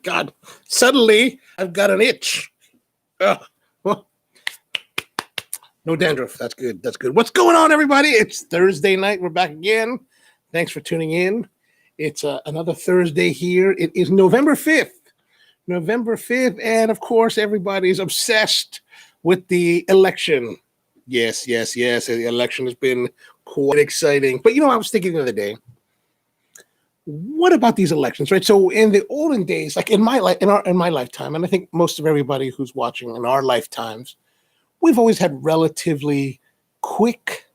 God, suddenly I've got an itch. Well, no dandruff. That's good. That's good. What's going on, everybody? It's Thursday night. We're back again. Thanks for tuning in. It's another Thursday here. It is November 5th. November 5th. And of course, everybody's obsessed with the election. Yes. The election has been quite exciting. But I was thinking the other day, what about these elections, right? So in the olden days, like in my lifetime, and I think most of everybody who's watching in our lifetimes, we've always had relatively quick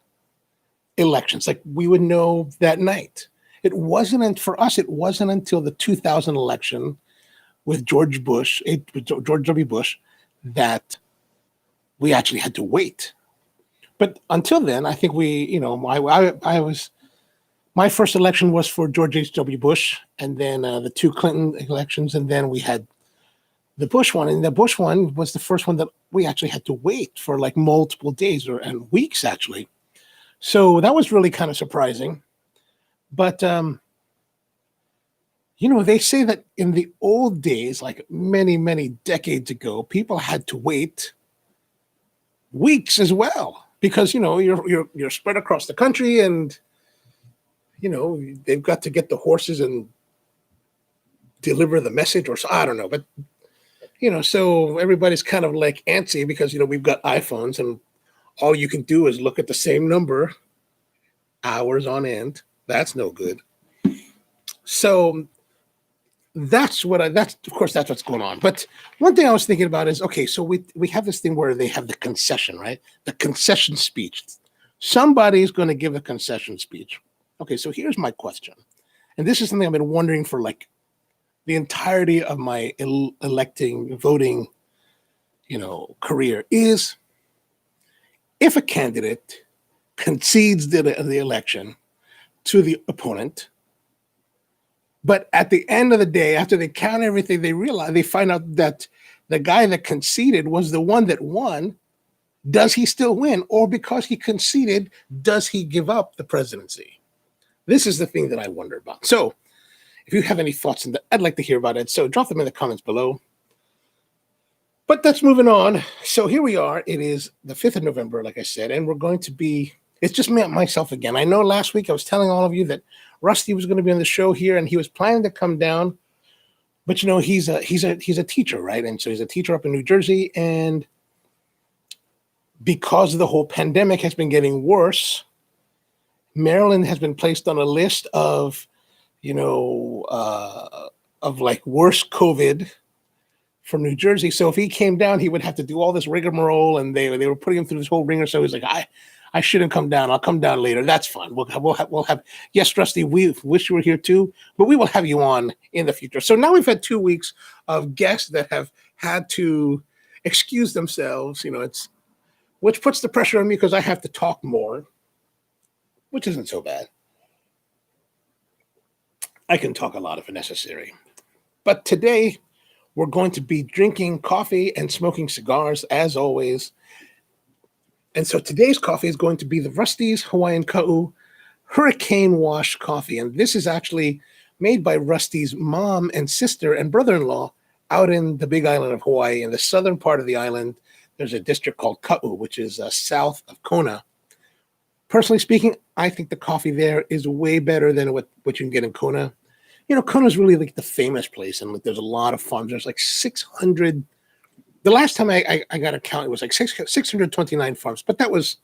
elections. Like we would know that night. For us, it wasn't until the 2000 election with George W. Bush, that we actually had to wait. But until then, I think my first election was for George H.W. Bush, and then the two Clinton elections, and then we had the Bush one. And the Bush one was the first one that we actually had to wait for like multiple days and weeks, actually. So that was really kind of surprising. But, they say that in the old days, like many, many decades ago, people had to wait weeks as well because, you're spread across the country and, they've got to get the horses and deliver the message or so. I don't know. But, so everybody's kind of like antsy because, we've got iPhones and all you can do is look at the same number hours on end. That's no good. So that's what's going on. But one thing I was thinking about is, okay, so we have this thing where they have the concession, right? The concession speech. Somebody's going to give a concession speech. Okay, so here's my question. And this is something I've been wondering for like the entirety of my voting, career is if a candidate concedes the election to the opponent, but at the end of the day, after they count everything, they find out that the guy that conceded was the one that won. Does he still win? Or because he conceded, does he give up the presidency? This is the thing that I wonder about. So if you have any thoughts on that, I'd like to hear about it. So drop them in the comments below. But that's moving on. So here we are. It is the 5th of November, like I said, and it's just me and myself again. I know last week I was telling all of you that Rusty was going to be on the show here and he was planning to come down. But, he's a teacher, right? And so he's a teacher up in New Jersey. And because the whole pandemic has been getting worse, Maryland has been placed on a list of, of like worse COVID from New Jersey. So if he came down, he would have to do all this rigmarole, and they were putting him through this whole ringer. So he's like, I shouldn't come down. I'll come down later. That's fine. We'll have. Yes, Rusty, we wish you were here too, but we will have you on in the future. So now we've had 2 weeks of guests that have had to excuse themselves. Which puts the pressure on me because I have to talk more, which isn't so bad. I can talk a lot if necessary. But today, we're going to be drinking coffee and smoking cigars, as always. And so today's coffee is going to be the Rusty's Hawaiian Ka'u Hurricane Wash Coffee. And this is actually made by Rusty's mom and sister and brother-in-law out in the Big Island of Hawaii. In the southern part of the island, there's a district called Ka'u, which is south of Kona. Personally speaking, I think the coffee there is way better than what you can get in Kona. Kona is really like the famous place, and there's a lot of farms. There's like 600. The last time I got a count, it was like 629 farms, but that was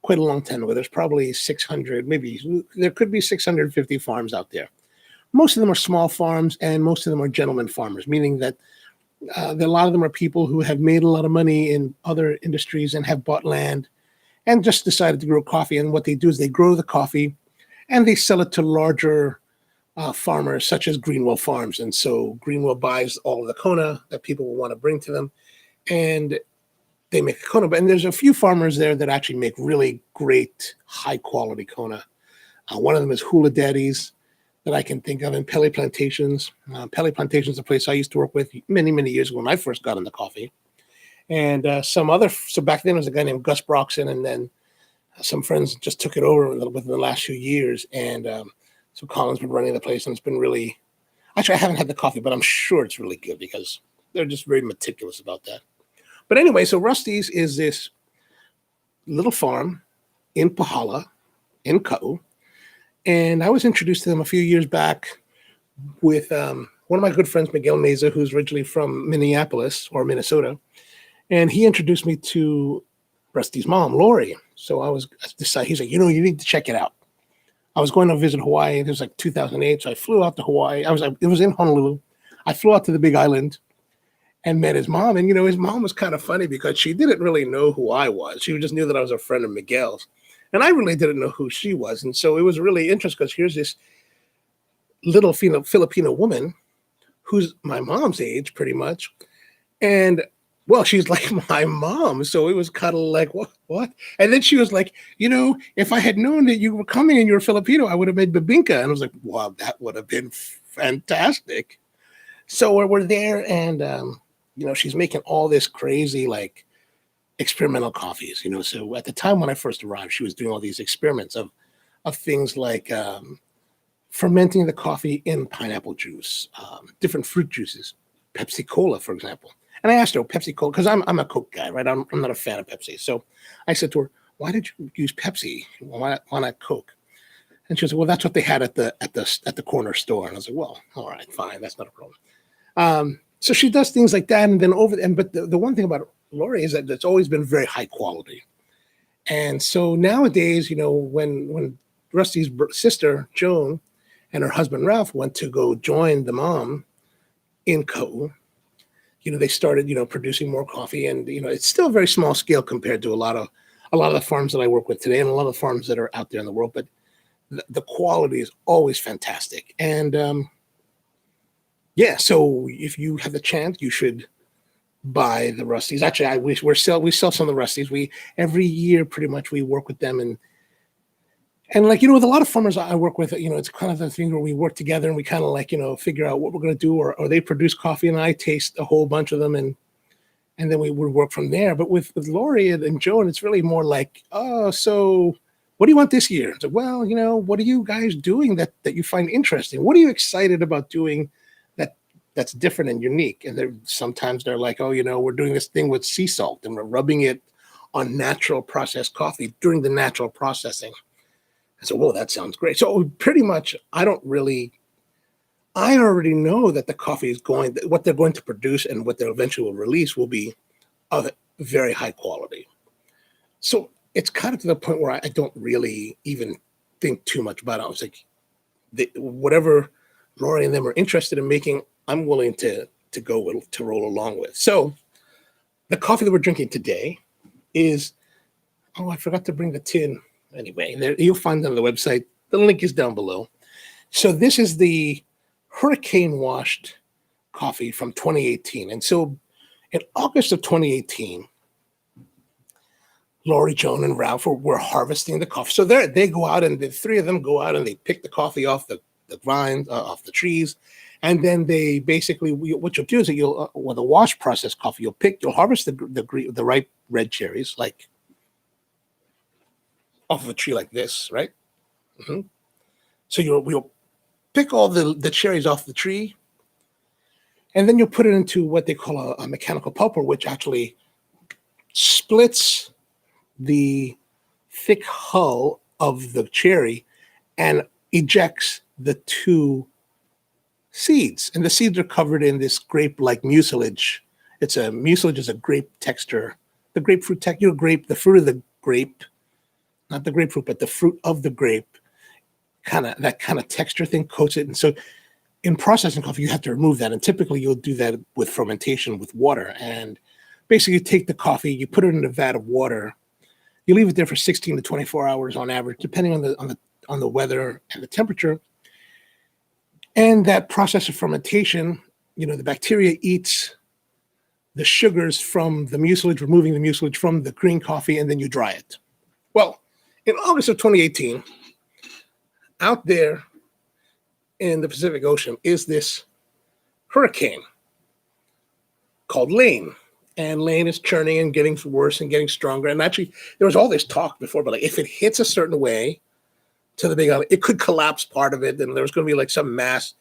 quite a long time ago. There's probably 600, maybe there could be 650 farms out there. Most of them are small farms, and most of them are gentleman farmers, meaning that a lot of them are people who have made a lot of money in other industries and have bought land and just decided to grow coffee. And what they do is they grow the coffee and they sell it to larger farmers such as Greenwell Farms. And so Greenwell buys all of the Kona that people will want to bring to them, and they make Kona. And there's a few farmers there that actually make really great high quality Kona. One of them is Hula Daddies that I can think of, and Pele Plantations. Pele Plantations is a place I used to work with many, many years ago when I first got into coffee. And so back then there was a guy named Gus Broxson, and then some friends just took it over within the last few years. And so Colin's been running the place, and it's been really, Actually, I haven't had the coffee, but I'm sure it's really good because they're just very meticulous about that. But anyway, so Rusty's is this little farm in Pahala, in Ka'u. And I was introduced to them a few years back with one of my good friends, Miguel Meza, who's originally from Minneapolis or Minnesota. And he introduced me to Rusty's mom, Lorie. So I decided, he's like, you need to check it out. I was going to visit Hawaii. It was like 2008. So I flew out to Hawaii. It was in Honolulu. I flew out to the Big Island and met his mom. And, his mom was kind of funny because she didn't really know who I was. She just knew that I was a friend of Miguel's. And I really didn't know who she was. And so it was really interesting because here's this little Filipino woman who's my mom's age pretty much. And well, she's like my mom. So it was kind of like, what? And then she was like, if I had known that you were coming and you were Filipino, I would have made bibingka. And I was like, wow, that would have been fantastic. So we're there and, she's making all this crazy, like experimental coffees, So at the time when I first arrived, she was doing all these experiments of things like fermenting the coffee in pineapple juice, different fruit juices, Pepsi Cola, for example. And I asked her, Pepsi Cola, because I'm a Coke guy, right? I'm not a fan of Pepsi. So I said to her, why did you use Pepsi? Why not Coke? And she was like, well, that's what they had at the corner store. And I was like, well, all right, fine, that's not a problem. So she does things like that, and then but the one thing about Lorie is that it's always been very high quality. And so nowadays, when Rusty's sister Joan and her husband Ralph went to go join the mom in Ka'u, they started, producing more coffee, and it's still very small scale compared to a lot of the farms that I work with today, and a lot of the farms that are out there in the world. But the quality is always fantastic, and so if you have the chance, you should buy the Rusties. Actually, we sell some of the Rusties. We every year pretty much we work with them, and like, with a lot of farmers I work with, it's kind of the thing where we work together and we kind of like, figure out what we're going to do, or they produce coffee and I taste a whole bunch of them, and then we would work from there. But with Lorie and Joan, it's really more like, oh, so what do you want this year? So, well, what are you guys doing that you find interesting? What are you excited about doing that's different and unique? And sometimes they're like, oh, we're doing this thing with sea salt and we're rubbing it on natural processed coffee during the natural processing. So, well, that sounds great. So pretty much, I already know that the coffee is what they're going to produce and what they eventually will release will be of very high quality. So it's kind of to the point where I don't really even think too much about it. I was like, whatever Lorie and them are interested in making, I'm willing to roll along with. So the coffee that we're drinking today is, I forgot to bring the tin. Anyway, you'll find it on the website. The link is down below. So this is the hurricane washed coffee from 2018. And so in August of 2018, Lorie, Joan, and Ralph were harvesting the coffee. So they go out, and the three of them go out and they pick the coffee off the vines, off the trees. And then they basically, what you'll do is that with a wash process coffee, you'll harvest the ripe red cherries, like off of a tree like this, right? Mm-hmm. So you'll pick all the cherries off the tree, and then you'll put it into what they call a mechanical pulper, which actually splits the thick hull of the cherry and ejects the two seeds. And the seeds are covered in this grape-like mucilage. Mucilage is a grape texture. The grapefruit texture, the fruit of the grape, not the grapefruit, but the fruit of the grape, that kind of texture thing coats it. And so in processing coffee, you have to remove that. And typically you'll do that with fermentation with water. And basically you take the coffee, you put it in a vat of water, you leave it there for 16 to 24 hours on average, depending on the weather and the temperature. And that process of fermentation, the bacteria eats the sugars from the mucilage, removing the mucilage from the green coffee, and then you dry it. Well, in August of 2018, out there in the Pacific Ocean is this hurricane called Lane. And Lane is churning and getting worse and getting stronger. And actually, there was all this talk before, but like if it hits a certain way to the Big Island, it could collapse part of it. And there was going to be like some mass,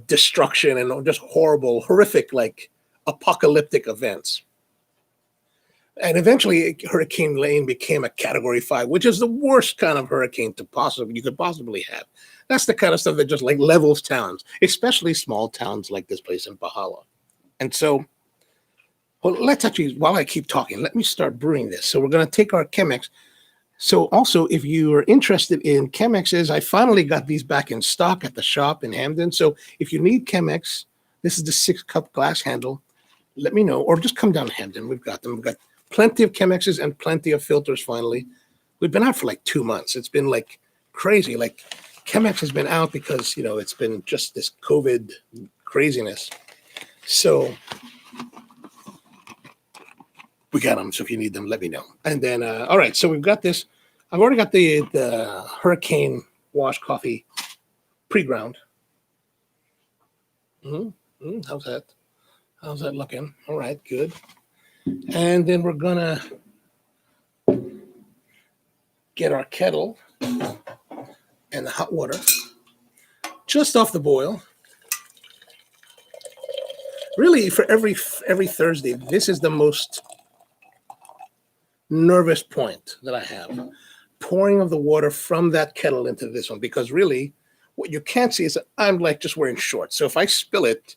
destruction and just horrible, horrific, like apocalyptic events. And eventually, Hurricane Lane became a Category 5, which is the worst kind of hurricane you could possibly have. That's the kind of stuff that just like levels towns, especially small towns like this place in Pahala. And so, well, let's actually, while I keep talking, let me start brewing this. So we're going to take our Chemex. So also, if you are interested in Chemexes, I finally got these back in stock at the shop in Hamden. So if you need Chemex, this is the 6-cup glass handle. Let me know, or just come down to Hamden. We've got them. We've got plenty of Chemexes and plenty of filters finally. We've been out for like 2 months. It's been like crazy. Like Chemex has been out because, it's been just this COVID craziness. So we got them. So if you need them, let me know. And then, all right. So we've got this. I've already got the Hurricane Wash coffee pre-ground. How's that? How's that looking? All right, good. And then we're gonna get our kettle and the hot water just off the boil. Really, for every Thursday, this is the most nervous point that I have. Pouring of the water from that kettle into this one, because really, what you can't see is that I'm like just wearing shorts. So if I spill it,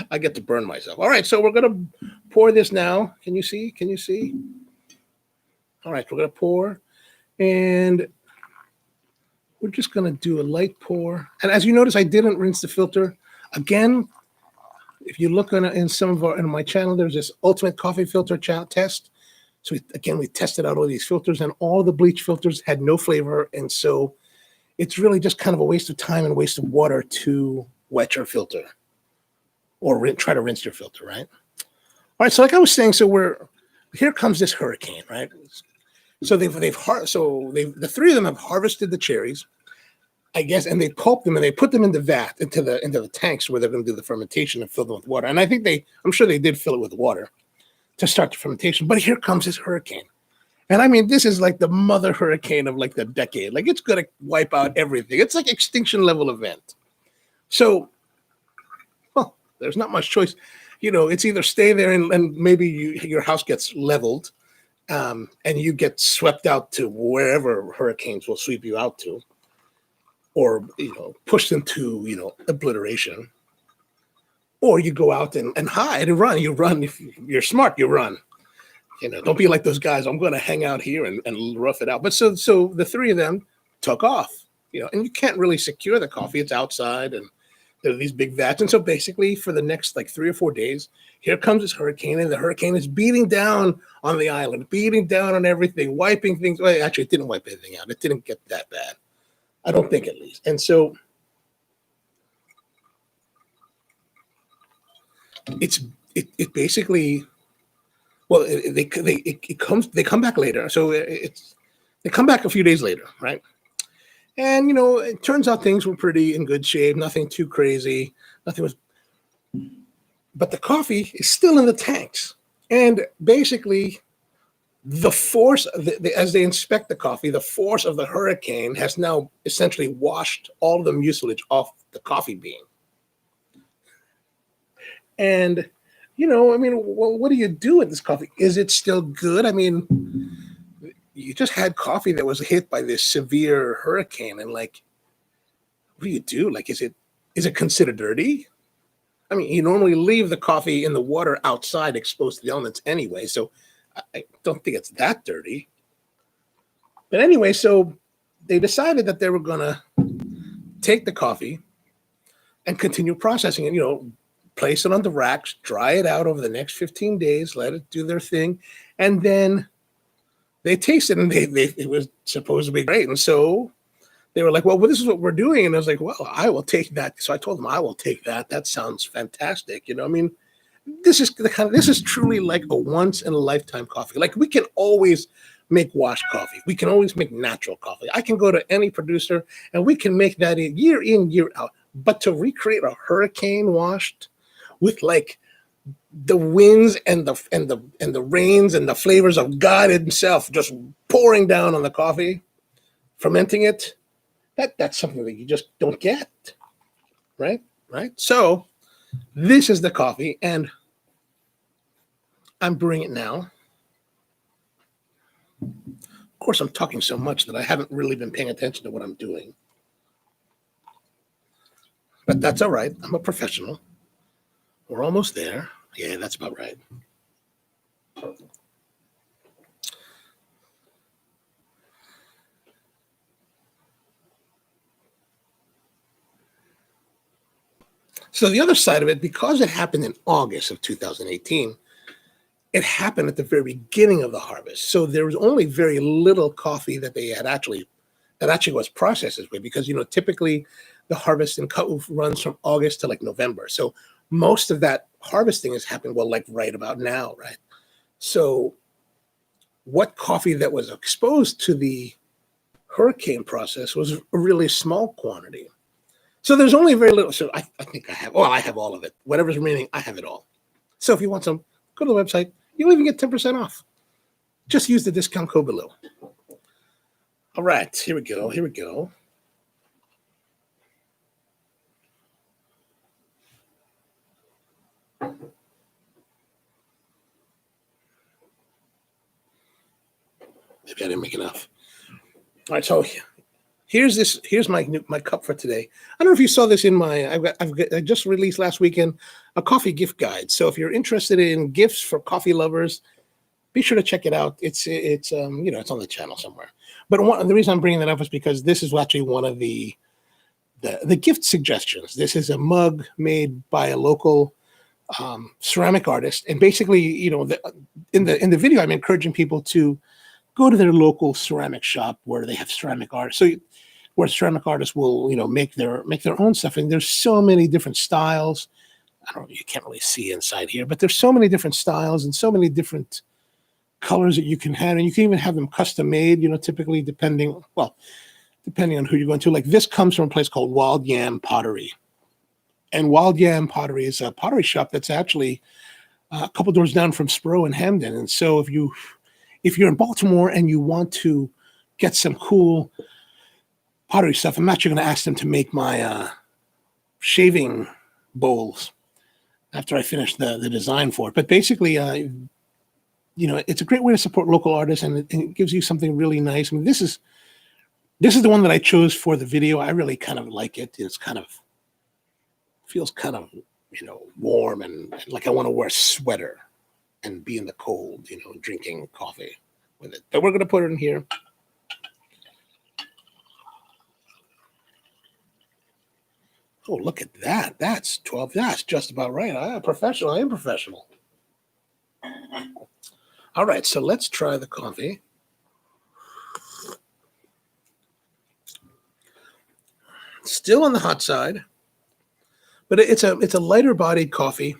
I get to burn myself. All right, so we're gonna pour this now. Can you see? Can you see? All right, we're gonna pour, and we're just gonna do a light pour. And as you notice, I didn't rinse the filter. Again, if you look in my channel, there's this ultimate coffee filter test. So we tested out all these filters, and all the bleach filters had no flavor, and so it's really just kind of a waste of time and waste of water to wet your filter. Or try to rinse your filter, right? All right, so like I was saying, here comes this hurricane, right? So the 3 of them have harvested the cherries, I guess, and they pulp them and they put them in the vat into the tanks where they're going to do the fermentation and fill them with water. And I think I'm sure they did fill it with water to start the fermentation. But here comes this hurricane, and I mean, this is like the mother hurricane of like the decade. Like it's going to wipe out everything. It's like extinction level event. So. There's not much choice. It's either stay there and maybe your house gets leveled and you get swept out to wherever hurricanes will sweep you out to, or, pushed into, obliteration. Or you go out and hide and run. You run. If you're smart, you run. Don't be like those guys. I'm going to hang out here and rough it out. But so the 3 of them took off, and you can't really secure the coffee. It's outside and there are these big vats. And so basically for the next like 3 or 4 days, here comes this hurricane, and the hurricane is beating down on the island, beating down on everything, wiping things. Well, actually, it didn't wipe anything out. It didn't get that bad. I don't think, at least. And so it basically, well, they come back later. So they come back a few days later, right? And, it turns out things were pretty in good shape. Nothing too crazy. But the coffee is still in the tanks. And basically, the force, as they inspect the coffee, the force of the hurricane has now essentially washed all the mucilage off the coffee bean. And, what do you do with this coffee? Is it still good? I mean, you just had coffee that was hit by this severe hurricane, and like, what do you do? Like, is it considered dirty? I mean, you normally leave the coffee in the water outside exposed to the elements anyway, so I don't think it's that dirty. But anyway, so they decided that they were gonna take the coffee and continue processing it, place it on the racks, dry it out over the next 15 days, let it do their thing, and then they tasted and it was supposed to be great. And so they were like, well, this is what we're doing. And I was like, well, I will take that. So I told them, I will take that. That sounds fantastic. I mean, this is truly like a once in a lifetime coffee. Like, we can always make wash coffee. We can always make natural coffee. I can go to any producer and we can make that in, year out. But to recreate a hurricane washed with like the winds and the rains and the flavors of God himself just pouring down on the coffee, fermenting it, that's something that you just don't get. right? Right. So this is the coffee, and I'm brewing it now. Of course, I'm talking so much that I haven't really been paying attention to what I'm doing. But that's all right. I'm a professional. We're almost there. Yeah, that's about right. So the other side of it, because it happened in August of 2018, it happened at the very beginning of the harvest. So there was only very little coffee that they had actually was processed this way, because typically the harvest in Ka'u runs from August to like November. So most of that harvesting is happening like right about now, right? So what coffee that was exposed to the hurricane process was a really small quantity. So there's only very little. So I think I have all of it. Whatever's remaining, I have it all. So if you want some, go to the website. You'll even get 10% off. Just use the discount code below. All right, here we go. Maybe I didn't make enough. All right, so here's my cup for today. I don't know if you saw this in my I just released last weekend a coffee gift guide. So if you're interested in gifts for coffee lovers, be sure to check it out. It's on the channel somewhere. But the reason I'm bringing that up is because this is actually one of the gift suggestions. This is a mug made by a local ceramic artist, and basically, in the video, I'm encouraging people to go to their local ceramic shop where they have ceramic art. So where ceramic artists will, make their own stuff. And there's so many different styles. I don't know, you can't really see inside here, but there's so many different styles and so many different colors that you can have. And you can even have them custom made, typically depending on who you're going to. Like this comes from a place called Wild Yam Pottery. And Wild Yam Pottery is a pottery shop that's actually a couple doors down from Spro and Hamden. And so if you're in Baltimore and you want to get some cool pottery stuff, I'm actually going to ask them to make my shaving bowls after I finish the design for it. But basically, it's a great way to support local artists, and it gives you something really nice. I mean, this is the one that I chose for the video. I really kind of like it. It's feels kind of, warm and like I want to wear a sweater and be in the cold, drinking coffee with it. But we're going to put it in here. Oh, look at that. That's 12. That's just about right. I am professional. All right, so let's try the coffee. Still on the hot side, but it's a lighter bodied coffee.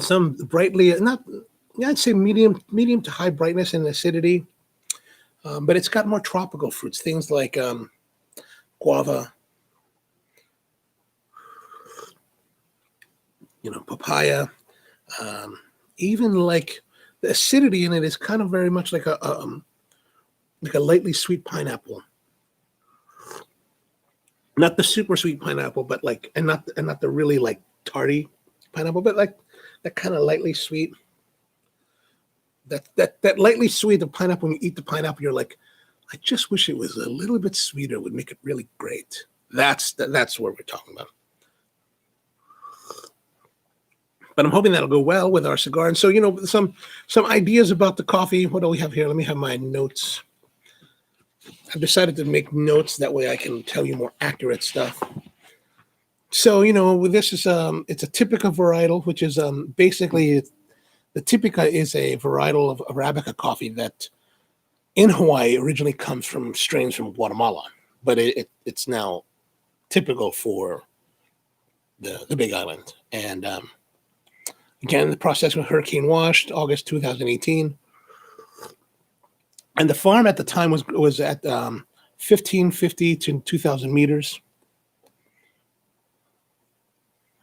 Some brightly, I'd say medium to high brightness and acidity, but it's got more tropical fruits, things like guava, papaya, even like the acidity in it is kind of very much like a lightly sweet pineapple. Not the super sweet pineapple, but and not the really like tarty pineapple, but like that kind of lightly sweet. That lightly sweet, the pineapple, when you eat the pineapple, you're like, I just wish it was a little bit sweeter. It would make it really great. That's what we're talking about. But I'm hoping that'll go well with our cigar. And so, some ideas about the coffee. What do we have here? Let me have my notes. I've decided to make notes, that way I can tell you more accurate stuff. So, this is it's a Typica varietal, which is basically the Typica is a varietal of Arabica coffee that in Hawaii originally comes from strains from Guatemala, but it's now typical for the Big Island. And again, the process was hurricane washed, August 2018. And the farm at the time was at 1,550 to 2,000 meters.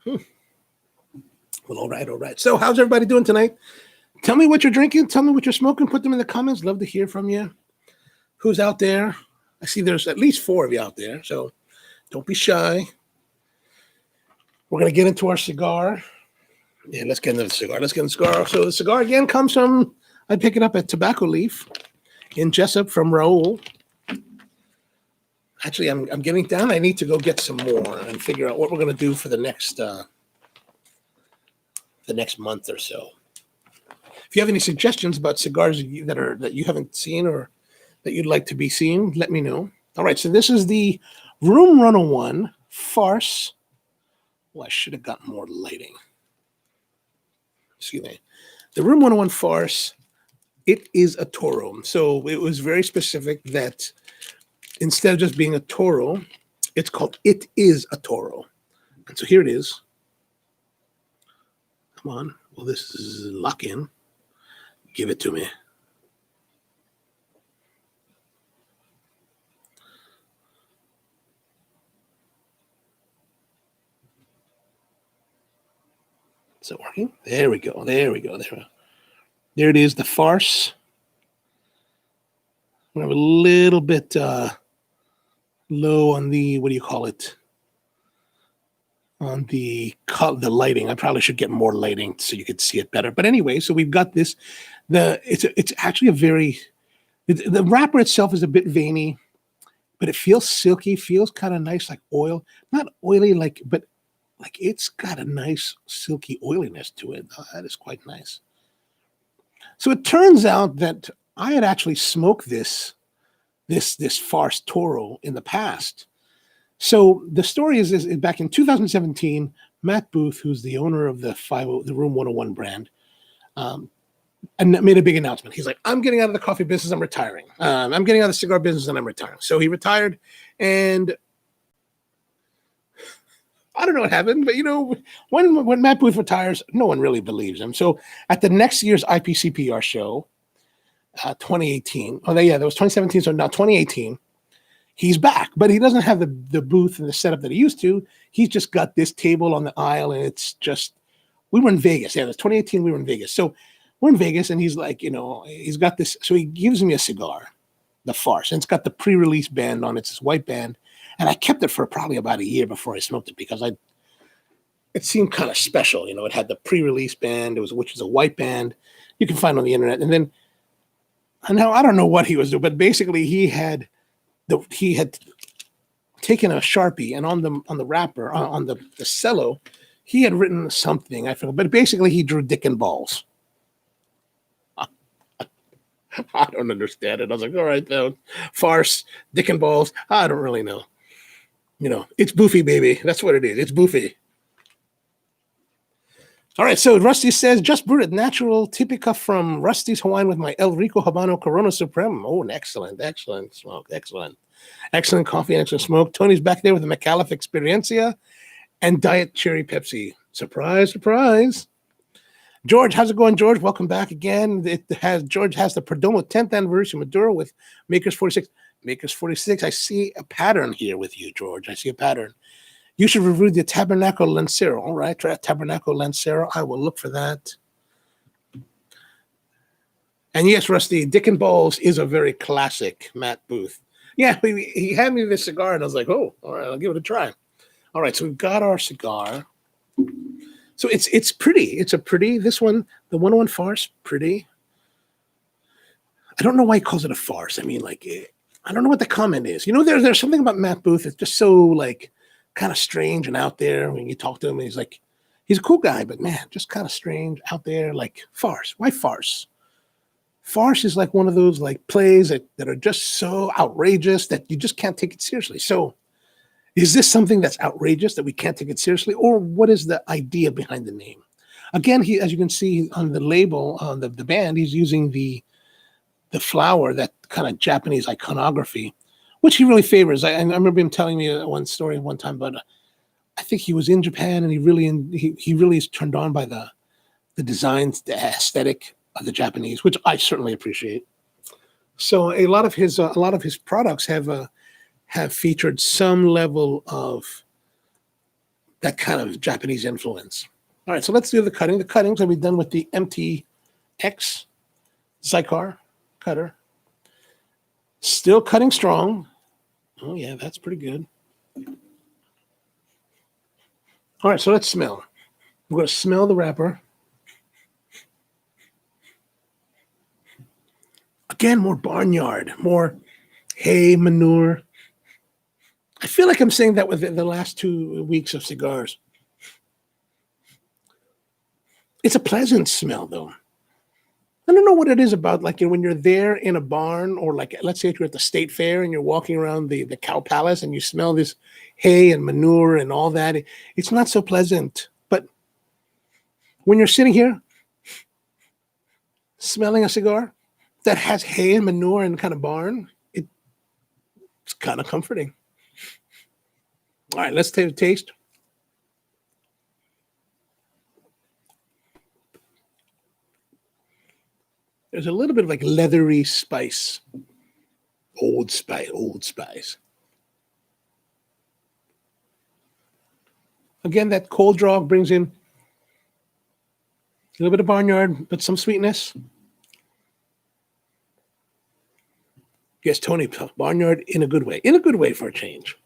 Well, all right. So how's everybody doing tonight? Tell me what you're drinking. Tell me what you're smoking. Put them in the comments. Love to hear from you. Who's out there? I see there's at least 4 of you out there, so don't be shy. We're going to get into our cigar. Yeah, let's get into the cigar. So the cigar, again, comes from, I pick it up at Tobacco Leaf in Jessup from Raul. Actually, I'm getting down. I need to go get some more and figure out what we're going to do for the next month or so. If you have any suggestions about cigars that you haven't seen or that you'd like to be seen, let me know. All right, so this is the Room 101 Farce. Well, I should have gotten more lighting. Excuse me. The Room 101 Farce, it is a Toro. So it was very specific that instead of just being a Toro, it's called It Is a Toro. And so here it is. Come on. Well, this is lock in. Give it to me. Is it working? There we go. There it is, the Farce. I'm a little bit low on the, what do you call it? On the lighting. I probably should get more lighting so you could see it better. But anyway, so we've got this. It's actually a very, the wrapper itself is a bit veiny, but it feels silky, feels kind of nice, like oil. Not oily, but like it's got a nice silky oiliness to it. Oh, that is quite nice. So it turns out that I had actually smoked this Farce Toro in the past. So the story is back in 2017, Matt Booth, who's the owner of the Room 101 brand, and made a big announcement. He's like, I'm getting out of the coffee business. I'm retiring. I'm getting out of the cigar business and I'm retiring. So he retired, and I don't know what happened, but when Matt Booth retires, no one really believes him. So at the next year's IPCPR show, 2018. Oh, yeah, that was 2017. So now 2018, he's back, but he doesn't have the booth and the setup that he used to. He's just got this table on the aisle, and it's just, we were in Vegas. Yeah, it was 2018. We were in Vegas. So we're in Vegas, and he's like, he's got this. So he gives me a cigar, the Farce, and it's got the pre-release band on it. It's this white band. And I kept it for probably about a year before I smoked it because it seemed kind of special. It had the pre-release band, which was a white band you can find on the internet. And then, now I don't know what he was doing, but basically he had taken a Sharpie, and on the wrapper, on the cello, he had written something, I forgot, but basically he drew dick and balls. I don't understand it. I was like, all right, though, Farce, dick and balls. I don't really know. It's boofy, baby. That's what it is. It's boofy. All right, so Rusty says, just brewed it, natural Typica from Rusty's Hawaiian with my El Rico Habano Corona Supreme. Oh, excellent smoke, excellent coffee, excellent smoke. Tony's back there with the McAuliffe Experiencia and Diet Cherry Pepsi. Surprise, surprise. George, how's it going, George? Welcome back again. George has the Perdomo 10th anniversary Maduro with Makers 46. Makers 46. I see a pattern here with you, George. I see a pattern. You should review the Tabernacle Lancero. All right, try Tabernacle Lancero. I will look for that. And yes, Rusty, Dick and Balls is a very classic Matt Booth. Yeah, he had me this cigar, and I was like, oh, all right, I'll give it a try. All right, so we've got our cigar. So it's pretty. It's a pretty, this one, the 101 Farce, pretty. I don't know why he calls it a farce. I mean, I don't know what the comment is. There's something about Matt Booth that's just so, kind of strange and out there when you talk to him. And he's a cool guy, but man, just kind of strange out there, Farce. Why Farce? Farce is like one of those plays that are just so outrageous that you just can't take it seriously. So is this something that's outrageous that we can't take it seriously? Or what is the idea behind the name? Again, as you can see on the label, on the band, he's using the flower, that kind of Japanese iconography, which he really favors. I remember him telling me one story one time, but I think he was in Japan, and he really is turned on by the designs, the aesthetic of the Japanese, which I certainly appreciate. So a lot of his products have featured some level of that kind of Japanese influence. All right, so let's do the cutting. The cutting's going to be done with the MTX Zycar cutter. Still cutting strong. Oh, yeah, that's pretty good. All right, so let's smell. We're going to smell the wrapper. Again, more barnyard, more hay, manure. I feel like I'm saying that with the last 2 weeks of cigars. It's a pleasant smell, though. I don't know what it is about, like, when you're there in a barn, or like, let's say if you're at the state fair and you're walking around the cow palace and you smell this hay and manure and all that. It's not so pleasant. But when you're sitting here smelling a cigar that has hay and manure and kind of barn, it's kind of comforting. All right, let's take a taste. There's a little bit of like leathery spice. Old spice. Again, that cold draw brings in a little bit of barnyard, but some sweetness. Yes, Tony, barnyard in a good way. In a good way for a change.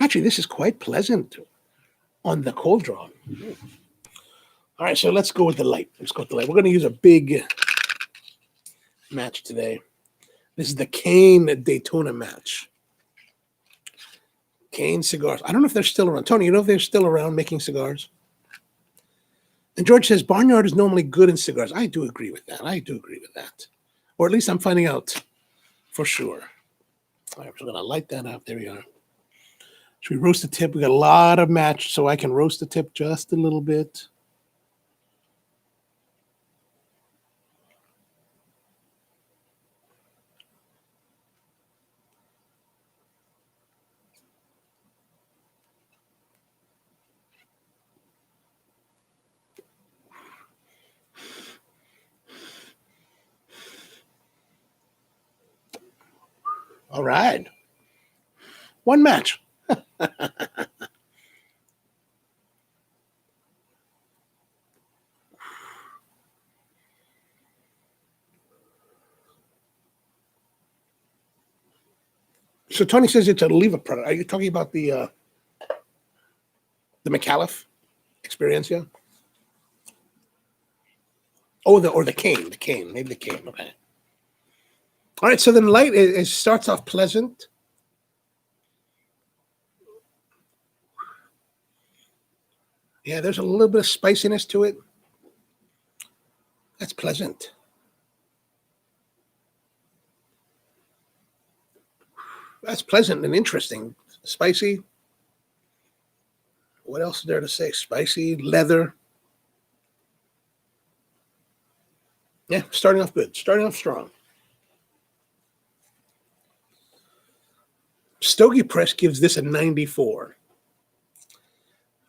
Actually, this is quite pleasant on the cold draw. All right, so let's go with the light. We're going to use a big match today. This is the Cane Daytona match. Cane cigars. I don't know if they're still around. Tony, you know if they're still around making cigars? And George says barnyard is normally good in cigars. I do agree with that. Or at least I'm finding out for sure. All right, we're going to light that up. There we are. Should we roast the tip? We got a lot of match, so I can roast the tip just a little bit. All right. One match. So Tony says it's a Oliva product. Are you talking about the McAuliffe experience? Yeah. Oh, the cane. Maybe the cane. Okay. All right. So then light. It starts off pleasant. Yeah, there's a little bit of spiciness to it. That's pleasant. That's pleasant and interesting. Spicy. What else is there to say? Spicy, leather. Yeah, starting off good. Starting off strong. Stogie Press gives this a 94.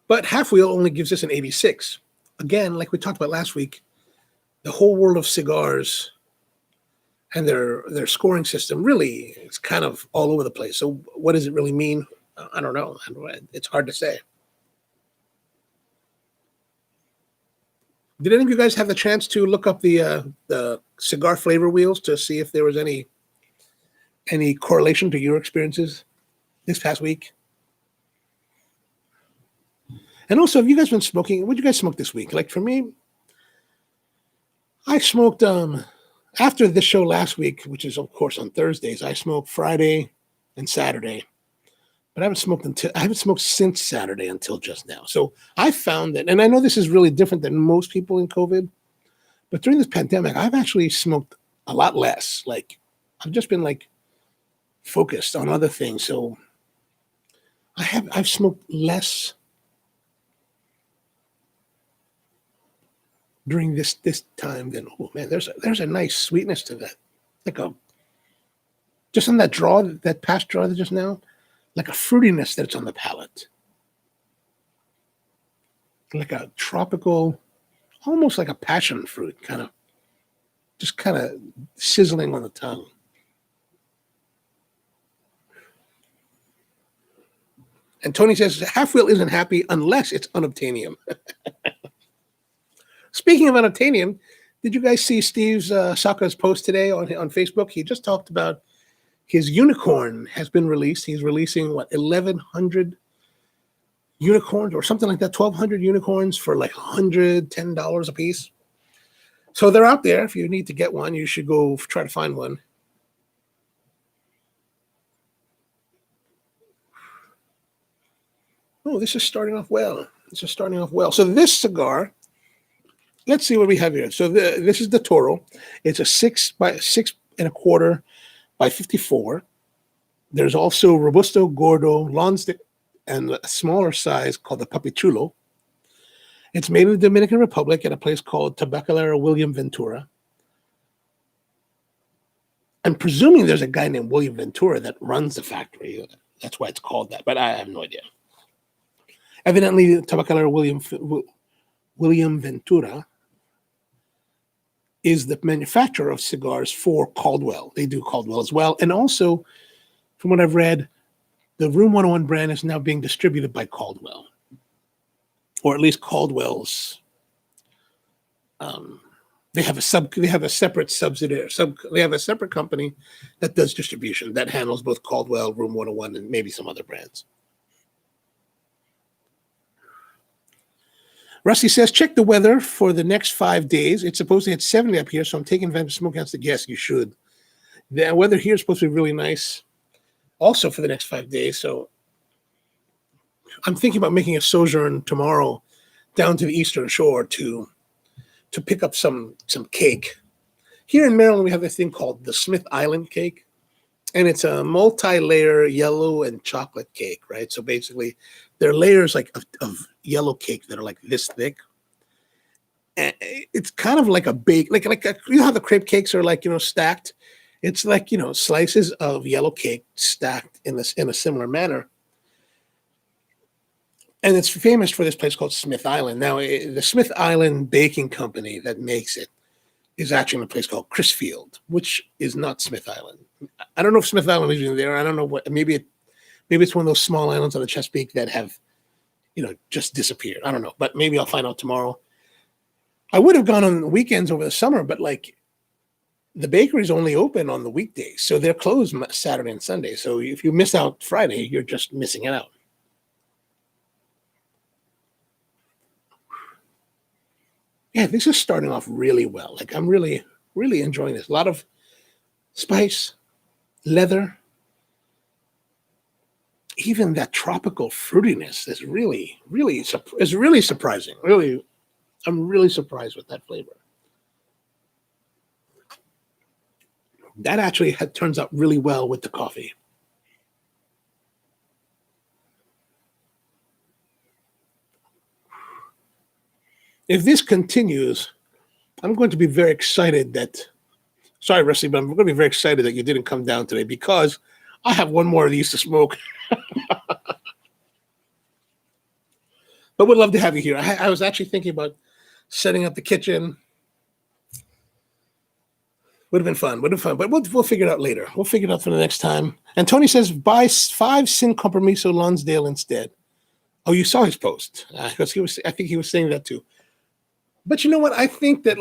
But Half Wheel only gives this an 86. Again, like we talked about last week, the whole world of cigars and their scoring system really is kind of all over the place. So what does it really mean? I don't know. It's hard to say. Did any of you guys have the chance to look up the cigar flavor wheels to see if there was any correlation to your experiences this past week? And also, have you guys been smoking? What did you guys smoke this week? Like for me, I smoked after the show last week, which is of course on Thursdays. I smoked Friday and Saturday, but I haven't smoked since Saturday until just now. So I found that, and I know this is really different than most people in COVID, but during this pandemic, I've actually smoked a lot less. Like I've just been like focused on other things. So I've smoked less during this time. Then oh man, there's a nice sweetness to that, like just on that past draw just now, like a fruitiness that's on the palate, like a tropical, almost like a passion fruit kind of, just kind of sizzling on the tongue. And Tony says Half Wheel isn't happy unless it's unobtainium. Speaking of unobtainium, did you guys see Steve Saka's post today on Facebook? He just talked about His unicorn has been released. He's releasing 1,100 unicorns or something like that, 1,200 unicorns for like $110 a piece. So they're out there. If you need to get one, you should go try to find one. Oh, this is starting off well. So this cigar, let's see what we have here. So this is the Toro. It's a 6 by 6.25 by 54. There's also Robusto, Gordo, Lonsdale, and a smaller size called the Papichulo. It's made in the Dominican Republic at a place called Tabacalera William Ventura. I'm presuming there's a guy named William Ventura that runs the factory. That's why it's called that, but I have no idea. Evidently, Tabacalera William Ventura is the manufacturer of cigars for Caldwell. They do Caldwell as well. And also, from what I've read, the Room 101 brand is now being distributed by Caldwell. Or at least Caldwell's. They have a separate subsidiary. They have a separate company that does distribution that handles both Caldwell, Room 101, and maybe some other brands. Rusty says, check the weather for the next 5 days. It's supposed to hit 70 up here, so I'm taking advantage of smoking out. Yes, you should. The weather here is supposed to be really nice also for the next 5 days. So I'm thinking about making a sojourn tomorrow down to the Eastern Shore to pick up some cake. Here in Maryland, we have this thing called the Smith Island cake. And it's a multi-layer yellow and chocolate cake, right? So basically, there are layers like of yellow cake that are like this thick. And it's kind of like a bake, like you know how the crepe cakes are like, stacked? It's like, slices of yellow cake stacked in a similar manner. And it's famous for this place called Smith Island. Now, the Smith Island Baking Company that makes it is actually in a place called Crisfield, which is not Smith Island. I don't know if Smith Island is even there. I don't know what. Maybe it's one of those small islands on the Chesapeake that have, just disappeared. I don't know, but maybe I'll find out tomorrow. I would have gone on the weekends over the summer, but like the bakery's only open on the weekdays, so they're closed Saturday and Sunday. So if you miss out Friday, you're just missing it out. Yeah, this is starting off really well. Like I'm really, really enjoying this. A lot of spice, leather, even that tropical fruitiness is really surprising. Really, I'm really surprised with that flavor. That actually turns out really well with the coffee. If this continues, I'm going to be very excited that, sorry, Rusty, but I'm going to be very excited that you didn't come down today because I have one more of these to smoke. But would love to have you here. I was actually thinking about setting up the kitchen. Would have been fun, but we'll figure it out later. We'll figure it out for the next time. And Tony says, buy 5 Sin Compromiso Lonsdale instead. Oh, you saw his post. I think he was saying that too. But you know what? I think that,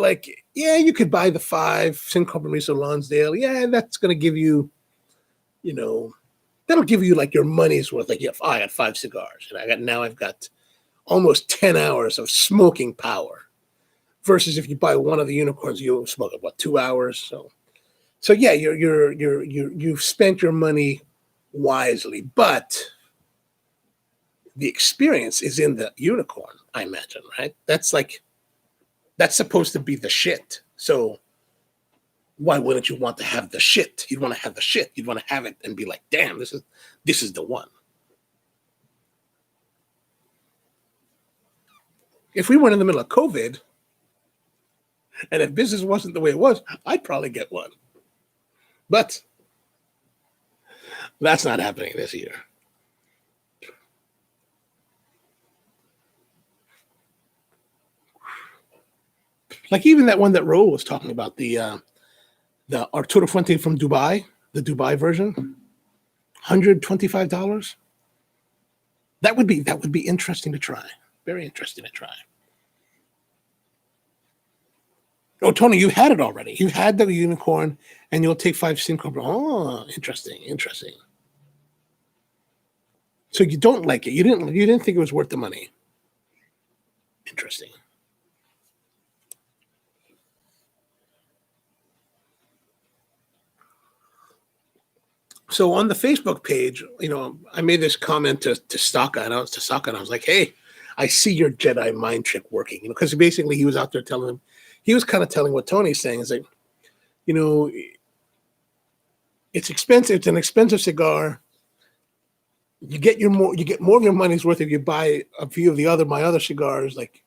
you could buy the 5 Sin Compromiso Lonsdale. Yeah, that's going to give you, that'll give you like your money's worth. Like, I had 5 cigars, and I've got almost 10 hours of smoking power. Versus if you buy one of the unicorns, you'll smoke it 2 hours. So yeah, you've spent your money wisely, but the experience is in the unicorn, I imagine, right? That's supposed to be the shit. So why wouldn't you want to have the shit? You'd want to have the shit. You'd want to have it and be like, damn, this is the one. If we weren't in the middle of COVID, and if business wasn't the way it was, I'd probably get one. But that's not happening this year. Like even that one that Raul was talking about, the Arturo Fuente from Dubai, the Dubai version, $125. That would be interesting to try. Very interesting to try. Oh, Tony, you had it already. You had the unicorn, and you'll take 5 cents. Oh, interesting, interesting. So you don't like it. You didn't think it was worth the money. Interesting. So on the Facebook page, I made this comment to Sokka, and I was like, "Hey, I see your Jedi mind trick working." Because basically he was out there telling him, he was kind of telling what Tony's saying is like, you know, it's expensive. It's an expensive cigar. You get more of your money's worth if you buy a few of my other cigars, like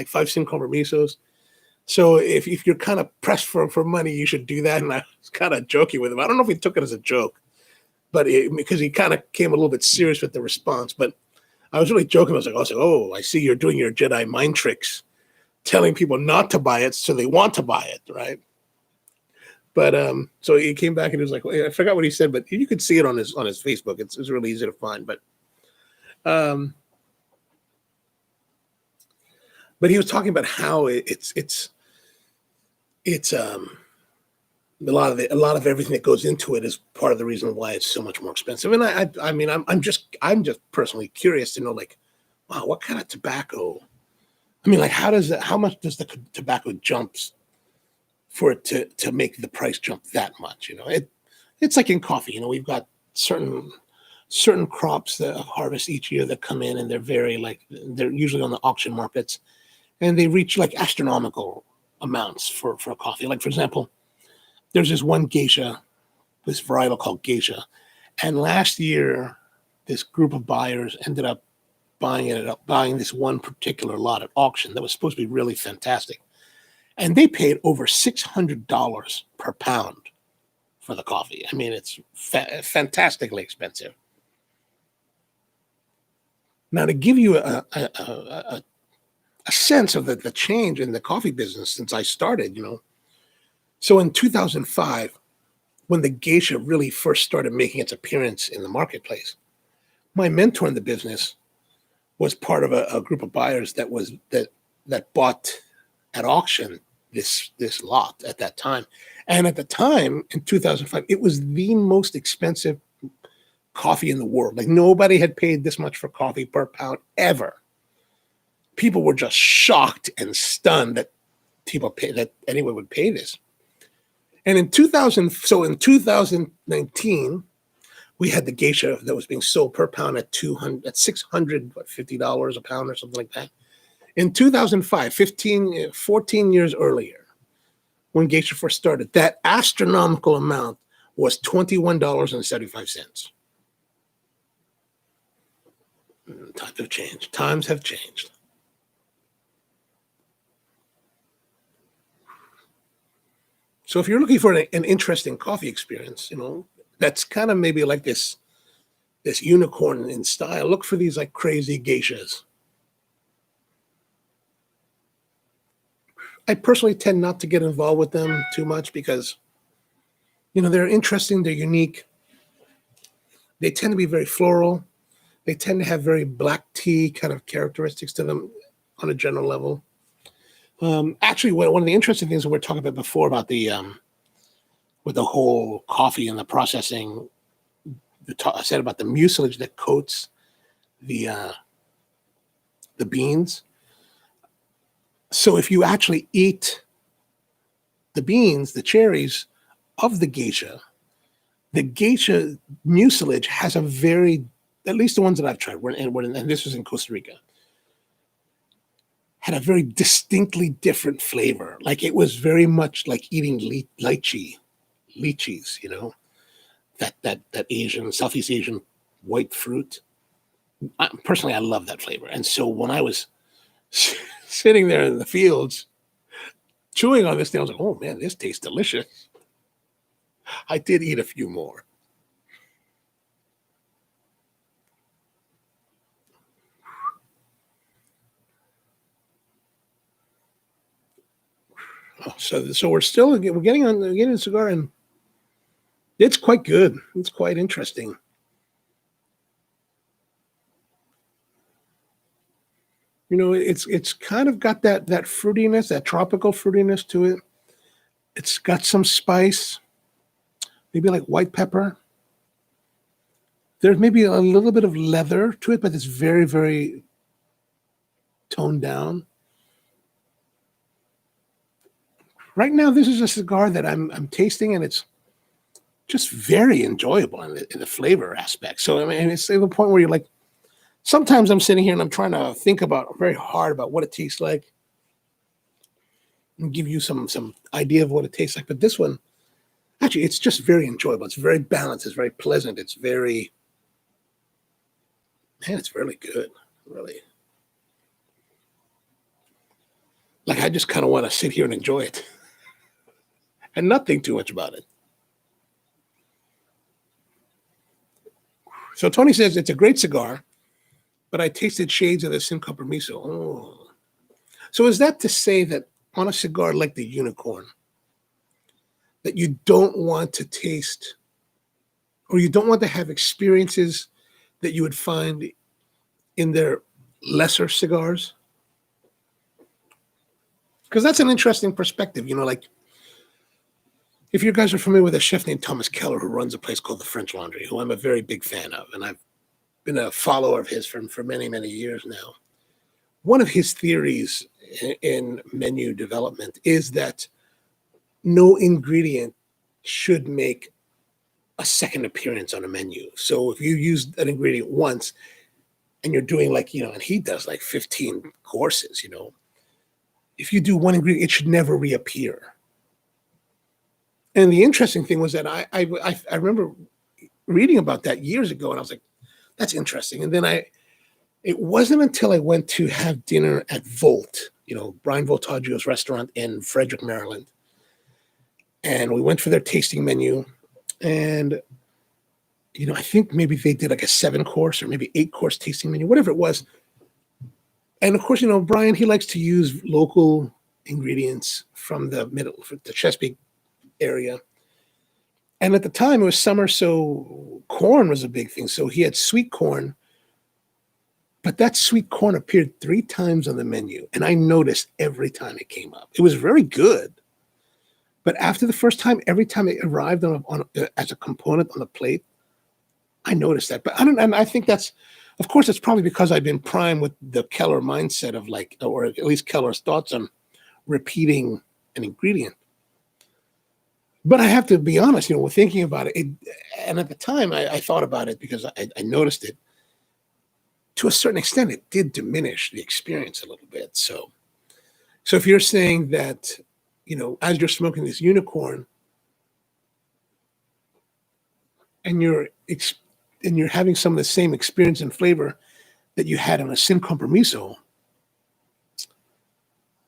5 cent compromisos. So if you're kind of pressed for money, you should do that. And I was kind of joking with him. I don't know if he took it as a joke, but because he kind of came a little bit serious with the response. But I was really joking. I was like, oh, I see you're doing your Jedi mind tricks, telling people not to buy it so they want to buy it, right? But so he came back and he was like, I forgot what he said, but you could see it on his Facebook. It's really easy to find. Um, but he was talking about how it's a lot of everything that goes into it is part of the reason why it's so much more expensive. And I mean, I'm just personally curious to know, like, wow, what kind of tobacco? I mean, like, how much does the tobacco jumps for it to make the price jump that much? It's like in coffee. We've got certain crops that harvest each year that come in, and they're usually on the auction markets, and they reach like astronomical amounts for coffee. Like, for example, there's this one geisha, this varietal called geisha, and last year this group of buyers ended up buying this one particular lot at auction that was supposed to be really fantastic, and they paid over $600 per pound for the coffee. I mean, it's fantastically expensive. Now, to give you a sense of the change in the coffee business since I started, so in 2005, when the geisha really first started making its appearance in the marketplace, my mentor in the business was part of a group of buyers that bought at auction this lot at that time. And at the time, in 2005, it was the most expensive coffee in the world. Like, nobody had paid this much for coffee per pound ever. People were just shocked and stunned that anyone would pay this. And in 2019, we had the geisha that was being sold per pound at $650 a pound or something like that. In 2005, 14 years earlier, when geisha first started, that astronomical amount was $21.75. Times have changed. Times have changed. So if you're looking for an interesting coffee experience, that's kind of maybe like this unicorn in style, look for these like crazy geishas. I personally tend not to get involved with them too much because, they're interesting, they're unique. They tend to be very floral. They tend to have very black tea kind of characteristics to them on a general level. Actually, one of the interesting things that we're talking about before about with the whole coffee and the processing, I said about the mucilage that coats the beans. So if you actually eat the beans, the cherries of the geisha mucilage has a very, at least the ones that I've tried, and this was in Costa Rica, had a very distinctly different flavor. Like, it was very much like eating lychees, that Asian, Southeast Asian white fruit. Personally, I love that flavor. And so when I was sitting there in the fields chewing on this thing, I was like, oh man, this tastes delicious. I did eat a few more. So we're getting a cigar, and it's quite good. It's quite interesting. It's kind of got that fruitiness, that tropical fruitiness to it. It's got some spice, maybe like white pepper. There's maybe a little bit of leather to it, but it's very, very toned down. Right now, this is a cigar that I'm tasting, and it's just very enjoyable in the flavor aspect. So I mean, it's to the point where you're like, sometimes I'm sitting here and I'm trying to think about very hard about what it tastes like and give you some idea of what it tastes like. But this one, actually, it's just very enjoyable. It's very balanced. It's very pleasant. It's very, man, it's really good. Really. Like, I just kind of want to sit here and enjoy it and not think too much about it. So Tony says it's a great cigar, but I tasted shades of the Sin Compromiso. Oh. So is that to say that on a cigar like the Unicorn, that you don't want to taste, or you don't want to have experiences that you would find in their lesser cigars? Because that's an interesting perspective. You know, like, if you guys are familiar with a chef named Thomas Keller who runs a place called the French Laundry, who I'm a very big fan of, and I've been a follower of his for many, many years now. One of his theories in menu development is that no ingredient should make a second appearance on a menu. So if you use an ingredient once and you're doing, like, you know, and he does like 15 courses, you know, if you do one ingredient, it should never reappear. And the interesting thing was that I remember reading about that years ago, and I was like, that's interesting. And then it wasn't until I went to have dinner at Volt, you know, Brian Voltaggio's restaurant in Frederick, Maryland. And we went for their tasting menu. And, you know, I think maybe they did like a 7-course or maybe 8-course tasting menu, whatever it was. And of course, you know, Brian, he likes to use local ingredients from the Chesapeake area. And at the time it was summer, so corn was a big thing. So he had sweet corn, but that sweet corn appeared 3 times on the menu. And I noticed every time it came up. It was very good. But after the first time, every time it arrived as a component on the plate, I noticed that. But I think that's, of course, it's probably because I've been primed with the Keller mindset of, like, or at least Keller's thoughts on repeating an ingredient. But I have to be honest, you know, with thinking about it, and at the time I thought about it because I noticed it. To a certain extent, it did diminish the experience a little bit. So if you're saying that, you know, as you're smoking this Unicorn, and you're having some of the same experience and flavor that you had on a Sin Compromiso,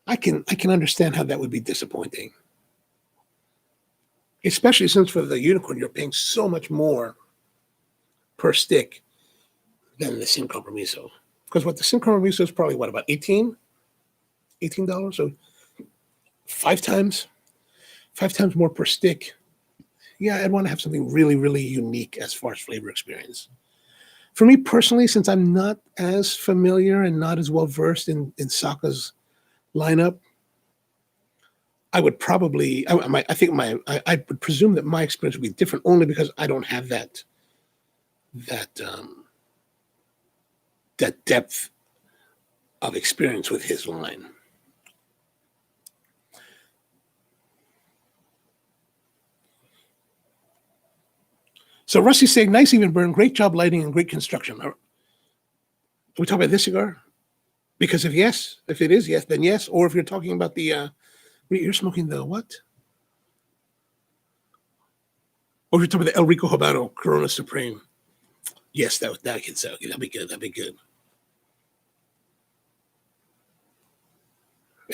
I can understand how that would be disappointing. Especially since for the Unicorn, you're paying so much more per stick than the Sin Compromiso. Because what the Sin Compromiso is probably, what, about $18? So 5 times more per stick. Yeah, I'd want to have something really, really unique as far as flavor experience. For me personally, since I'm not as familiar and not as well versed in Saka's lineup, I would probably, I would presume that my experience would be different only because I don't have that depth of experience with his line. So Rusty's saying, nice even burn, great job lighting and great construction. Are we talking about this cigar? Because if it is yes, then yes. Or if you're talking about the, you're smoking the what? Or if you're talking about the El Rico Habano Corona Supreme. Yes, that'd be good. That'd be good.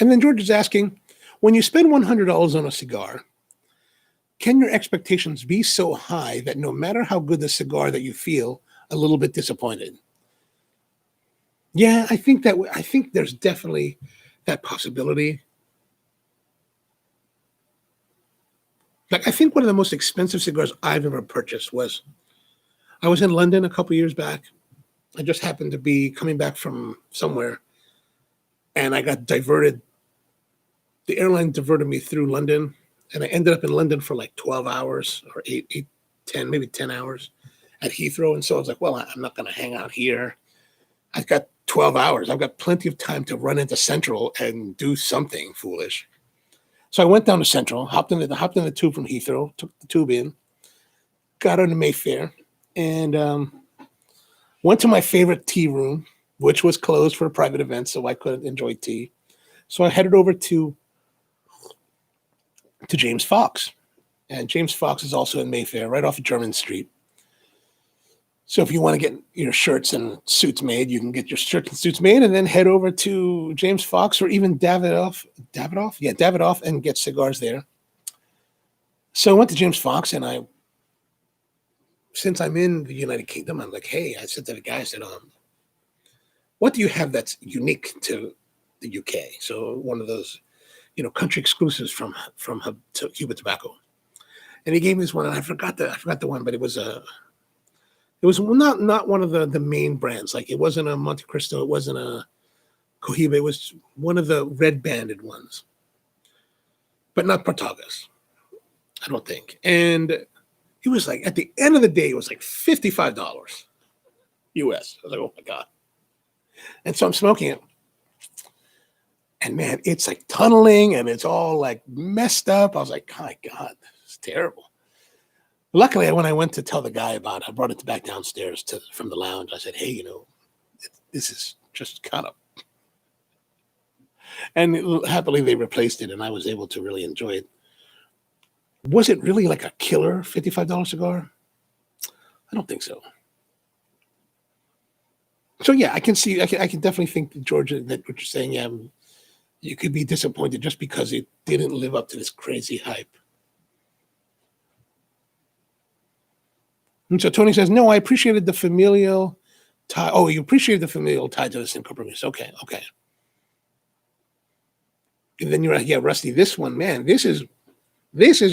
And then George is asking, when you spend $100 on a cigar, can your expectations be so high that no matter how good the cigar that you feel a little bit disappointed? Yeah, I think there's definitely that possibility. Like, I think one of the most expensive cigars I've ever purchased was, I was in London a couple years back. I just happened to be coming back from somewhere, and I got diverted. The airline diverted me through London, and I ended up in London for like 12 hours or 10, maybe 10 hours at Heathrow. And so I was like, well, I'm not going to hang out here. I've got 12 hours. I've got plenty of time to run into Central and do something foolish. So I went down to Central, hopped in the tube from Heathrow, took the tube in, got on to Mayfair, and went to my favorite tea room, which was closed for a private event, so I couldn't enjoy tea. So I headed over to James Fox. And James Fox is also in Mayfair, right off of Jermyn Street. So if you want to get your shirts and suits made, you can get your shirts and suits made and then head over to James Fox or even Davidoff. Yeah, Davidoff, and get cigars there. So I went to James Fox, and since I'm in the United Kingdom, I'm like, hey, I said to the guy, I said, what do you have that's unique to the UK? So one of those, country exclusives from Cuba Tobacco. And he gave me this one, and I forgot the one, but it was not one of the main brands. Like, it wasn't a Monte Cristo, it wasn't a Cohiba, it was one of the red banded ones, but not Portagas, I don't think. And it was like, at the end of the day, it was like $55 US. I was like, oh my God. And so I'm smoking it. And man, it's like tunneling and it's all like messed up. I was like, oh my God, it's terrible. Luckily, when I went to tell the guy about it, I brought it back downstairs from the lounge. I said, hey, this is just kind of. And happily, they replaced it, and I was able to really enjoy it. Was it really like a killer $55 cigar? I don't think so. So yeah, I can definitely think, Georgia, that what you're saying, yeah, you could be disappointed just because it didn't live up to this crazy hype. And so Tony says, no, I appreciated the familial tie. Oh, you appreciated the familial tie to the Sin Compromiso. Okay. And then you're like, yeah, Rusty, this one, man, this is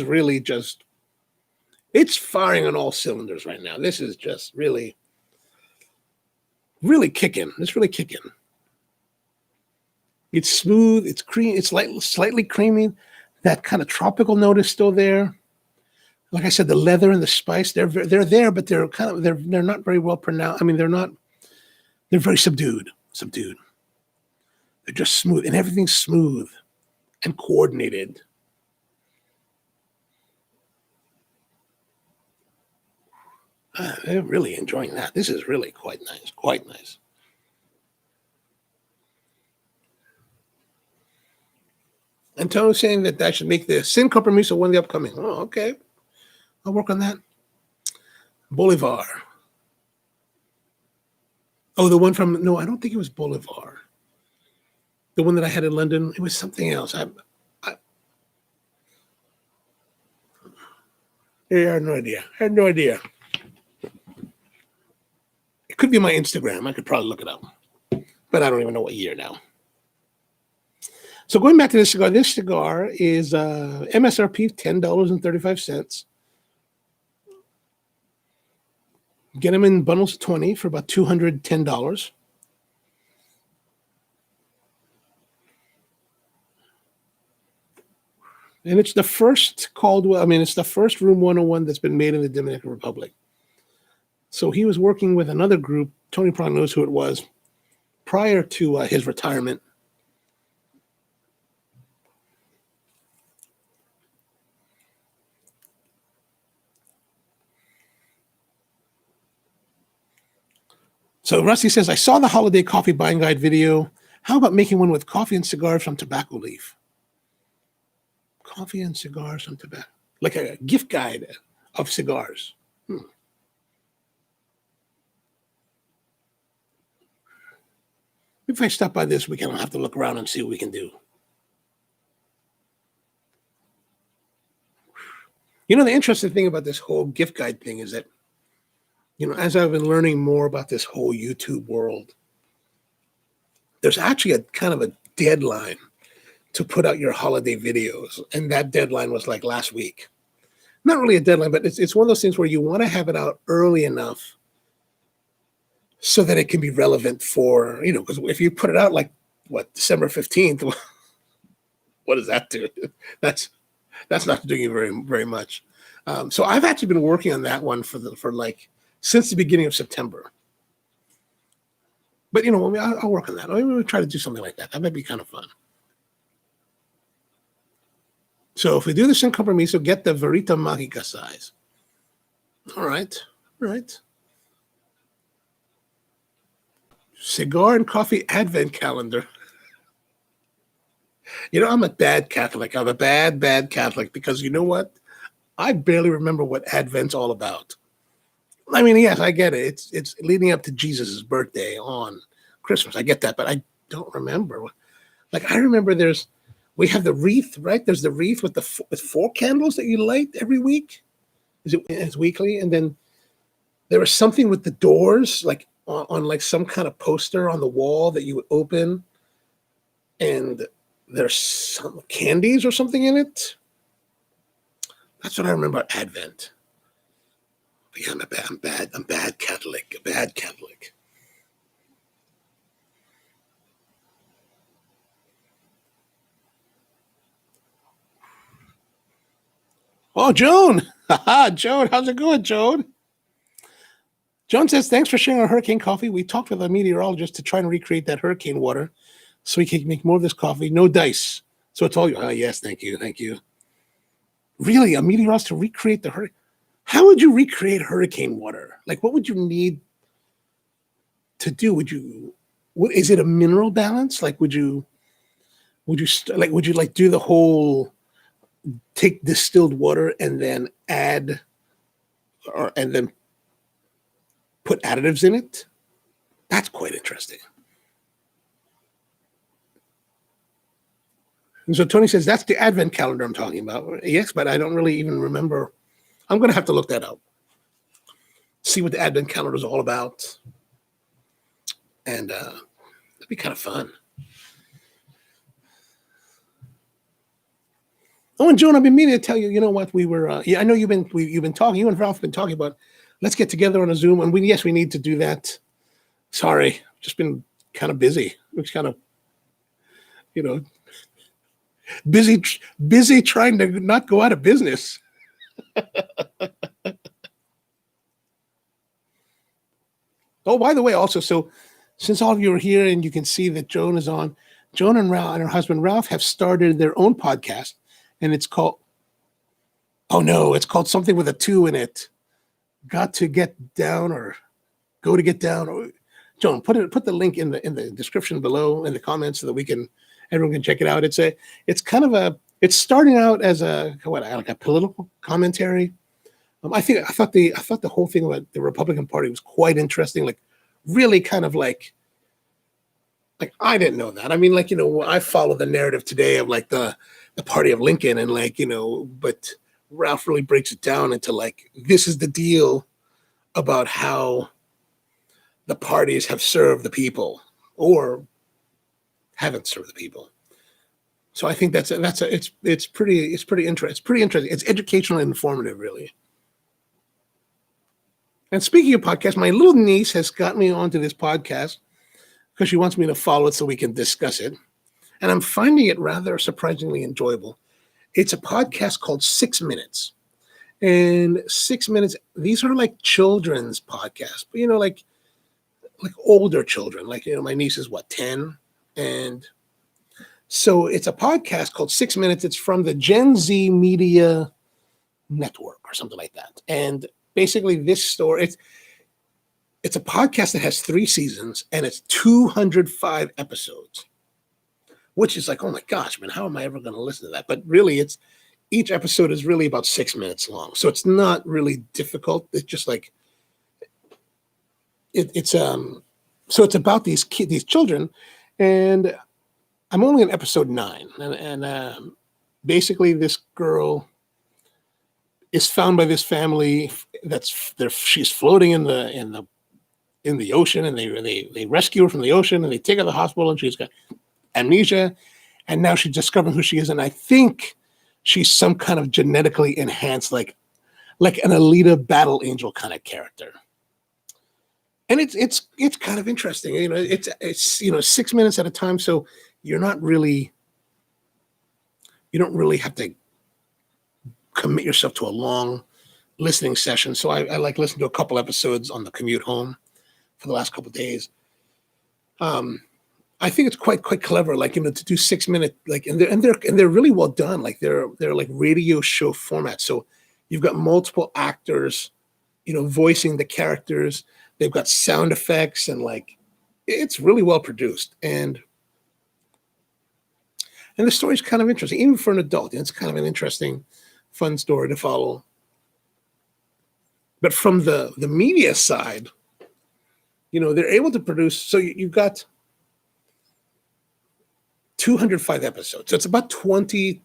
really just, it's firing on all cylinders right now. This is just really, really kicking. It's really kicking. It's smooth. It's creamy. It's slightly creamy. That kind of tropical note is still there. Like I said, the leather and the spice, they're there, but they're not very well pronounced. I mean, they're very subdued. They're just smooth, and everything's smooth and coordinated. I'm really enjoying that. This is really quite nice. And Tony's saying that I should make the Sin Compromiso one of the upcoming. Oh, okay. I'll work on that. Bolivar. Oh, the one from, no, I don't think it was Bolivar. The one that I had in London, it was something else. I had no idea. It could be my Instagram. I could probably look it up. But I don't even know what year now. So going back to this cigar is MSRP $10.35. Get them in bundles of 20 for about $210. And it's the first it's the first Room 101 that's been made in the Dominican Republic. So he was working with another group, Tony probably knows who it was, prior to his retirement. So Rusty says, I saw the holiday coffee buying guide video. How about making one with coffee and cigars from tobacco leaf? Coffee and cigars from tobacco. Like a gift guide of cigars. If I stop by this weekend, I'll have to look around and see what we can do. The interesting thing about this whole gift guide thing is that, as I've been learning more about this whole YouTube world, there's actually a kind of a deadline to put out your holiday videos. And that deadline was like last week. Not really a deadline, but it's one of those things where you want to have it out early enough so that it can be relevant for, because if you put it out like, December 15th, what does that do? That's not doing you very, very much. So I've actually been working on that one for like since the beginning of September. But I'll work on that. I'll try to do something like that. That might be kind of fun. So if we do the sin compromiso, get the Verita Magica size. All right. All right. Cigar and coffee advent calendar. I'm a bad Catholic. I'm a bad, bad Catholic because you know what? I barely remember what Advent's all about. I mean, yes, I get it. It's leading up to Jesus' birthday on Christmas. I get that, but I don't remember. Like, I remember we have the wreath, right? There's the wreath with with 4 candles that you light every week. It's weekly. And then there was something with the doors, like on like some kind of poster on the wall that you would open. And there's some candies or something in it. That's what I remember about Advent. But yeah, I'm bad Catholic. A bad Catholic. Oh, Joan. Haha, Joan. How's it going, Joan? Joan says, thanks for sharing our hurricane coffee. We talked with a meteorologist to try and recreate that hurricane water so we can make more of this coffee. No dice. So it's all you. Oh, yes, thank you. Thank you. Really, a meteorologist to recreate the hurricane? How would you recreate hurricane water? Like, what would you need to do? Is it a mineral balance? Like, would you do the whole take distilled water and then and then put additives in it? That's quite interesting. And so Tony says, that's the Advent calendar I'm talking about. Yes, but I don't really even remember. I'm going to have to look that up. See what the Advent calendar is all about. And that'd be kind of fun. Oh, and Joan, I've been meaning to tell you, you know what, we were, I know you've been talking, you and Ralph have been talking about, let's get together on a Zoom. And we need to do that. Sorry, just been kind of busy. It's kind of, busy trying to not go out of business. Oh, by the way, also, so since all of you are here and you can see that Joan is on, Joan and Ralph and her husband Ralph have started their own podcast, and it's called, oh no, it's called something with a 2 in it. Got to get down or go to get down. Or Joan, put the link in the description below in the comments so that everyone can check it out. It's starting out as like a political commentary. I thought the whole thing about the Republican Party was quite interesting. Like, really kind of like I didn't know that. I mean, I follow the narrative today of like the party of Lincoln and but Ralph really breaks it down into like, this is the deal about how the parties have served the people or haven't served the people. So I think it's pretty interesting. It's pretty interesting. It's educational and informative, really. And speaking of podcasts, my little niece has got me onto this podcast because she wants me to follow it so we can discuss it. And I'm finding it rather surprisingly enjoyable. It's a podcast called 6 Minutes. And 6 Minutes, these are like children's podcasts, but like older children. My niece is 10? And so it's a podcast called 6 Minutes. It's from the Gen Z Media Network or something like that. And basically this story, it's a podcast that has 3 seasons and it's 205 episodes, which is like, oh my gosh, man, how am I ever going to listen to that? But really, each episode is really about 6 minutes long. So it's not really difficult. It's just like, so it's about these children, and I'm only on episode 9. And basically this girl is found by this family she's floating in the ocean, and they rescue her from the ocean and they take her to the hospital, and she's got amnesia, and now she's discovering who she is. And I think she's some kind of genetically enhanced, like an Alita Battle Angel kind of character. And it's kind of interesting. It's 6 minutes at a time, so you don't really have to commit yourself to a long listening session. So I like listening to a couple episodes on the commute home for the last couple of days. I think it's quite clever, like, to do 6 minute, like, and they're really well done. Like they're like radio show format. So you've got multiple actors, voicing the characters. They've got sound effects, and like, it's really well produced. And the story's kind of interesting, even for an adult. It's kind of an interesting, fun story to follow. But from the media side, they're able to produce. So you've got 205 episodes. So it's about 20.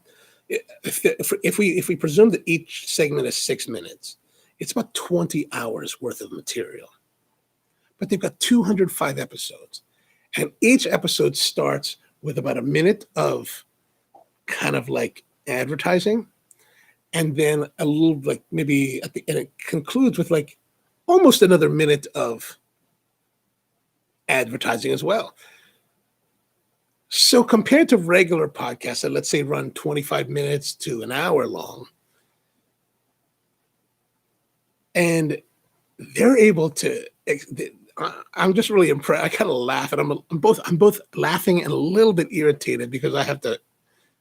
If we presume that each segment is 6 minutes, it's about 20 hours worth of material. But they've got 205 episodes, and each episode starts with about a minute of kind of like advertising, and then a little, like, maybe at the end, it concludes with like almost another minute of advertising as well. So compared to regular podcasts that, let's say, run 25 minutes to an hour long, and they're able to, I'm just really impressed. I kind of laugh, and I'm both laughing and a little bit irritated because I have to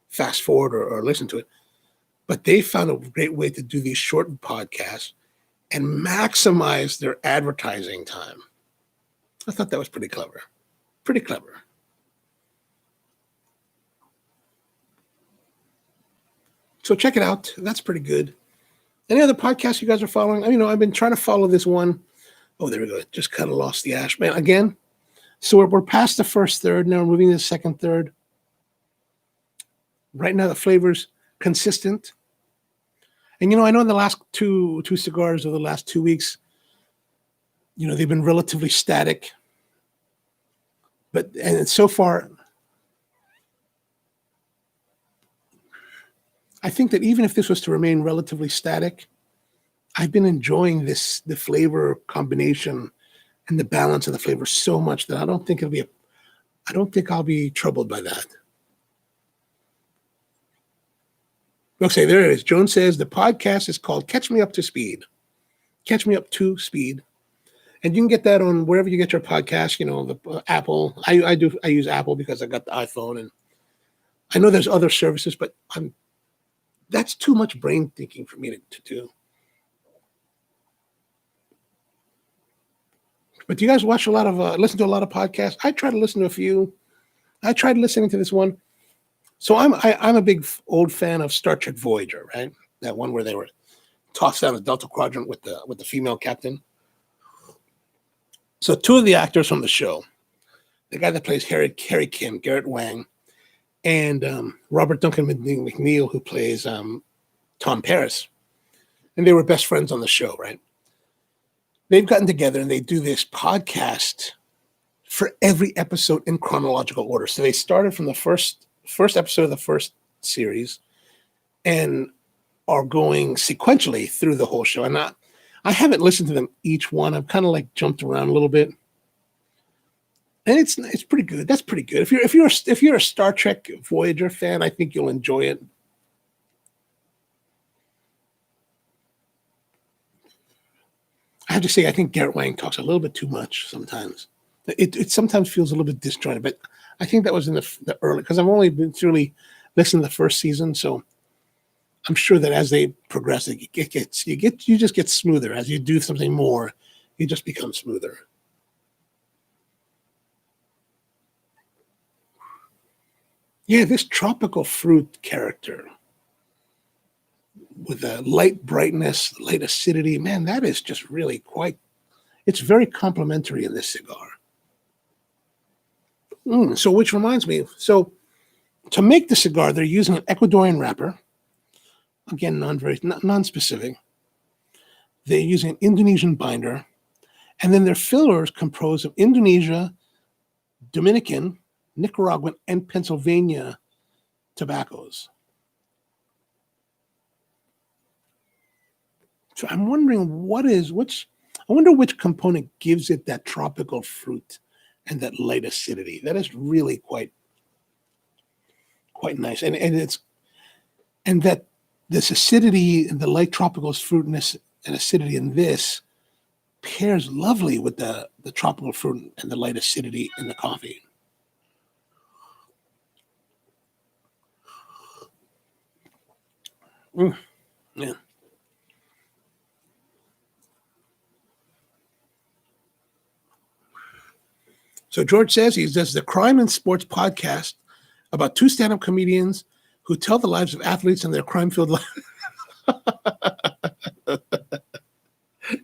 fast forward or listen to it. But they found a great way to do these short podcasts and maximize their advertising time. I thought that was pretty clever. Pretty clever. So check it out. That's pretty good. Any other podcasts you guys are following? I've been trying to follow this one. Oh, there we go. Just kind of lost the ash, man. Again. So we're past the first third. Now we're moving to the second third. Right now the flavor's consistent. And I know the last two cigars over the last 2 weeks, they've been relatively static. And so far, I think that even if this was to remain relatively static, I've been enjoying the flavor combination and the balance of the flavor so much that I don't think I'll be troubled by that. Okay, there it is. Joan says the podcast is called Catch Me Up to Speed. Catch Me Up to Speed. And you can get that on wherever you get your podcast, the Apple. I use Apple because I got the iPhone, and I know there's other services, but that's too much brain thinking for me to do. But do you guys watch listen to a lot of podcasts? I try to listen to a few. I tried listening to this one. So I'm a big old fan of Star Trek Voyager, right? That one where they were tossed down the Delta Quadrant with the female captain. So two of the actors from the show, the guy that plays Harry Kim, Garrett Wang, and Robert Duncan McNeil, who plays Tom Paris, and they were best friends on the show, right? They've gotten together and they do this podcast for every episode in chronological order. So they started from the first episode of the first series and are going sequentially through the whole show. And I haven't listened to them each one. I've kind of like jumped around a little bit, and it's pretty good. That's pretty good. If you're a Star Trek Voyager fan, I think you'll enjoy it. I have to say, I think Garrett Wang talks a little bit too much sometimes. It sometimes feels a little bit disjointed, but I think that was in the early, because I've only been really listening to the first season, so I'm sure that as they progress, you just get smoother. As you do something more, you just become smoother. Yeah, this tropical fruit character with a light brightness, light acidity, man, that is just really it's very complimentary in this cigar. So which reminds me, so to make the cigar, they're using an Ecuadorian wrapper. Again, non-specific. They're using an Indonesian binder, and then their fillers composed of Indonesia, Dominican, Nicaraguan, and Pennsylvania tobaccos. So I'm wondering which component gives it that tropical fruit and that light acidity. That is really quite nice, and that this acidity in the light tropical fruitiness and acidity in this pairs lovely with the tropical fruit and the light acidity in the coffee. Yeah. So George says he does the Crime and Sports podcast about two stand-up comedians who tell the lives of athletes and their crime-filled lives.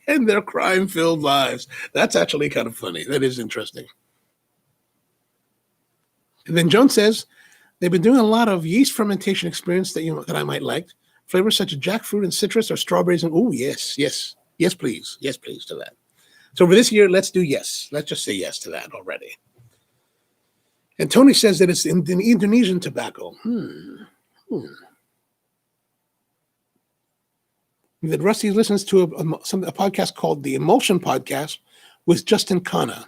And their crime-filled lives. That's actually kind of funny. That is interesting. And then Joan says they've been doing a lot of yeast fermentation experience that I might like. Flavors such as jackfruit and citrus or strawberries. And yes, please to that. So for this year, let's do yes. Let's just say yes to that already. And Tony says that it's in Indonesian tobacco. That Rusty listens to a podcast called the Emulsion Podcast with Justin Khanna.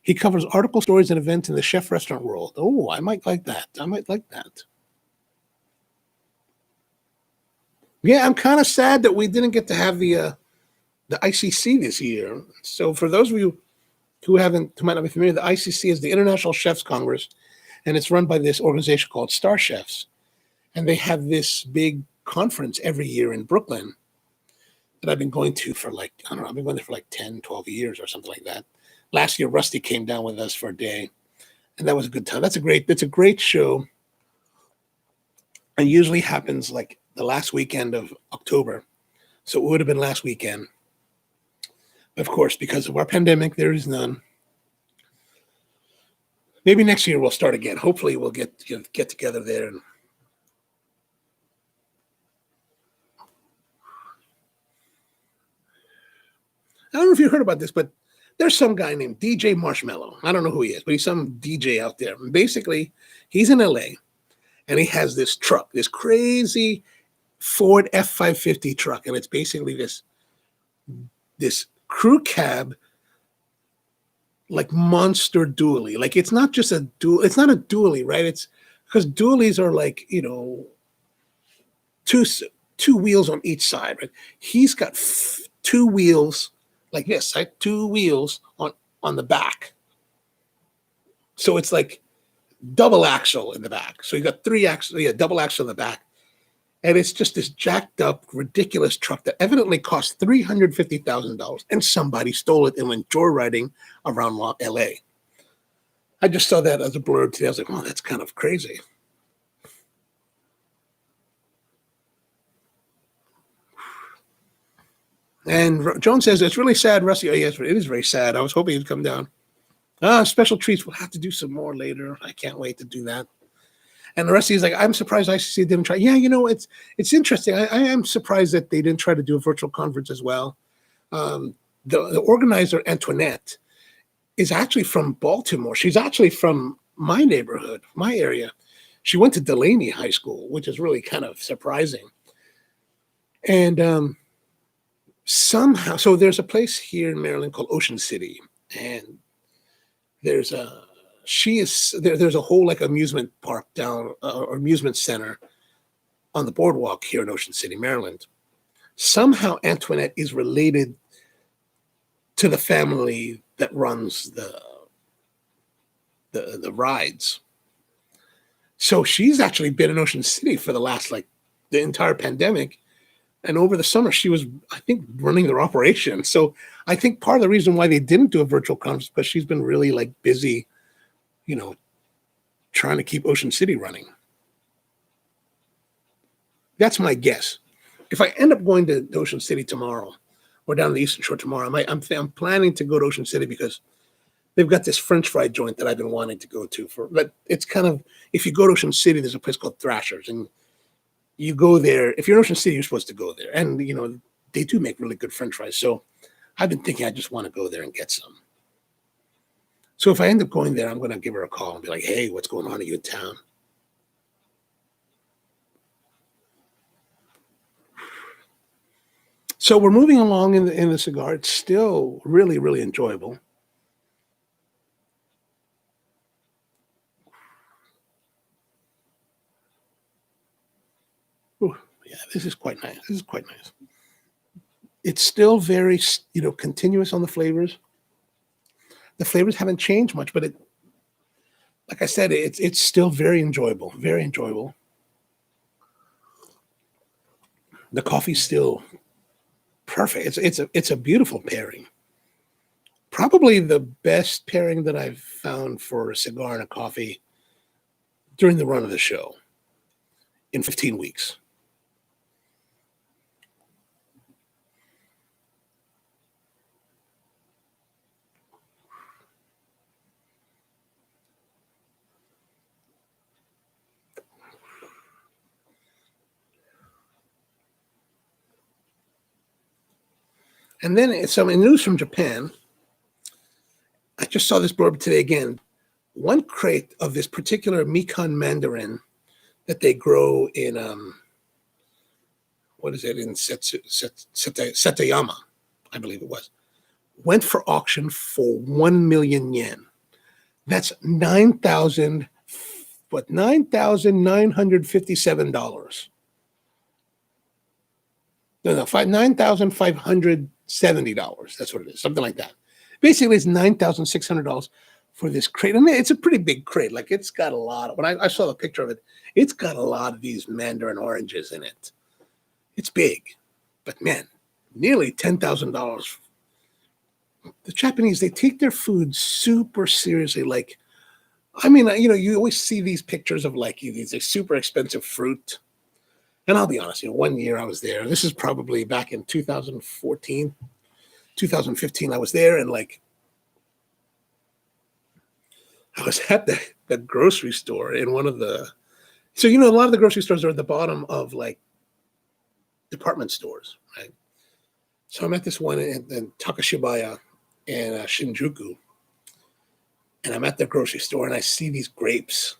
He covers article stories and events in the chef restaurant world. Oh, I might like that. Yeah, I'm kind of sad that we didn't get to have the ICC this year. So for those of you who might not be familiar, the ICC is the International Chefs Congress, and it's run by this organization called Star Chefs. And they have this big conference every year in Brooklyn that I've been going to for I've been going there for 10, 12 years or something like that. Last year, Rusty came down with us for a day, and that was a good time. That's a great show. It usually happens the last weekend of October. So it would have been last weekend. Of course, because of our pandemic, there is none. Maybe next year we'll start again. Hopefully we'll get together there. I don't know if you heard about this, but there's some guy named DJ Marshmallow. I don't know who he is, but he's some DJ out there. And basically, he's in LA, and he has this truck, this crazy Ford F-550 truck, and it's basically this crew cab, monster dually. It's not just a dual. It's not a dually, right? It's because dualies are two wheels on each side, right? He's got two wheels like this, right? Two wheels on the back. So it's double axle in the back. So you got three axles, double axle in the back. And it's just this jacked up, ridiculous truck that evidently cost $350,000, and somebody stole it and went joyriding around LA. I just saw that as a blur today. I was like, oh, that's kind of crazy. And Joan says, it's really sad, Rusty. Oh, yes, it is very sad. I was hoping he'd come down. Special treats. We'll have to do some more later. I can't wait to do that. And the rest of like, I'm surprised ICC didn't try. Yeah, it's interesting. I am surprised that they didn't try to do a virtual conference as well. The organizer, Antoinette, is actually from Baltimore. She's actually from my neighborhood, my area. She went to Delaney High School, which is really kind of surprising. And somehow, so there's a place here in Maryland called Ocean City, and there's a whole amusement park down or amusement center on the boardwalk here in Ocean City, Maryland. Somehow Antoinette is related to the family that runs the rides. So she's actually been in Ocean City for the last the entire pandemic. And over the summer, she was, I think, running their operation. So I think part of the reason why they didn't do a virtual conference, because she's been really busy, trying to keep Ocean City running. That's my guess. If I end up going to Ocean City tomorrow or down the Eastern Shore tomorrow, I'm planning to go to Ocean City because they've got this French fry joint that I've been wanting to go to but it's kind of, if you go to Ocean City, there's a place called Thrasher's, and you go there. If you're in Ocean City, you're supposed to go there. And, they do make really good French fries. So I've been thinking I just want to go there and get some. So if I end up going there, I'm going to give her a call and be like, hey, what's going on? Are you in town? So we're moving along in the cigar. It's still really, really enjoyable. Ooh, Yeah, this is quite nice. This is quite nice. It's still very, continuous on the flavors. The flavors haven't changed much, but like I said, it's still very enjoyable. Very enjoyable. The coffee's still perfect. It's a beautiful pairing. Probably the best pairing that I've found for a cigar and a coffee during the run of the show in 15 weeks. And then some news from Japan. I just saw this blurb today again. One crate of this particular Mikan mandarin that they grow in, what is it, in Setayama, I believe it was, went for auction for 1 million yen. That's $9,957. No, $9,570. That's what it is, something like that. Basically, it's $9,600 for this crate. I mean, it's a pretty big crate. Like, it's got a lot of, when I saw the picture of it, it's got a lot of these mandarin oranges in it. It's big, but man, nearly $10,000. The Japanese, they take their food super seriously. Like, I mean, you always see these pictures of like these super expensive fruit. And I'll be honest, one year I was there. This is probably back in 2014, 2015. I was there, and like, I was at the grocery store in one of the, so a lot of the grocery stores are at the bottom of like department stores, right? So I'm at this one in Takashibaya and Shinjuku, and I'm at the grocery store, and I see these grapes,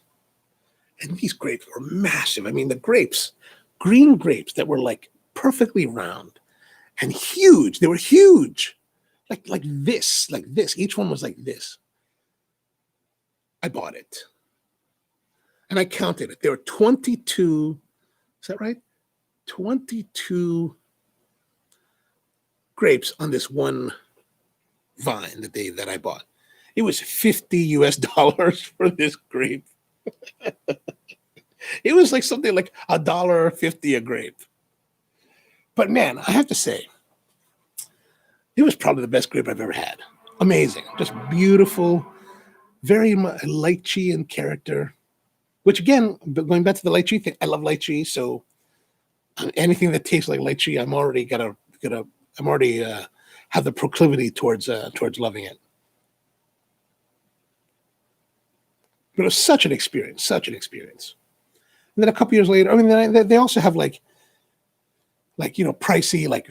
and these grapes were massive. I mean, the grapes, green grapes that were like perfectly round and huge. They were huge, like this. Each one was like this. I bought it, and I counted it. There were 22. Is that right? 22 grapes on this one vine that I bought. It was $50 for this grape. It was like something like $1.50 a grape. But man, I have to say, it was probably the best grape I've ever had. Amazing, just beautiful, very lychee in character. Which again, going back to the lychee thing, I love lychee. So anything that tastes like lychee, I'm already have the proclivity towards loving it. But it was such an experience. And then a couple years later, I mean, they also have like pricey like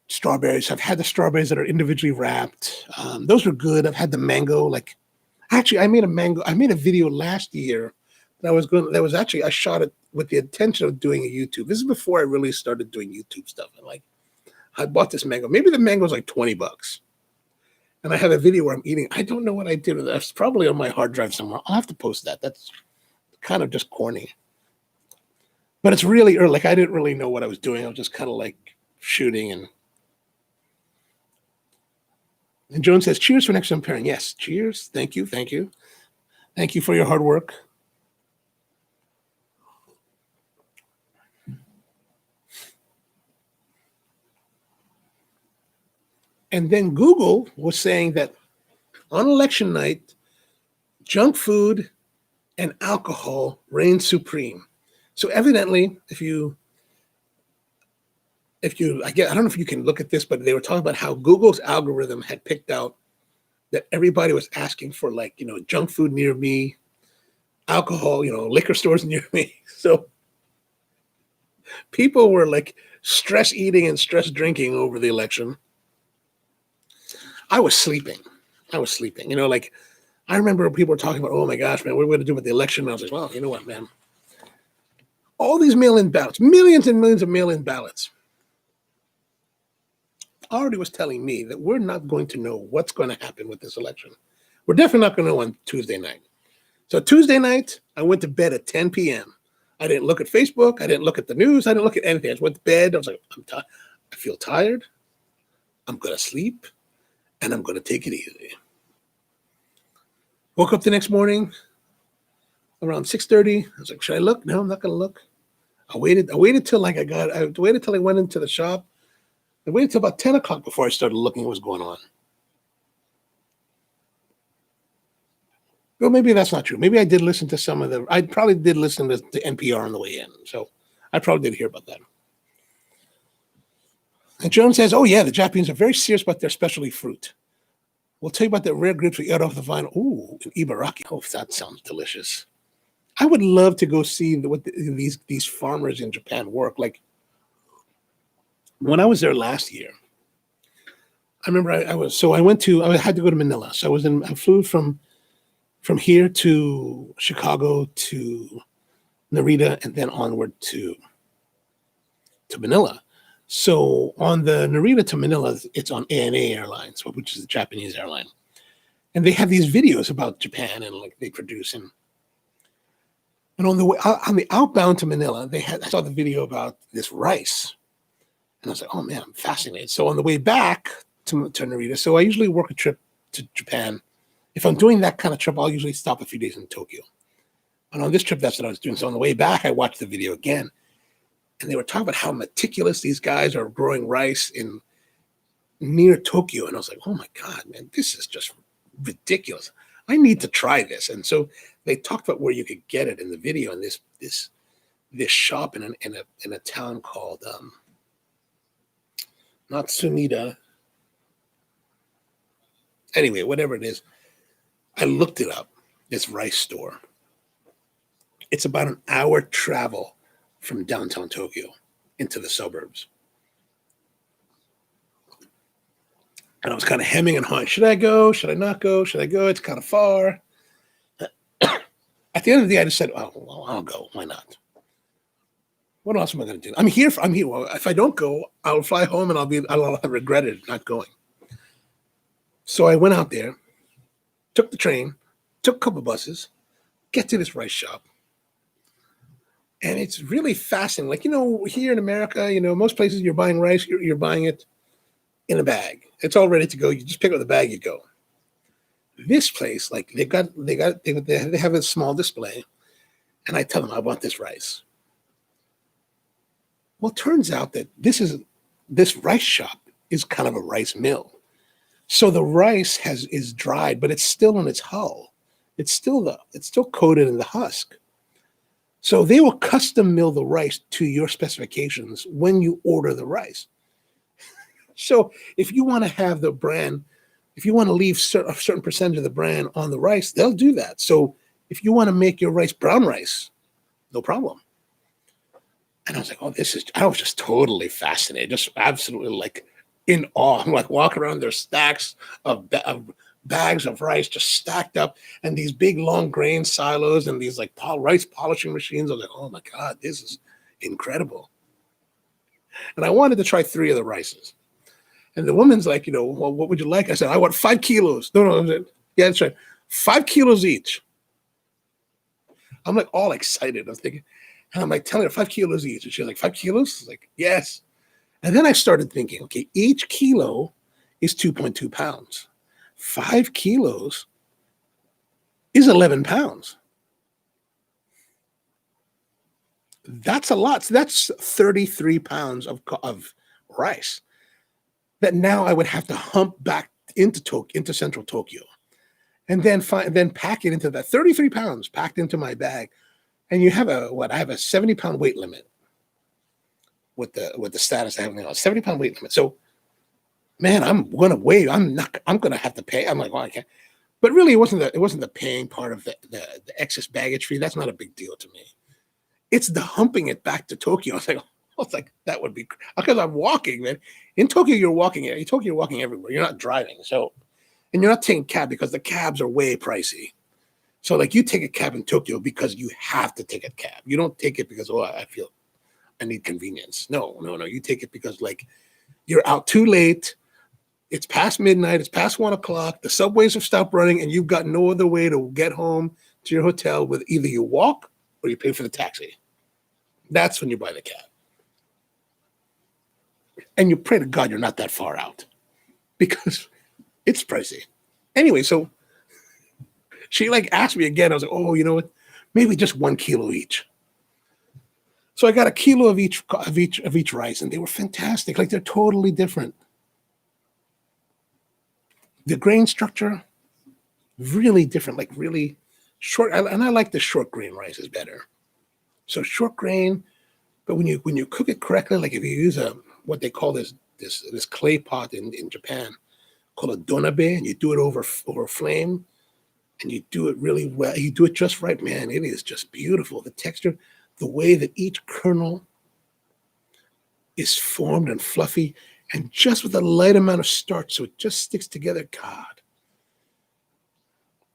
strawberries. I've had the strawberries that are individually wrapped. Those were good. I've had the mango. Like, actually, I made a video last year that I shot it with the intention of doing a YouTube. This is before I really started doing YouTube stuff. And like, I bought this mango. Maybe the mango was like $20. And I have a video where I'm eating. I don't know what I did with it. It's probably on my hard drive somewhere. I'll have to post that. That's kind of just corny. But it's really early. Like, I didn't really know what I was doing. I was just kind of like shooting. And Joan says, cheers for next time pairing. Yes, cheers. Thank you. Thank you for your hard work. And then Google was saying that on election night, junk food and alcohol reign supreme. So evidently, I don't know if you can look at this, but they were talking about how Google's algorithm had picked out that everybody was asking for junk food near me, alcohol, liquor stores near me. So people were like stress eating and stress drinking over the election. I was sleeping. Like, I remember people were talking about, oh my gosh, man, what are we going to do with the election? And I was like, well, you know what, man? All these mail-in ballots, millions and millions of mail-in ballots, already was telling me that we're not going to know what's going to happen with this election. We're definitely not going to know on Tuesday night. So Tuesday night, I went to bed at 10 p.m. I didn't look at Facebook. I didn't look at the news. I didn't look at anything. I just went to bed. I was like, I feel tired. I'm going to sleep, and I'm going to take it easy. Woke up the next morning around 6:30. I was like, should I look? No, I'm not going to look. I waited till I waited till I went into the shop. I waited till about 10 o'clock before I started looking at what was going on. Well, maybe that's not true. Maybe I did listen to I probably did listen to NPR on the way in. So I probably did hear about that. And Joan says, oh, yeah, the Japanese are very serious about their specialty fruit. We'll tell you about the rare grapes we ate off the vine. Ooh, an Ibaraki. Oh, that sounds delicious. I would love to go see what these farmers in Japan work. Like, when I was there last year, I remember I had to go to Manila. So I flew from here to Chicago to Narita and then onward to Manila. So on the Narita to Manila, it's on ANA Airlines, which is the Japanese airline. And they have these videos about Japan and like they produce and on the outbound to Manila, I saw the video about this rice. And I was like, oh man, I'm fascinated. So on the way back to Narita, so I usually work a trip to Japan. If I'm doing that kind of trip, I'll usually stop a few days in Tokyo. And on this trip, that's what I was doing. So on the way back, I watched the video again. And they were talking about how meticulous these guys are growing rice near Tokyo. And I was like, oh my God, man, this is just ridiculous. I need to try this. And so they talked about where you could get it in the video in this shop in a town called not Sunita. Anyway, whatever it is, I looked it up. This rice store. It's about an hour travel from downtown Tokyo into the suburbs. And I was kind of hemming and hawing. Should I go? Should I not go? Should I go? It's kind of far. At the end of the day, I just said, oh, well, I'll go. Why not? What else am I going to do? I'm here. Well, if I don't go, I'll fly home and I'll have regretted not going. So I went out there, took the train, took a couple buses, get to this rice shop. And it's really fascinating. Like, here in America, most places you're buying rice, you're buying it in a bag. It's all ready to go. You just pick up the bag, you go. This place, like they have a small display, and I tell them I want this rice. Well, it turns out that this rice shop is kind of a rice mill. So the rice is dried, but it's still in its hull. It's still coated in the husk. So they will custom mill the rice to your specifications when you order the rice. So if you want to have the brand, if you want to leave a certain percentage of the brand on the rice, they'll do that. So if you want to make your rice brown rice, no problem. And I was like, oh, I was just totally fascinated, just absolutely like in awe. I'm like walking around, there's stacks of bags of rice just stacked up and these big long grain silos and these like rice polishing machines. I was like, oh my God, this is incredible. And I wanted to try 3 of the rices. And the woman's like, well, what would you like? I said, I want 5 kilos. No. Yeah, that's right. 5 kilos each. I'm like all excited. I'm thinking, and I'm like telling her 5 kilos each. And she's like, 5 kilos? I was like, yes. And then I started thinking, okay, each kilo is 2.2 pounds. 5 kilos is 11 pounds. That's a lot. So that's 33 pounds of rice that now I would have to hump back into central Tokyo, and then pack it into that 33 pounds packed into my bag. And you have I have a 70-pound weight limit with the status I have now, 70-pound weight limit. So, man, I'm going to weigh. I'm going to have to pay. I'm like, well, I can't. But really, it wasn't the paying part of the excess baggage fee. That's not a big deal to me. It's the humping it back to Tokyo. I was like, that would be, because I'm walking, man. In Tokyo, you're walking. In Tokyo, you're walking everywhere. You're not driving. So, and you're not taking cab because the cabs are way pricey. So, like, you take a cab in Tokyo because you have to take a cab. You don't take it because, I feel I need convenience. No. You take it because, like, you're out too late. It's past midnight. It's past 1 o'clock. The subways have stopped running, and you've got no other way to get home to your hotel with either you walk or you pay for the taxi. That's when you buy the cat. And you pray to God you're not that far out because it's pricey. Anyway, so she like asked me again. I was like, oh, you know what? Maybe just 1 kilo each. So I got a kilo of each rice, and they were fantastic. Like they're totally different. The grain structure, really different, like really short. And I like the short grain rices better. So short grain, but when you cook it correctly, like if you use what they call this clay pot in Japan called a donabe, and you do it over flame, and you do it really well, you do it just right, man. It is just beautiful. The texture, the way that each kernel is formed and fluffy, and just with a light amount of starch, so it just sticks together. God,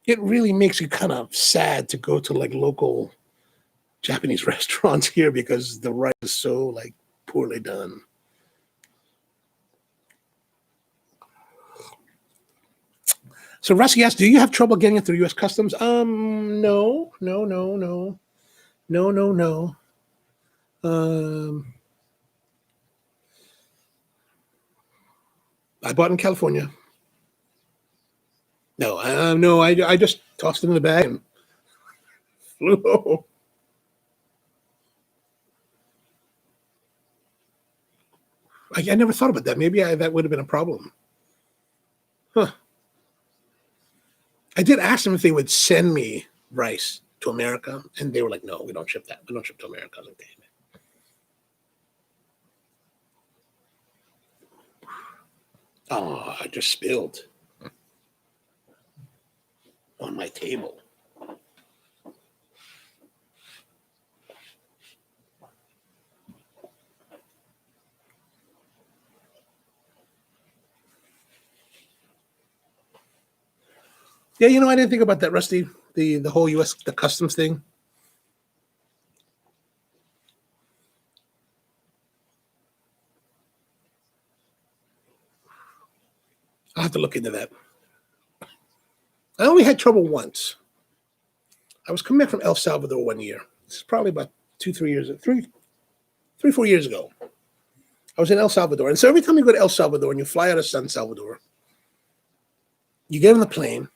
it really makes you kind of sad to go to like local Japanese restaurants here because the rice is so like poorly done. So Rusty asked, do you have trouble getting it through U.S. Customs? No. I bought in California. No, I just tossed it in the bag and flew home. I never thought about that. Maybe that would have been a problem. Huh. I did ask them if they would send me rice to America, and they were like, no, we don't ship that. We don't ship to America. I was like, damn it. Oh, I just spilled on my table. Yeah, I didn't think about that, Rusty. The whole U.S. the customs thing. I'll have to look into that. I only had trouble once. I was coming back from El Salvador one year. This is probably about 4 years ago. I was in El Salvador. And so every time you go to El Salvador and you fly out of San Salvador, you get on the plane,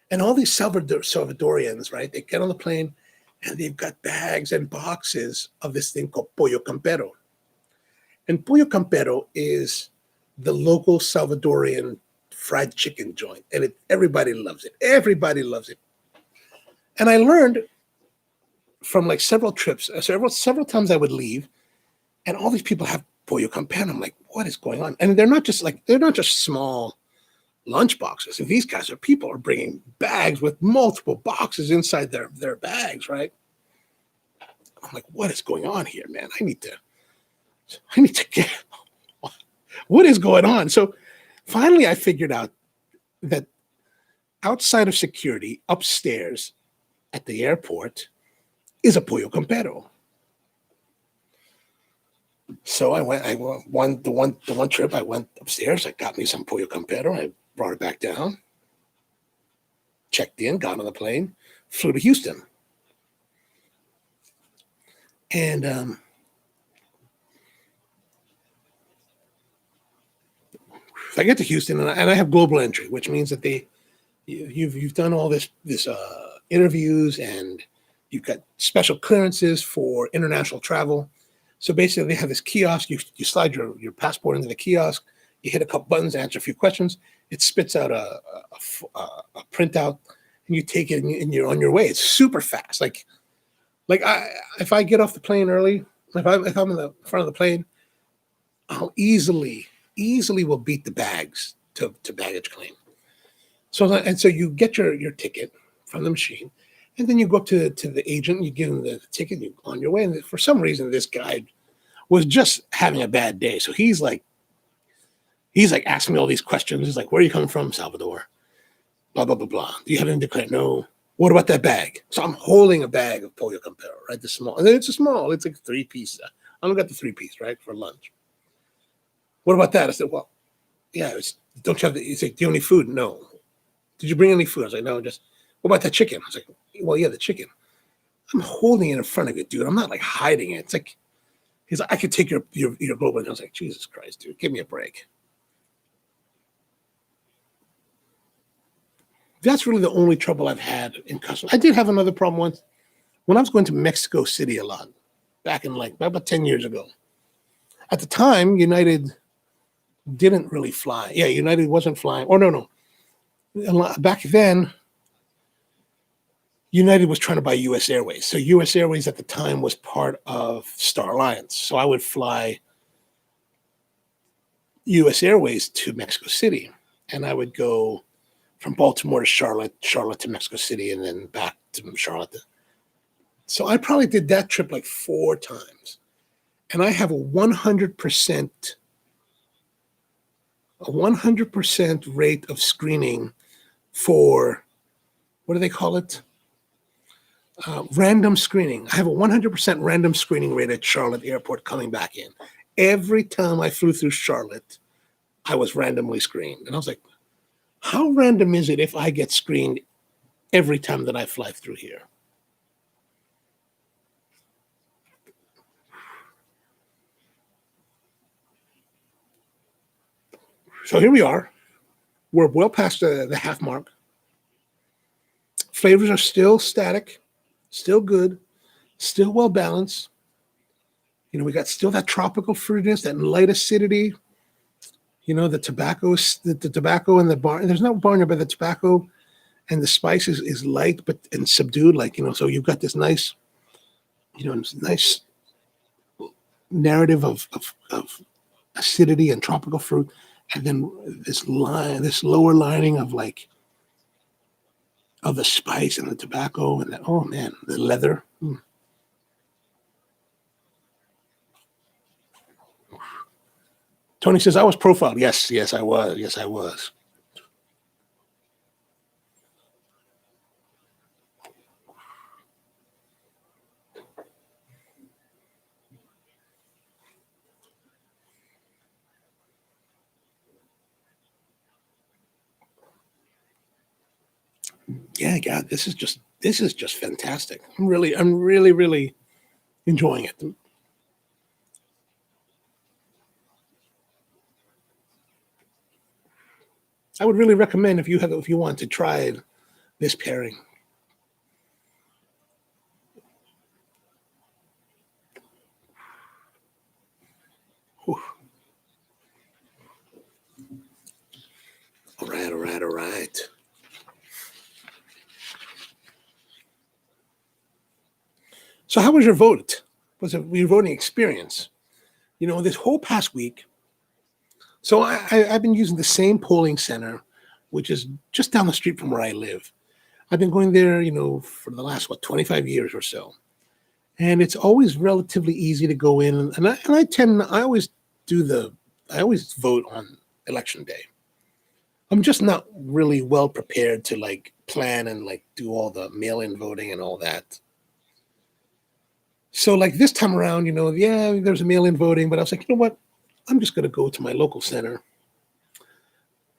and all these Salvadorians, right? They get on the plane, and they've got bags and boxes of this thing called pollo campero. And pollo campero is the local Salvadorian fried chicken joint, and everybody loves it. Everybody loves it. And I learned from like several trips, several times I would leave, and all these people have pollo campero. I'm like, what is going on? And they're not just small lunch boxes. And these guys people are bringing bags with multiple boxes inside their bags, right? I'm like, what is going on here, man? I need to get what is going on? So finally I figured out that outside of security, upstairs at the airport, is a pollo campero. So I went the one trip I went upstairs, I got me some pollo campero, I brought it back down, checked in, got on the plane, flew to Houston. And I get to Houston, and I have global entry, which means that you've done all this interviews, and you've got special clearances for international travel. So basically, they have this kiosk. You slide your passport into the kiosk. You hit a couple buttons, answer a few questions. It spits out a printout, and you take it, and you're on your way. It's super fast. If I get off the plane early, if I'm in the front of the plane, I'll easily will beat the bags to baggage claim. So you get your ticket from the machine, and then you go up to the agent, you give him the ticket, you're on your way. And for some reason, this guy was just having a bad day. So he's like asking me all these questions. He's like, where are you coming from? Salvador. Blah, blah, blah, blah. Do you have anything to declare? No. What about that bag? So I'm holding a bag of pollo campero, right? The small. And then it's it's like 3-piece. I only got the 3-piece, right, for lunch. What about that? I said, well, yeah, don't you have he's like, do you have any food? No. Did you bring any food? I was like, no, what about that chicken? I was like, well, yeah, the chicken. I'm holding it in front of you, dude. I'm not like hiding it. It's like, he's like, I could take your global. And I was like, Jesus Christ, dude, give me a break. That's really the only trouble I've had in customs. I did have another problem once when I was going to Mexico City a lot back in like about 10 years ago. At the time, United didn't really fly. Yeah, United wasn't flying. Or no. Back then, United was trying to buy U.S. Airways. So U.S. Airways at the time was part of Star Alliance. So I would fly U.S. Airways to Mexico City, and I would go from Baltimore to Charlotte, Charlotte to Mexico City, and then back to Charlotte. So I probably did that trip like 4 times. And I have a 100% rate of screening for, what do they call it? Random screening. I have a 100% random screening rate at Charlotte Airport coming back in. Every time I flew through Charlotte, I was randomly screened. And I was like, how random is it if I get screened every time that I fly through here? So here we are. We're well past the half mark. Flavors are still static, still good, still well balanced. You know, we got still that tropical fruitiness, that light acidity. You know, the tobacco and the barn. There's no barnyard, but the tobacco and the spice is light and subdued. Like, you know, so you've got this nice, you know, nice narrative of acidity and tropical fruit, and then this lower lining of like of the spice and the tobacco and oh man, the leather. Tony says, I was profiled. Yes, I was. Yes, I was. Yeah, God, this is just fantastic. I'm really enjoying it. I would really recommend if you want to try this pairing. Whew. All right. So how was your vote? Was it your voting experience? You know, this whole past week. So I've been using the same polling center, which is just down the street from where I live. I've been going there, you know, for the last 25 years or so, and it's always relatively easy to go in. And I always vote on election day. I'm just not really well prepared to like plan and like do all the mail-in voting and all that. So like this time around, you know, yeah, there's a mail-in voting, but I was like, you know what? I'm just going to go to my local center.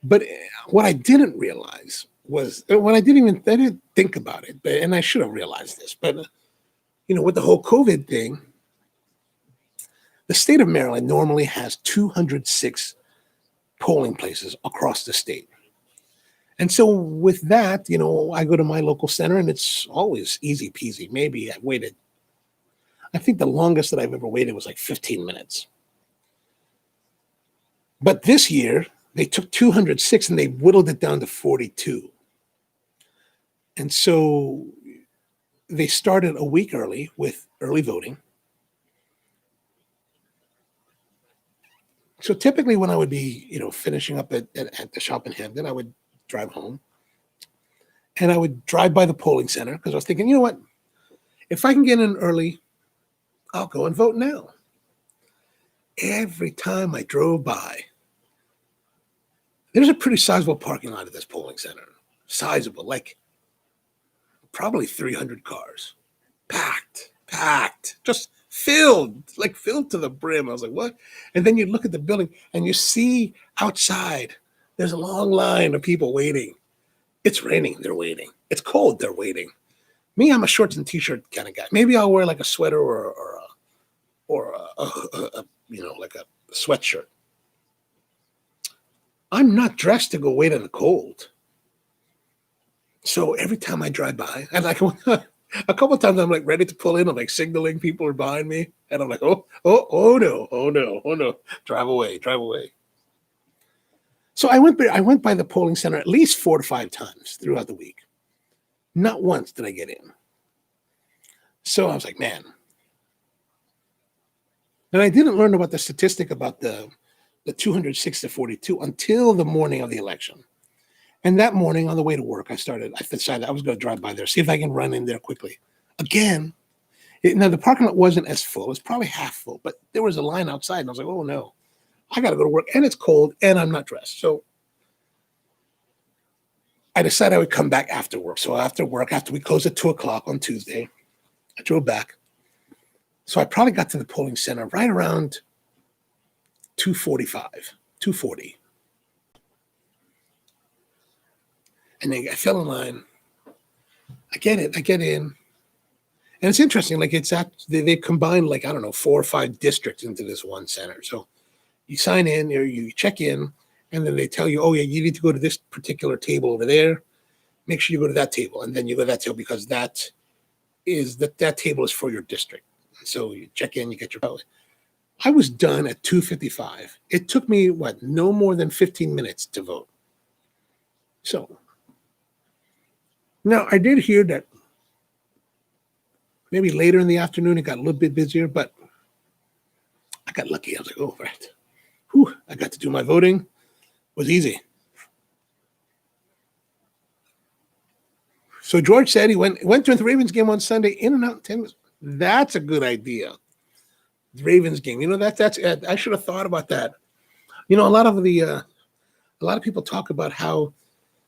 But what I didn't realize was I didn't think about it, and I should have realized this. But you know, with the whole COVID thing, the state of Maryland normally has 206 polling places across the state. And so with that, you know, I go to my local center and it's always easy peasy. Maybe I think the longest that I've ever waited was like 15 minutes. But this year, they took 206 and they whittled it down to 42. And so they started a week early with early voting. So typically when I would be, you know, finishing up at the shop in Hampton, I would drive home and I would drive by the polling center because I was thinking, you know what? If I can get in early, I'll go and vote now. Every time I drove by, there's a pretty sizable parking lot at this polling center. Sizable, like probably 300 cars. Packed, just filled to the brim. I was like, what? And then you look at the building and you see outside, there's a long line of people waiting. It's raining, they're waiting. It's cold, they're waiting. Me, I'm a shorts and t-shirt kind of guy. Maybe I'll wear like a sweater or like a sweatshirt. I'm not dressed to go wait in the cold. So every time I drive by, and like a couple of times I'm like ready to pull in, I'm like signaling people are behind me, and I'm like, oh no, oh no, oh no, drive away, drive away. So I went by the polling center at least 4 to 5 times throughout the week. Not once did I get in. So I was like, man. And I didn't learn about the statistic about the 206 to 42 until the morning of the election. And that morning on the way to work, I decided I was going to drive by there, see if I can run in there quickly. Again, now the parking lot wasn't as full. It was probably half full, but there was a line outside. And I was like, oh no, I got to go to work and it's cold and I'm not dressed. So I decided I would come back after work. So after work, after we closed at 2 o'clock on Tuesday, I drove back. So I probably got to the polling center right around 2:45, 2:40. And then I fell in line. I get in. And it's interesting, like they've combined like, I don't know, 4 or 5 districts into this one center. So you sign in or you check in, and then they tell you, oh yeah, you need to go to this particular table over there. Make sure you go to that table. And then you go to that table because that table is for your district. So you check in, you get your ballot. I was done at 2:55. It took me, no more than 15 minutes to vote. So now I did hear that maybe later in the afternoon it got a little bit busier, but I got lucky. I was like, oh, right. Whew, I got to do my voting. It was easy. So George said he went to the Ravens game on Sunday, in and out in 10 minutes. That's a good idea. The Ravens game. That's I should have thought about that. A lot of people talk about how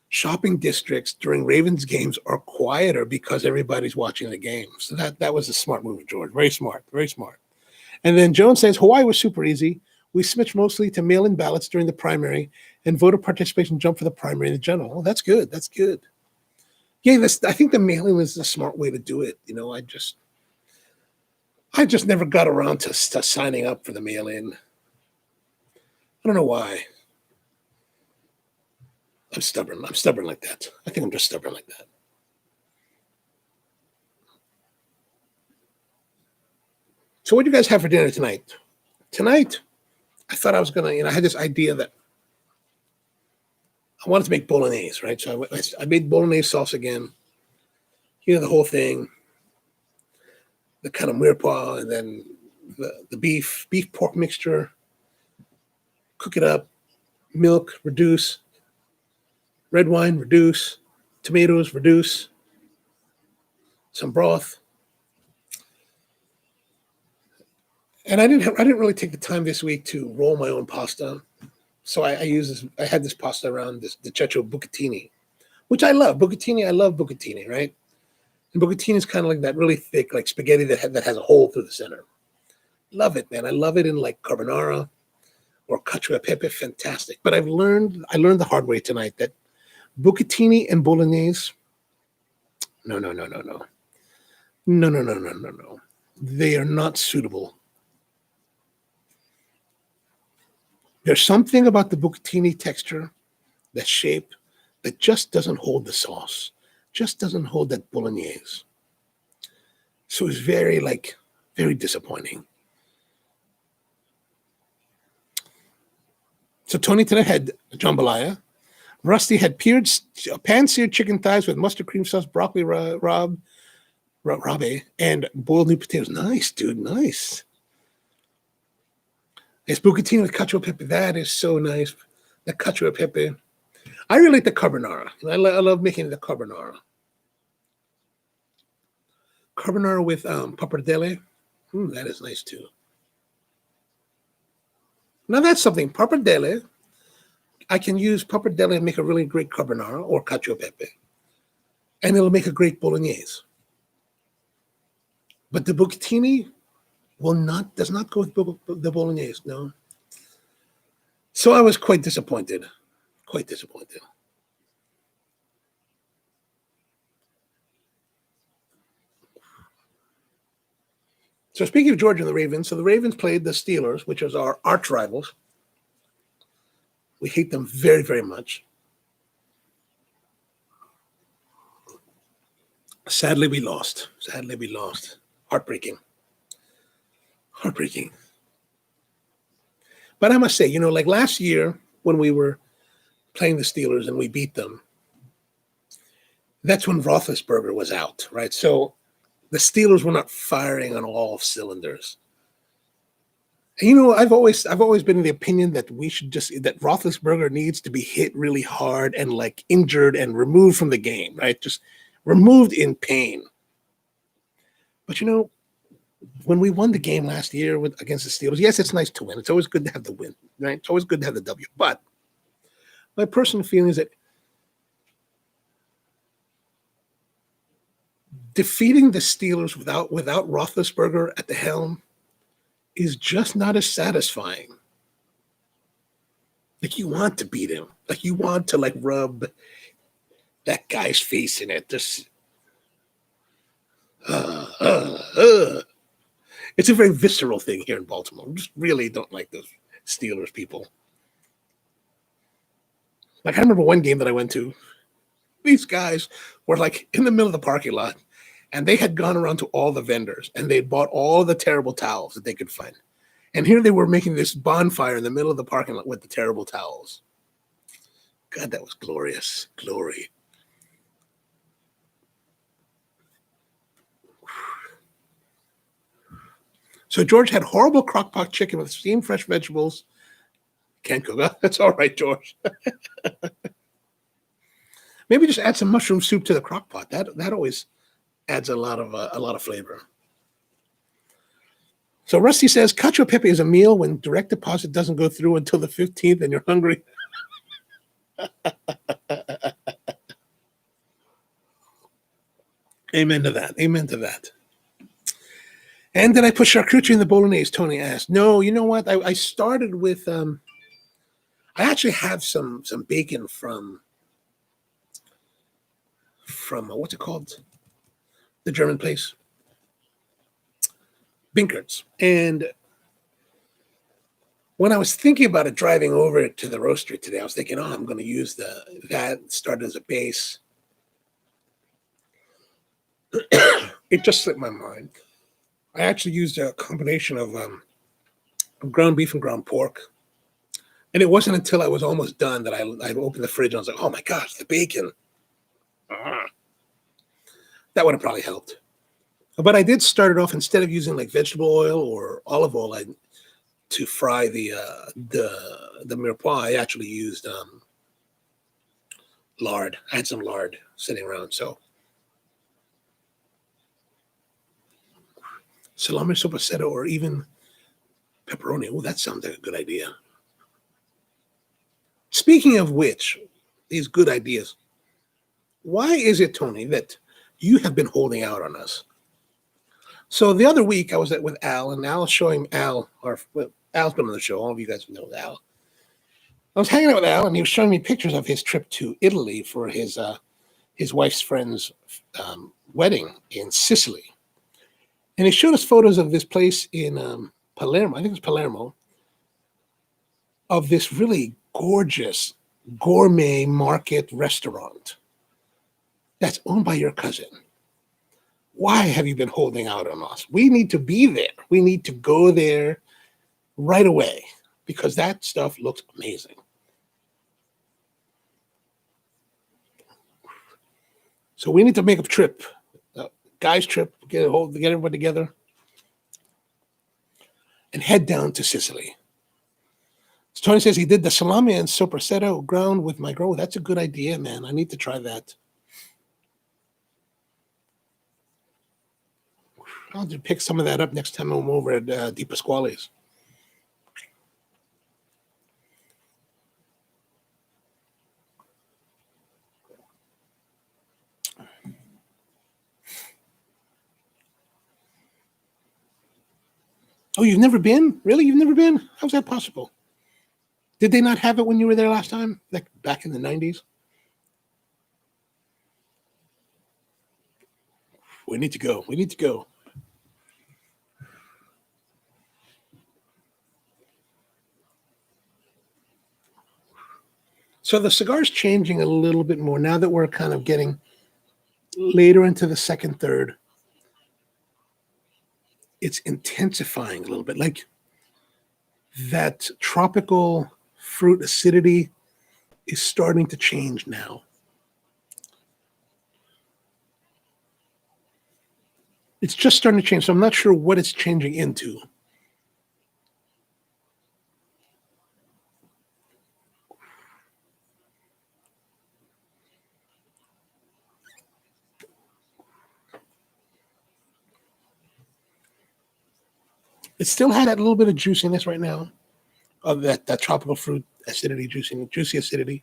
shopping districts during Ravens games are quieter because everybody's watching the game. So that was a smart move, George. Very smart, very smart. And then Joan says Hawaii was super easy. We switched mostly to mail-in ballots during the primary, and voter participation jumped for the primary and the general. Oh, that's good. That's good. Yeah, I think the mail-in was the smart way to do it. I just never got around to signing up for the mail-in. I don't know why. I'm stubborn. I'm stubborn like that. I think I'm just stubborn like that. So what do you guys have for dinner tonight? Tonight, I thought I was going to, I had this idea that I wanted to make bolognese, right? So I made bolognese sauce again. The whole thing, the kind of mirepoix, and then the beef pork mixture. Cook it up, milk, reduce, red wine, reduce, tomatoes, reduce, some broth. And I didn't really take the time this week to roll my own pasta. So I had this pasta around the Cecco bucatini, which I love. I love bucatini, right? And bucatini is kind of like that really thick, like spaghetti that has a hole through the center. Love it, man. I love it in like carbonara or cacio e pepe. Fantastic. But I learned the hard way tonight that bucatini and bolognese, no. They are not suitable. There's something about the bucatini texture, that shape, that just doesn't hold the sauce, just doesn't hold that bolognese. So it's very disappointing. So Tony today had jambalaya. Rusty had pan-seared chicken thighs with mustard cream sauce, broccoli rabe, and boiled new potatoes. Nice, dude, nice. It's bucatini with cacio e pepe. That is so nice. The cacio e pepe. I really like the carbonara. I love making the carbonara. Carbonara with pappardelle. That is nice too. Now that's something. Pappardelle. I can use pappardelle and make a really great carbonara or cacio e pepe. And it'll make a great bolognese. But the bucatini does not go with the bolognese, no. So I was quite disappointed. Quite disappointed. So speaking of Georgia and the Ravens, so the Ravens played the Steelers, which is our arch rivals. We hate them very, very much. Sadly, we lost. Heartbreaking. But I must say, like last year when we were playing the Steelers and we beat them, that's when Roethlisberger was out, right? So the Steelers were not firing on all cylinders. And I've always been in the opinion that that Roethlisberger needs to be hit really hard and like injured and removed from the game, right? Just removed in pain. But when we won the game last year against the Steelers, yes, it's nice to win. It's always good to have the win, right? It's always good to have the W. But my personal feeling is that defeating the Steelers without Roethlisberger at the helm is just not as satisfying. Like you want to beat him. Like you want to rub that guy's face in it. Just It's a very visceral thing here in Baltimore. I just really don't like those Steelers people. Like I remember one game that I went to, these guys were like in the middle of the parking lot and they had gone around to all the vendors and they bought all the terrible towels that they could find. And here they were making this bonfire in the middle of the parking lot with the terrible towels. God, that was glorious. Glory. So George had horrible crock-pot chicken with steamed fresh vegetables. Can't cook. Huh? That's all right, George. Maybe just add some mushroom soup to the crock-pot. That always adds a lot of flavor. So Rusty says, cacio pepe is a meal when direct deposit doesn't go through until the 15th and you're hungry. Amen to that. And did I put charcuterie in the bolognese? Tony asked. No, you know what? I started with, I actually have some bacon from what's it called? The German place. Binkert's. And when I was thinking about it, driving over to the roastery today, I was thinking, I'm going to use that started as a base. It just slipped my mind. I actually used a combination of ground beef and ground pork. And it wasn't until I was almost done that I opened the fridge and I was like, oh my gosh, the bacon. That would have probably helped. But I did start it off, instead of using like vegetable oil or olive oil to fry the mirepoix, I actually used lard. I had some lard sitting around. So salami soppressata or even pepperoni. Oh, that sounds like a good idea. Speaking of which, these good ideas. Why is it, Tony, that you have been holding out on us? So the other week I was with Al, and Al's showing Al's been on the show. All of you guys know Al. I was hanging out with Al, and he was showing me pictures of his trip to Italy for his wife's friend's wedding in Sicily. And he showed us photos of this place in Palermo. I think it's Palermo. Of this really gorgeous gourmet market restaurant that's owned by your cousin. Why have you been holding out on us? We need to be there. We need to go there right away because that stuff looks amazing. So we need to make a trip, guys' trip, get everybody together and head down to Sicily. So Tony says he did the salami and soppressata ground with my girl. That's a good idea, man. I need to try that. I'll just pick some of that up next time I'm over at Di Pasquale's. Oh, you've never been? Really? You've never been? How's that possible? Did they not have it when you were there last time? Like back in the 90s? We need to go. So the cigar's changing a little bit more now that we're kind of getting later into the second third. It's intensifying a little bit, like that tropical fruit acidity is starting to change now. It's just starting to change, so I'm not sure what it's changing into. It still had that little bit of juiciness right now, of that tropical fruit acidity, juicy acidity.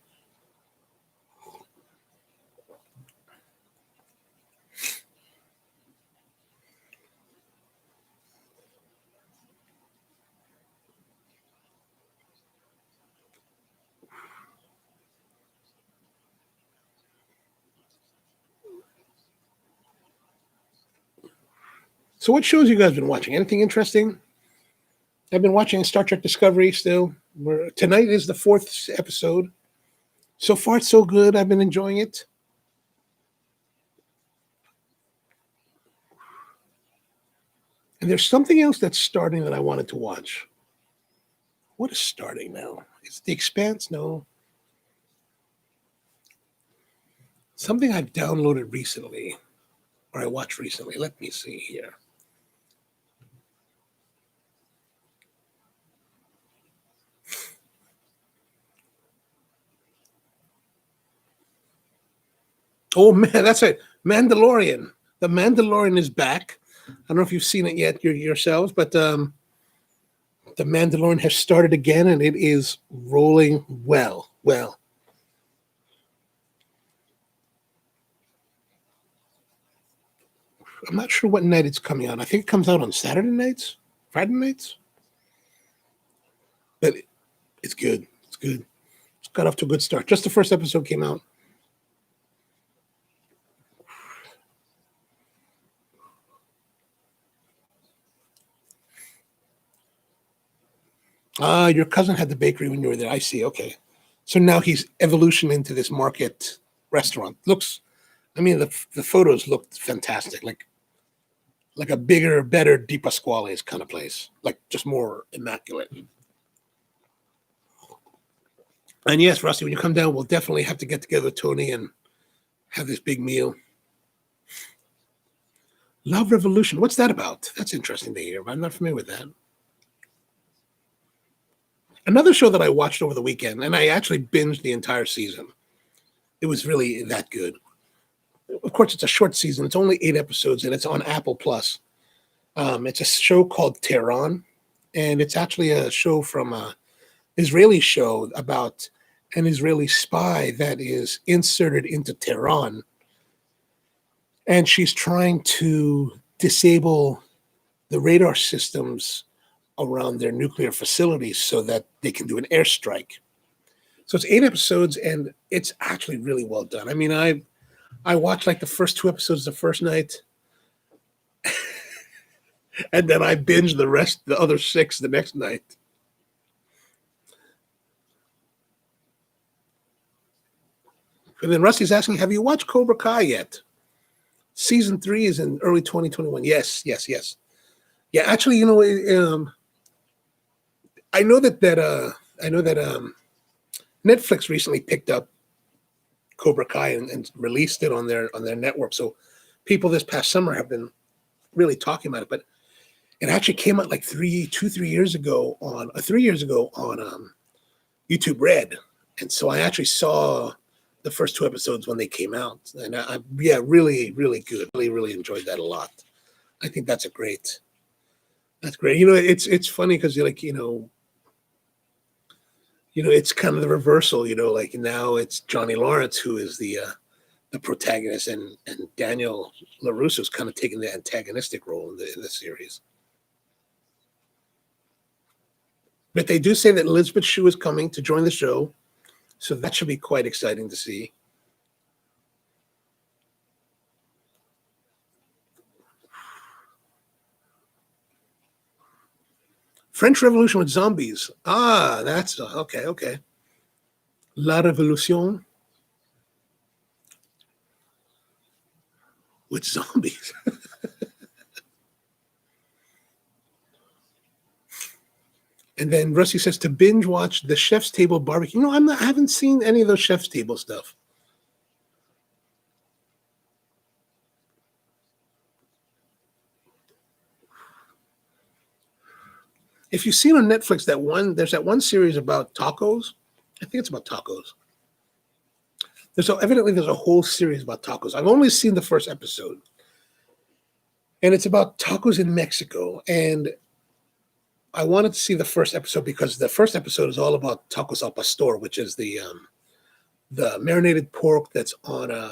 So what shows you guys been watching? Anything interesting? I've been watching Star Trek Discovery still. Tonight is the 4th episode. So far, it's so good. I've been enjoying it. And there's something else that's starting that I wanted to watch. What is starting now? Is it The Expanse? No. Something I've downloaded recently, or I watched recently. Let me see here. Oh man, that's it. Mandalorian. The Mandalorian is back. I don't know if you've seen it yet yourselves, but the Mandalorian has started again, and it is rolling well. I'm not sure what night it's coming out. I think it comes out on Saturday nights, Friday nights. But it's good. It's good. It's got off to a good start. Just the first episode came out. Ah, your cousin had the bakery when you were there. I see. Okay. So now he's evolution into this market restaurant. I mean, the photos looked fantastic. Like a bigger, better Di Pasquale's kind of place. Like just more immaculate. And yes, Rusty, when you come down, we'll definitely have to get together with Tony and have this big meal. Love Revolution. What's that about? That's interesting to hear. I'm not familiar with that. Another show that I watched over the weekend, and I actually binged the entire season. It was really that good. Of course, it's a short season. It's only 8 episodes, and it's on Apple Plus. It's a show called Tehran, and it's actually a show from an Israeli show about an Israeli spy that is inserted into Tehran, and she's trying to disable the radar systems around their nuclear facilities so that they can do an airstrike. So it's 8 episodes, and it's actually really well done. I mean, I watched like the first 2 episodes the first night, and then I binged the other 6 the next night. And then Rusty's asking, have you watched Cobra Kai yet? Season 3 is in early 2021. Yes. Yeah, actually, I know that Netflix recently picked up Cobra Kai and released it on their network. So people this past summer have been really talking about it. But it actually came out like 3 years ago on YouTube Red, and so I actually saw the first 2 episodes when they came out, and yeah, really good. Really enjoyed that a lot. I think that's great. It's funny because it's kind of the reversal. Like now it's Johnny Lawrence who is the protagonist, and Daniel LaRusso's kind of taking the antagonistic role in the series. But they do say that Elizabeth Shue is coming to join the show, so that should be quite exciting to see. French Revolution with zombies. Ah, that's okay. La Revolution with zombies. And then Rusty says to binge watch the Chef's Table barbecue. I haven't seen any of those Chef's Table stuff. If you've seen on Netflix there's that one series about tacos. I think it's about tacos. Evidently there's a whole series about tacos. I've only seen the first episode, and it's about tacos in Mexico. And I wanted to see the first episode because the first episode is all about tacos al pastor, which is the marinated pork that's on a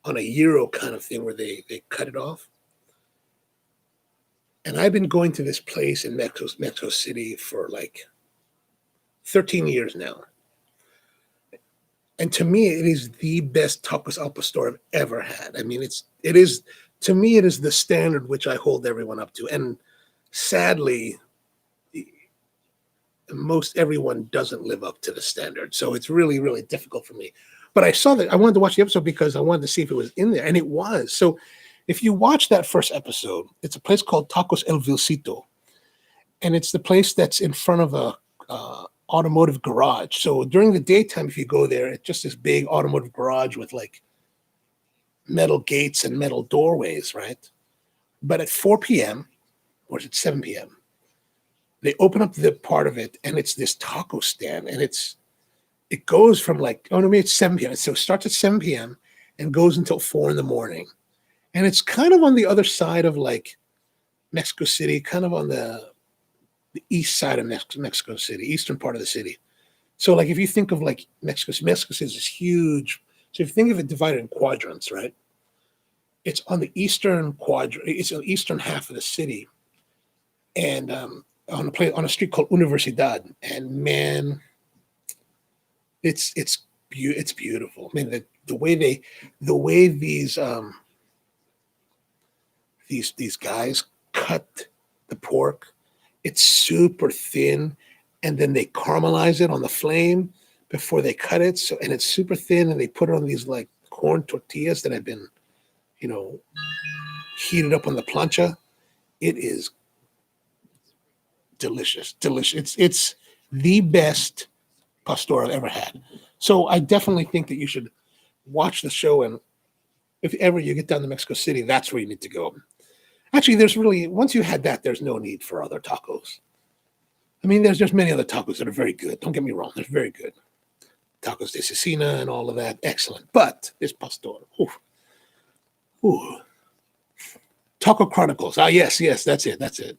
gyro kind of thing where they cut it off. And I've been going to this place in Mexico City for like 13 years now. And to me, it is the best tacos al pastor I've ever had. I mean, to me, it is the standard which I hold everyone up to. And sadly, most everyone doesn't live up to the standard. So it's really, really difficult for me. But I saw that I wanted to watch the episode because I wanted to see if it was in there. And it was. So if you watch that first episode, it's a place called Tacos El Vilcito. And it's the place that's in front of a automotive garage. So during the daytime, if you go there, it's just this big automotive garage with like metal gates and metal doorways, right? But at 4 p.m., or is it 7 p.m., they open up the part of it, and it's this taco stand, and it goes from like, oh no, maybe it's 7 p.m. So it starts at 7 p.m. and goes until 4 in the morning. And it's kind of on the other side of like Mexico City, kind of on the east side of Mexico City, eastern part of the city. So like if you think of like Mexico City is huge. So if you think of it divided in quadrants, right? It's on the eastern quadrant. It's the eastern half of the city, and on a street called Universidad. And man, it's beautiful. I mean, the way these guys cut the pork, it's super thin, and then they caramelize it on the flame before they cut it. So, and it's super thin, and they put it on these like corn tortillas that have been, heated up on the plancha. It is delicious. It's the best pastor I've ever had. So I definitely think that you should watch the show, and if ever you get down to Mexico City, that's where you need to go. Actually, once you had that, there's no need for other tacos. I mean, there's just many other tacos that are very good. Don't get me wrong, they're very good. Tacos de cecina and all of that, excellent. But this pastor, ooh. Taco Chronicles. Yes, that's it.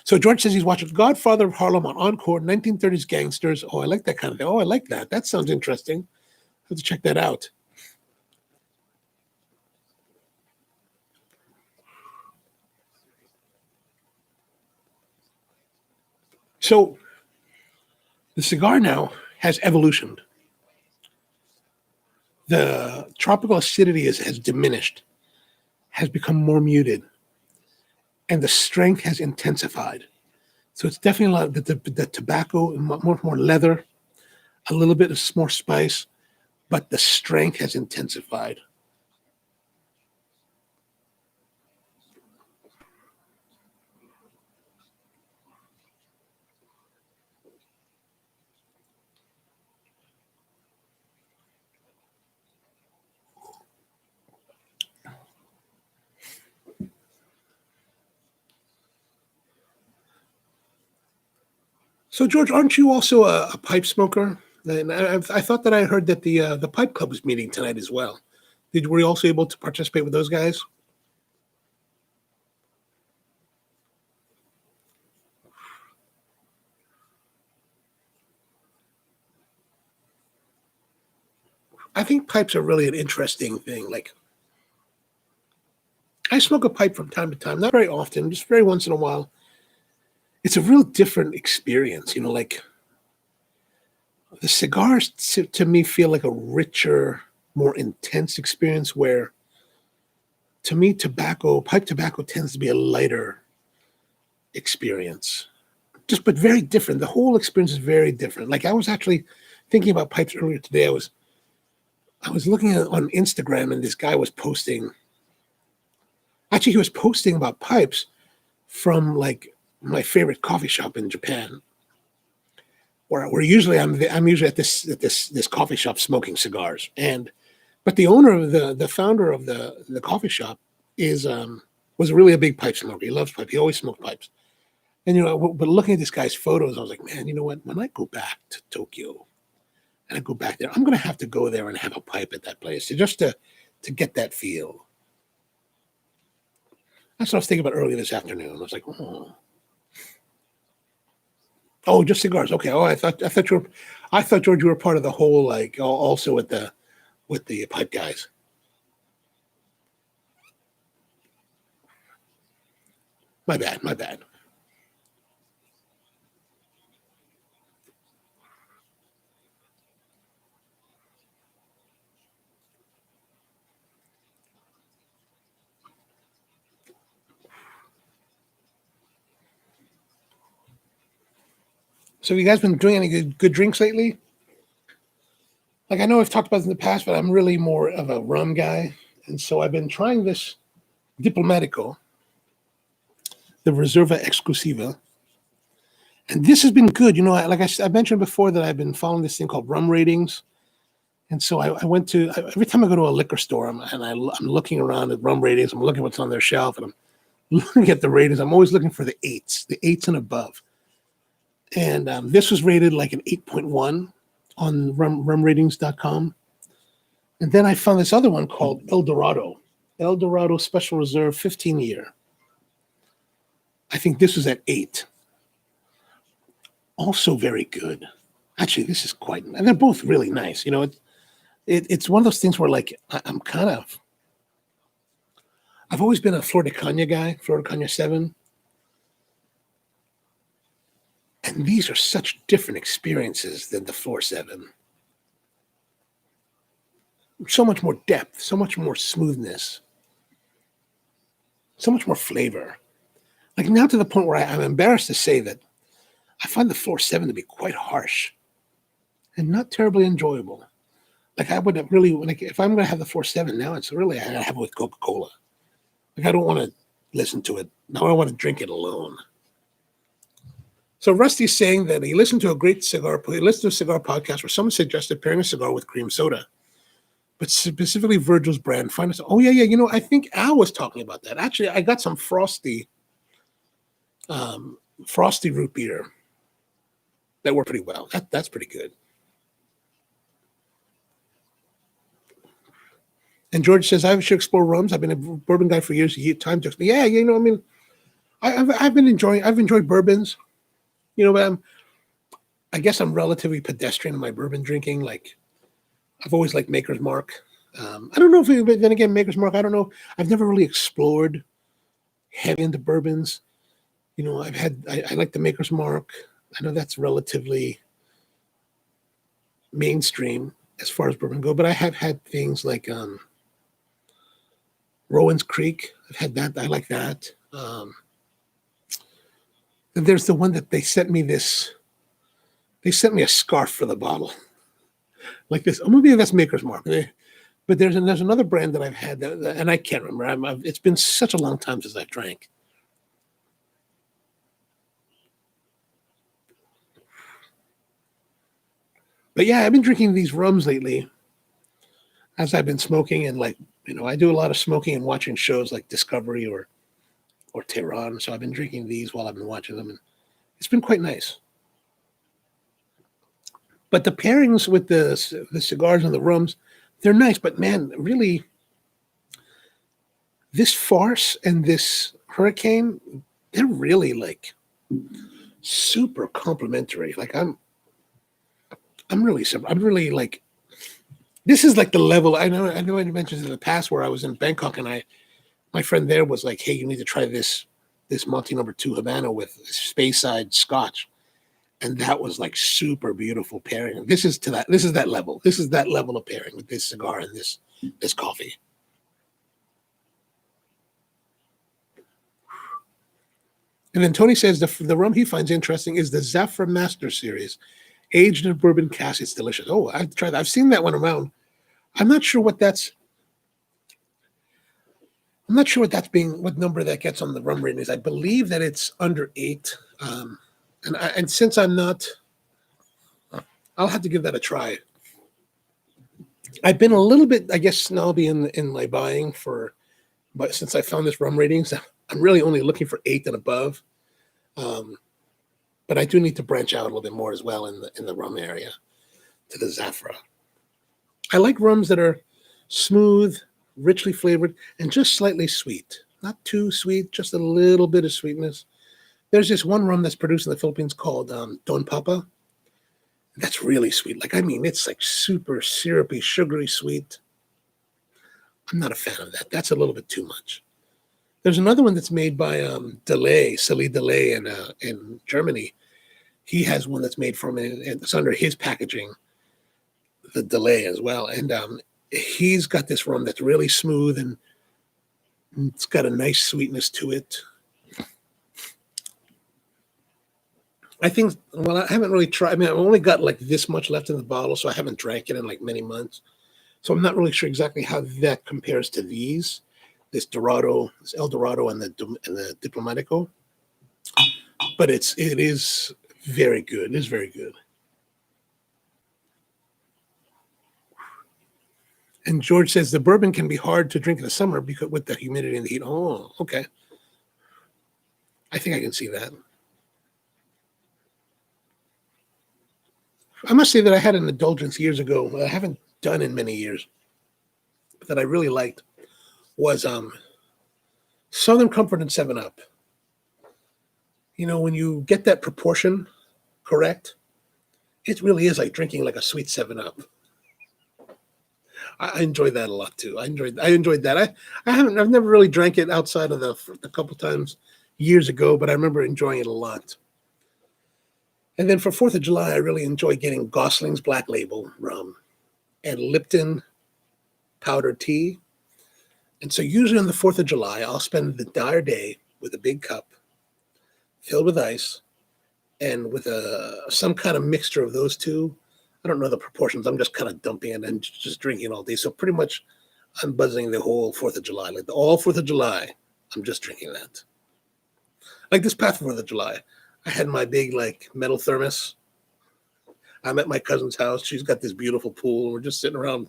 So George says he's watching Godfather of Harlem on Encore, 1930s Gangsters. Oh, I like that kind of thing. Oh, I like that. That sounds interesting. I have to check that out. So the cigar now has evolutioned. The tropical acidity has diminished, has become more muted, and the strength has intensified. So it's definitely a lot of the tobacco, more leather, a little bit of more spice, but the strength has intensified. So, George, aren't you also a pipe smoker? And I thought that I heard that the Pipe Club was meeting tonight as well. Were you also able to participate with those guys? I think pipes are really an interesting thing. Like, I smoke a pipe from time to time, not very often, just very once in a while. It's a real different experience, like the cigars to me feel like a richer, more intense experience where to me pipe tobacco tends to be a lighter experience. but very different. The whole experience is very different. Like I was actually thinking about pipes earlier today. I was looking at on Instagram, and this guy was posting. Actually, he was posting about pipes from like my favorite coffee shop in Japan, where usually I'm usually at this coffee shop smoking cigars. But the owner of the founder of the coffee shop was really a big pipe smoker. He loves pipe. He always smoked pipes. And but looking at this guy's photos, I was like, man, you know what? When I go back to Tokyo and I go back there, I'm gonna have to go there and have a pipe at that place to get that feel. That's what I was thinking about earlier this afternoon. I was like, oh, just cigars. Okay. Oh, I thought George, you were part of the whole, like, also with the pipe guys. My bad. So have you guys been doing any good drinks lately? Like I know I've talked about this in the past, but I'm really more of a rum guy. And so I've been trying this Diplomatico, the Reserva Exclusiva. And this has been good. I mentioned before that I've been following this thing called Rum Ratings. And so I went to, every time I go to a liquor store, I'm looking around at Rum Ratings. I'm looking at what's on their shelf, and I'm looking at the ratings. I'm always looking for the eights and above. And this was rated like an 8.1 on rumratings.com. And then I found this other one called El Dorado Special Reserve 15-year. I think this was at 8. Also very good. Actually, this is and they're both really nice. It's one of those things where like I've always been a Flor de Caña guy, Flor de Caña 7. And these are such different experiences than the Flor 7. So much more depth, so much more smoothness, so much more flavor. Like now to the point where I'm embarrassed to say that I find the Flor 7 to be quite harsh and not terribly enjoyable. Like I wouldn't really, like if I'm going to have the 4.7 now, it's really, I have it with Coca-Cola. Like I don't want to listen to it. Now I want to drink it alone. So Rusty's saying that he listened to a cigar podcast where someone suggested pairing a cigar with cream soda, but specifically Virgil's brand. Oh yeah. I think Al was talking about that. Actually, I got some frosty root beer that worked pretty well. That's pretty good. And George says, I should explore rums. I've been a bourbon guy for years. Time took me. Yeah, I've enjoyed bourbons. But I guess I'm relatively pedestrian in my bourbon drinking. Like, I've always liked Maker's Mark. I don't know but then again, Maker's Mark, I don't know. I've never really explored heavy into bourbons. I like the Maker's Mark. I know that's relatively mainstream as far as bourbon go, but I have had things like Rowan's Creek. I've had that. I like that. There's the one that they sent me a scarf for the bottle. Like this. Maybe that's Maker's Mark. But there's another brand that I've had, and I can't remember. It's been such a long time since I've drank. But yeah, I've been drinking these rums lately as I've been smoking, and I do a lot of smoking and watching shows like Discovery or Tehran. So I've been drinking these while I've been watching them, and it's been quite nice. But the pairings with the cigars and the rums, they're nice. But man, really, this Farce and this Hurricane, they're really like super complimentary. Like I'm really like, this is like the level. I know I mentioned in the past where I was in Bangkok and my friend there was like, hey, you need to try this Monty No. 2 Havana with Speyside Scotch. And that was like super beautiful pairing. This is that level. This is that level of pairing with this cigar and this coffee. And then Tony says the rum he finds interesting is the Zafra Master series, aged in bourbon cask. It's delicious. Oh, I've tried that. I've seen that one around. I'm not sure what that's. I'm not sure what number that gets on the rum rating is. I believe that it's under 8. And since I'm not, I'll have to give that a try. I've been a little bit, I guess, snobby in my buying but since I found this rum ratings, I'm really only looking for 8 and above. But I do need to branch out a little bit more as well in the rum area to the Zafra. I like rums that are smooth, richly flavored, and just slightly sweet. Not too sweet, just a little bit of sweetness. There's this one rum that's produced in the Philippines called Don Papa. That's really sweet. It's like super syrupy, sugary sweet. I'm not a fan of that. That's a little bit too much. There's another one that's made by Sully Delay in Germany. He has one that's made from it, and it's under his packaging, the Delay as well. And he's got this rum that's really smooth, and it's got a nice sweetness to it. I think, well, I haven't really tried. I've only got like this much left in the bottle, so I haven't drank it in like many months. So I'm not really sure exactly how that compares to this El Dorado, and the Diplomatico. But it is very good. It is very good. And George says the bourbon can be hard to drink in the summer because with the humidity and the heat. Oh, okay. I think I can see that. I must say that I had an indulgence years ago that I haven't done in many years, but that I really liked was Southern Comfort and 7-Up. You know, when you get that proportion correct, it really is like drinking like a sweet 7-Up. I enjoyed that a lot too. I enjoyed that. I've never really drank it outside of a couple times years ago, but I remember enjoying it a lot. And then for 4th of July, I really enjoy getting Gosling's Black Label rum and Lipton powdered tea. And so usually on the 4th of July, I'll spend the entire day with a big cup filled with ice and with some kind of mixture of those two. I don't know the proportions. I'm just kind of dumping it and just drinking all day. So pretty much I'm buzzing the whole 4th of July. Like all 4th of July, I'm just drinking that. Like this past 4th of July, I had my big like metal thermos. I'm at my cousin's house. She's got this beautiful pool. We're just sitting around.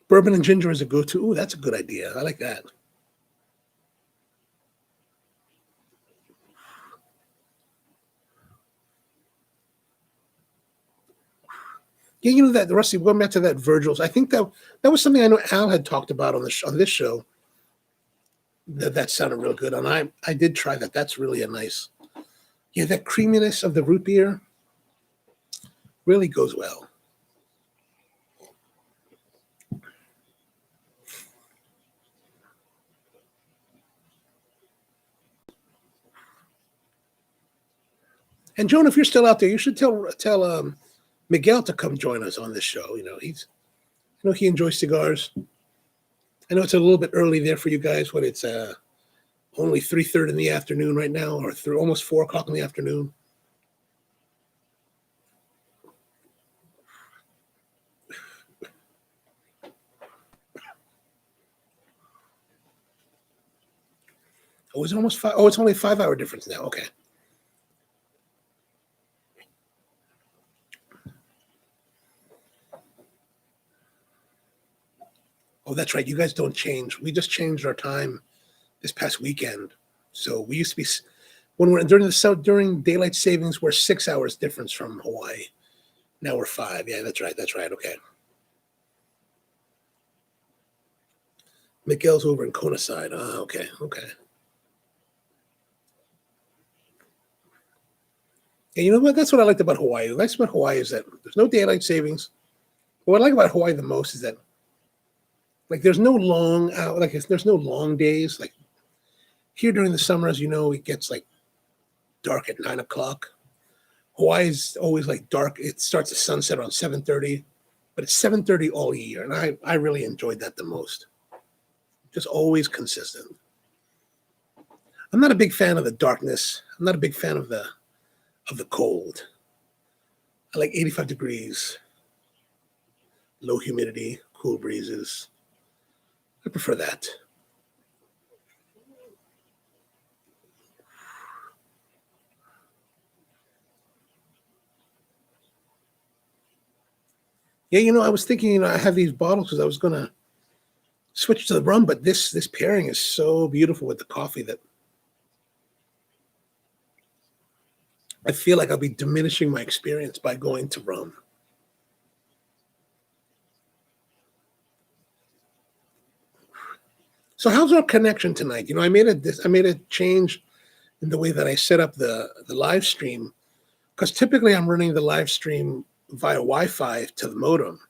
Bourbon and ginger is a go-to. Ooh, that's a good idea. I like that. Yeah, you know that, Rusty, going back to that Virgil's, I think that was something I know Al had talked about on this show. That sounded real good. And I did try that. That's really a nice, yeah, that creaminess of the root beer really goes well. And Joan, if you're still out there, you should tell Miguel to come join us on this show. You know, he enjoys cigars. I know it's a little bit early there for you guys when it's only 3:30 in the afternoon right now, or through almost 4 o'clock in the afternoon. Oh, is it almost 5? Oh, it's only a 5-hour difference now. Okay. Oh, that's right. You guys don't change. We just changed our time this past weekend. So we used to be when we're during daylight savings, we're 6 hours difference from Hawaii. Now we're 5. Yeah, that's right. That's right. Okay. Miguel's over in Kona side. Okay. Okay. And you know what? That's what I liked about Hawaii. The nice about Hawaii is that there's no daylight savings. What I like about Hawaii the most is that, like, there's no long there's no long days. Like here during the summer, as you know, it gets like dark at 9 o'clock. Hawaii's always like dark. It starts at sunset around 7:30, but it's 7:30 all year, and I really enjoyed that the most. just always consistent. I'm not a big fan of the darkness. I'm not a big fan of the cold. I like 85 degrees, low humidity, cool breezes. I prefer that. Yeah, I was thinking, I have these bottles because I was gonna switch to the rum, but this pairing is so beautiful with the coffee that I feel like I'll be diminishing my experience by going to rum. So how's our connection tonight? I made a change in the way that I set up the live stream, because typically I'm running the live stream via Wi-Fi to the modem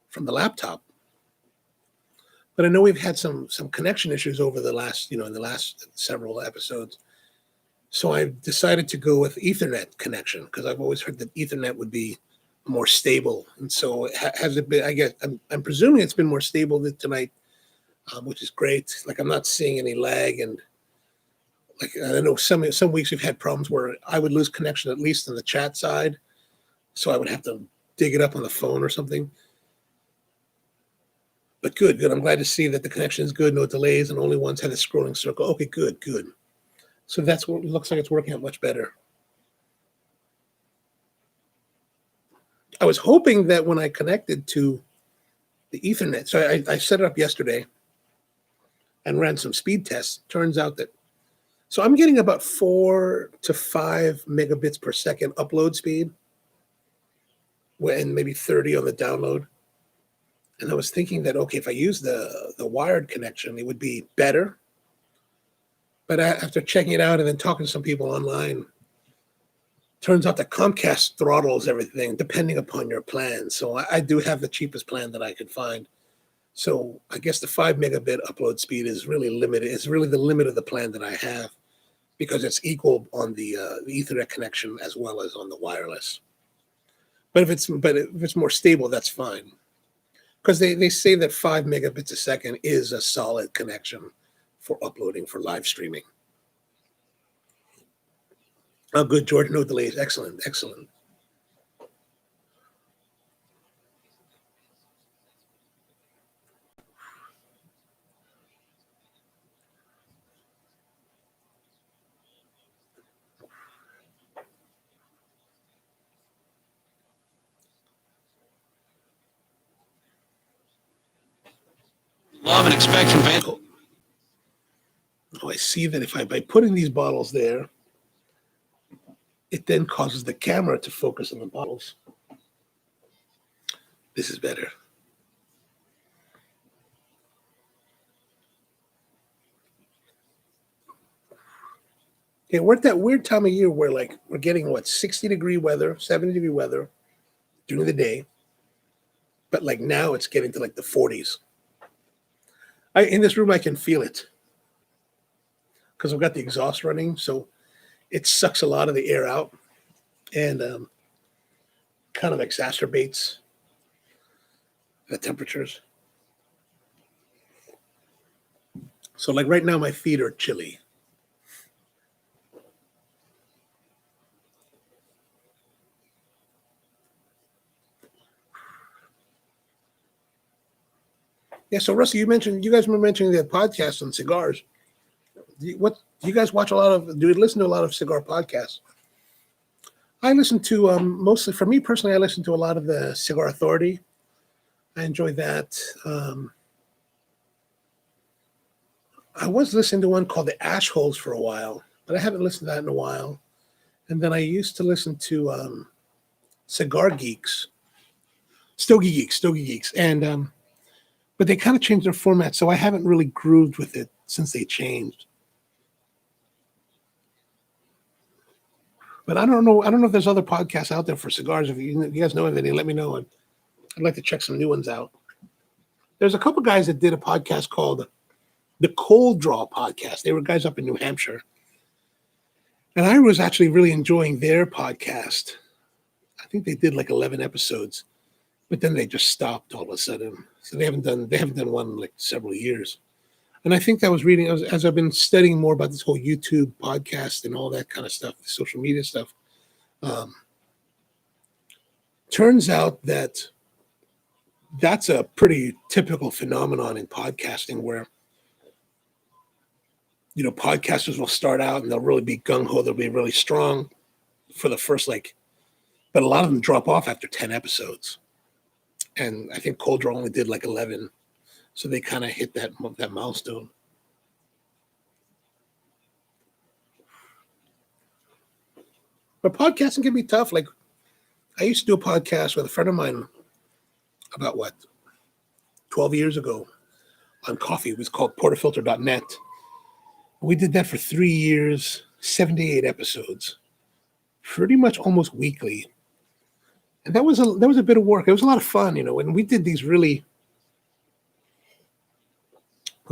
from the laptop. But I know we've had some connection issues over the last, in the last several episodes. So I decided to go with Ethernet connection because I've always heard that Ethernet would be more stable. And so has it been? I guess I'm presuming it's been more stable tonight, which is great. Like I'm not seeing any lag, and like I know some weeks we've had problems where I would lose connection at least on the chat side, so I would have to dig it up on the phone or something. But good. I'm glad to see that the connection is good, no delays, and only one's had a scrolling circle. Okay, good. So that's what it looks like. It's working out much better. I was hoping that when I connected to the Ethernet, so I set it up yesterday and ran some speed tests. Turns out that, so I'm getting about 4 to 5 megabits per second upload speed, and maybe 30 on the download. And I was thinking that, okay, if I use the wired connection, it would be better. But after checking it out and then talking to some people online, turns out that Comcast throttles everything depending upon your plan. So I do have the cheapest plan that I could find. So I guess the 5 megabit upload speed is really limited. It's really the limit of the plan that I have because it's equal on the Ethernet connection as well as on the wireless. But if it's more stable, that's fine. Because they say that 5 megabits a second is a solid connection for uploading for live streaming. Oh, good, George. No delays. Excellent. Love and expect from Van. Oh, I see that if by putting these bottles there, it then causes the camera to focus on the bottles. This is better. Okay, we're at that weird time of year where we're getting 60-degree weather, 70-degree weather during the day, but now it's getting to the 40s. In this room I can feel it because I've got the exhaust running, so it sucks a lot of the air out and kind of exacerbates the temperatures. So right now my feet are chilly. Yeah, so Rusty, you guys were mentioning the podcast on cigars. Do you guys watch do you listen to a lot of cigar podcasts? I listen to mostly, for me personally, I listen to a lot of the Cigar Authority. I enjoy that. I was listening to one called The Ash Holes for a while, but I haven't listened to that in a while. And then I used to listen to Cigar Geeks, Stogie Geeks, and but they kind of changed their format, so I haven't really grooved with it since they changed. But I don't know if there's other podcasts out there for cigars. If you guys know of any, let me know. I'd like to check some new ones out. There's a couple guys that did a podcast called the Cold Draw Podcast. They were guys up in New Hampshire. And I was actually really enjoying their podcast. I think they did 11 episodes, but then they just stopped all of a sudden. So they haven't done one in several years. And I think that was reading as I've been studying more about this whole YouTube podcast and all that kind of stuff, the social media stuff. Um, turns out that that's a pretty typical phenomenon in podcasting where, podcasters will start out and they'll really be gung-ho, they'll be really strong for the first, but a lot of them drop off after 10 episodes. And I think Cold Draw only did 11. So they kind of hit that milestone. But podcasting can be tough. I used to do a podcast with a friend of mine about 12 years ago on coffee. It was called portafilter.net. We did that for 3 years, 78 episodes, pretty much almost weekly. And that was a bit of work. It was a lot of fun, and we did these really,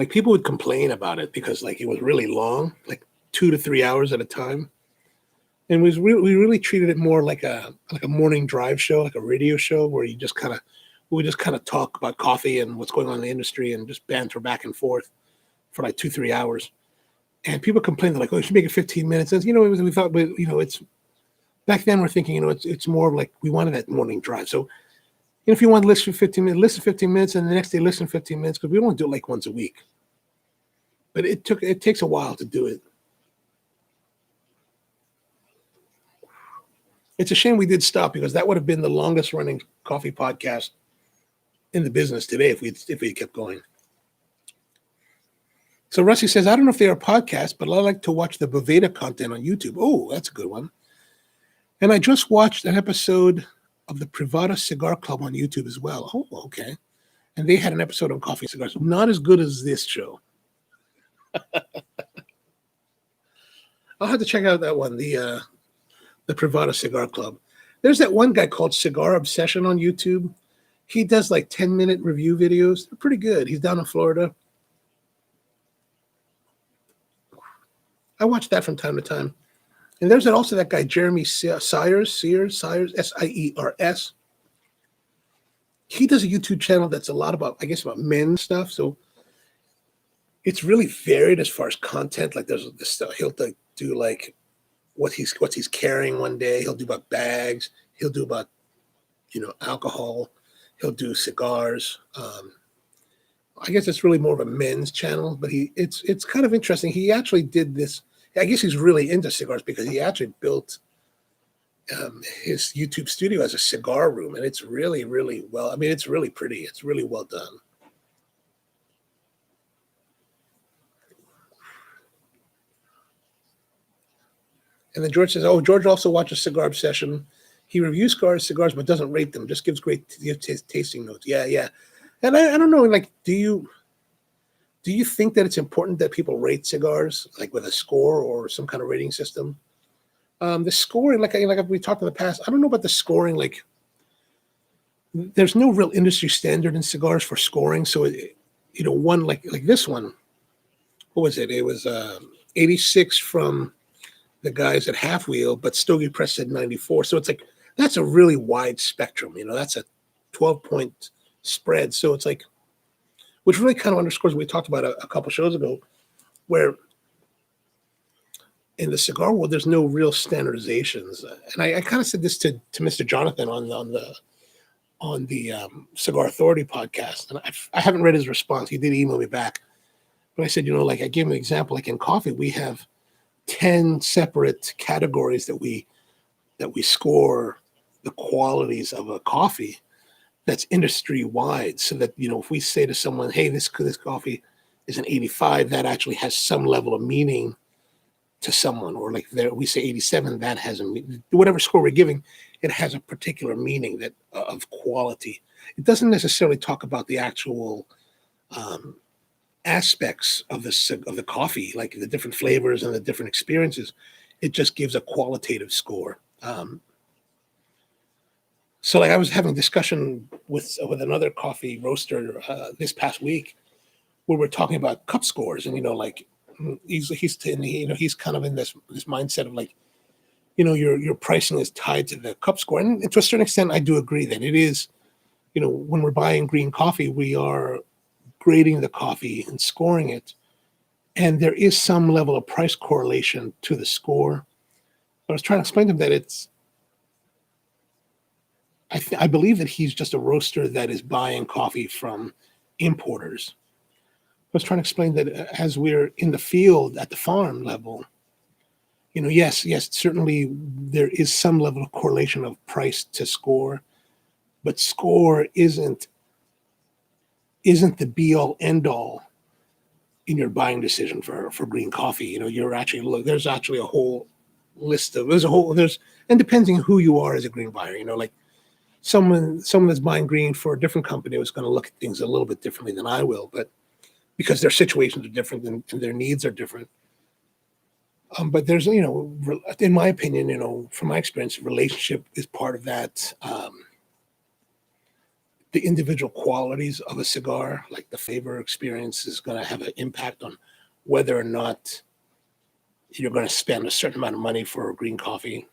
people would complain about it because it was really long, 2 to 3 hours at a time. And we really treated it more like a morning drive show, like a radio show where we just kind of talk about coffee and what's going on in the industry and just banter back and forth for 2-3 hours. And people complained, they're oh, you should make it 15 minutes. And, we thought, but, it's back then we're thinking, it's more like we wanted that morning drive. So, if you want to listen 15 minutes, listen 15 minutes, and the next day listen 15 minutes, because we don't do it once a week. But it takes a while to do it. It's a shame we did stop because that would have been the longest running coffee podcast in the business today if we kept going. So Rusty says, I don't know if they are podcasts, but I like to watch the Boveda content on YouTube. Oh, that's a good one. And I just watched an episode of the Privada Cigar Club on YouTube as well. Oh, okay. And they had an episode on coffee and cigars. Not as good as this show. I'll have to check out that one, the Privada Cigar Club. There's that one guy called Cigar Obsession on YouTube. He does 10-minute review videos. They're pretty good. He's down in Florida. I watch that from time to time. And there's also that guy, Jeremy Sears, Siers. He does a YouTube channel that's a lot about men's stuff. So it's really varied as far as content. There's this stuff. He'll do what he's carrying one day. He'll do about bags. He'll do about, alcohol. He'll do cigars. I guess it's really more of a men's channel, but it's kind of interesting. He actually did this. I guess he's really into cigars because he actually built his YouTube studio as a cigar room, and it's really, really well. It's really pretty. It's really well done. And then George says, "Oh, George also watches Cigar Obsession. He reviews cigars, but doesn't rate them. Just gives great tasting notes." Yeah. And I don't know. Do you think that it's important that people rate cigars with a score or some kind of rating system? The scoring, like we talked in the past, I don't know about the scoring. There's no real industry standard in cigars for scoring. So, one like this one, what was it? It was 86 from the guys at Half Wheel, but Stogie Press said 94. So it's that's a really wide spectrum. That's a 12-point spread. So it's which really kind of underscores what we talked about a couple shows ago, where in the cigar world, there's no real standardizations. And I kind of said this to Mr. Jonathan on the Cigar Authority podcast. And I haven't read his response. He did email me back. But I said, I gave him an example. In coffee, we have 10 separate categories that we score the qualities of a coffee that's industry wide, so that if we say to someone, hey, this coffee is an 85, that actually has some level of meaning to someone, or we say 87, that has whatever score we're giving, it has a particular meaning that of quality. It doesn't necessarily talk about the actual aspects of the coffee, the different flavors and the different experiences. It just gives a qualitative score. So I was having a discussion with another coffee roaster this past week where we're talking about cup scores, and he's kind of in this mindset of your pricing is tied to the cup score, and to a certain extent I do agree that it is. When we're buying green coffee, we are grading the coffee and scoring it, and there is some level of price correlation to the score. I was trying to explain to him that I believe that he's just a roaster that is buying coffee from importers. I was trying to explain that as we're in the field at the farm level, yes, certainly there is some level of correlation of price to score, but score isn't the be all end all in your buying decision for green coffee. You're actually there's actually a whole list of and depending on who you are as a green buyer, like someone that's buying green for a different company is going to look at things a little bit differently than I will, but because their situations are different and their needs are different. But there's, in my opinion, from my experience, relationship is part of that. The individual qualities of a cigar, like the flavor experience, is going to have an impact on whether or not you're going to spend a certain amount of money for a green coffee.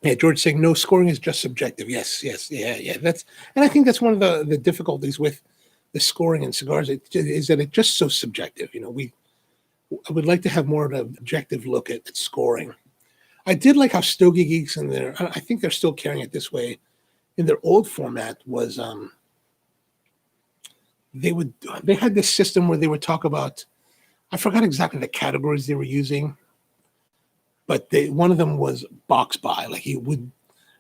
Yeah, George saying no, scoring is just subjective. Yes, yeah. And I think that's one of the difficulties with the scoring in cigars is that it's just so subjective. I would like to have more of an objective look at scoring. I did like how Stogie Geeks in there, I think they're still carrying it this way, in their old format was they had this system where they would talk about, I forgot exactly the categories they were using, but one of them was box buy. Like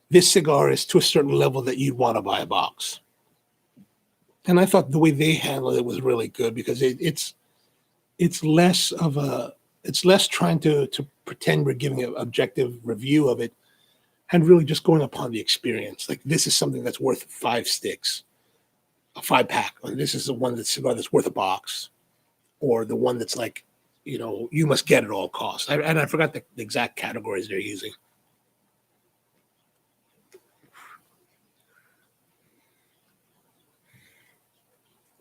this cigar is to a certain level that you'd want to buy a box. And I thought the way they handled it was really good because it's less trying to pretend we're giving an objective review of it and really just going upon the experience. Like this is something that's worth 5 sticks, a 5-pack. Or this is the cigar that's worth a box, or the one that's like, you must get at all costs. And I forgot the exact categories they're using.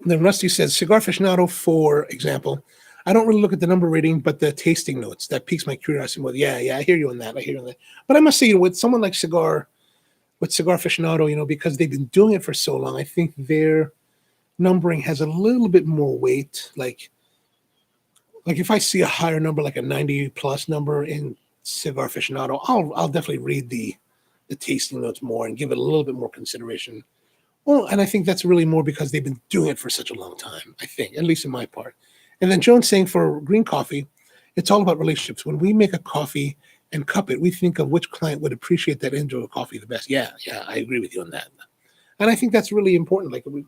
Then Rusty says, cigar aficionado, for example, I don't really look at the number rating, but the tasting notes. That piques my curiosity. Well, yeah, I hear you on that. But I must say, with someone like Cigar aficionado, because they've been doing it for so long, I think their numbering has a little bit more weight. Like if I see a higher number, like a 90 plus number in Cigar aficionado, I'll definitely read the tasting notes more and give it a little bit more consideration. Well, and I think that's really more because they've been doing it for such a long time, I think, at least in my part. And then Joan's saying for green coffee, it's all about relationships. When we make a coffee and cup it, we think of which client would appreciate that individual coffee the best. Yeah, I agree with you on that. And I think that's really important. Like, one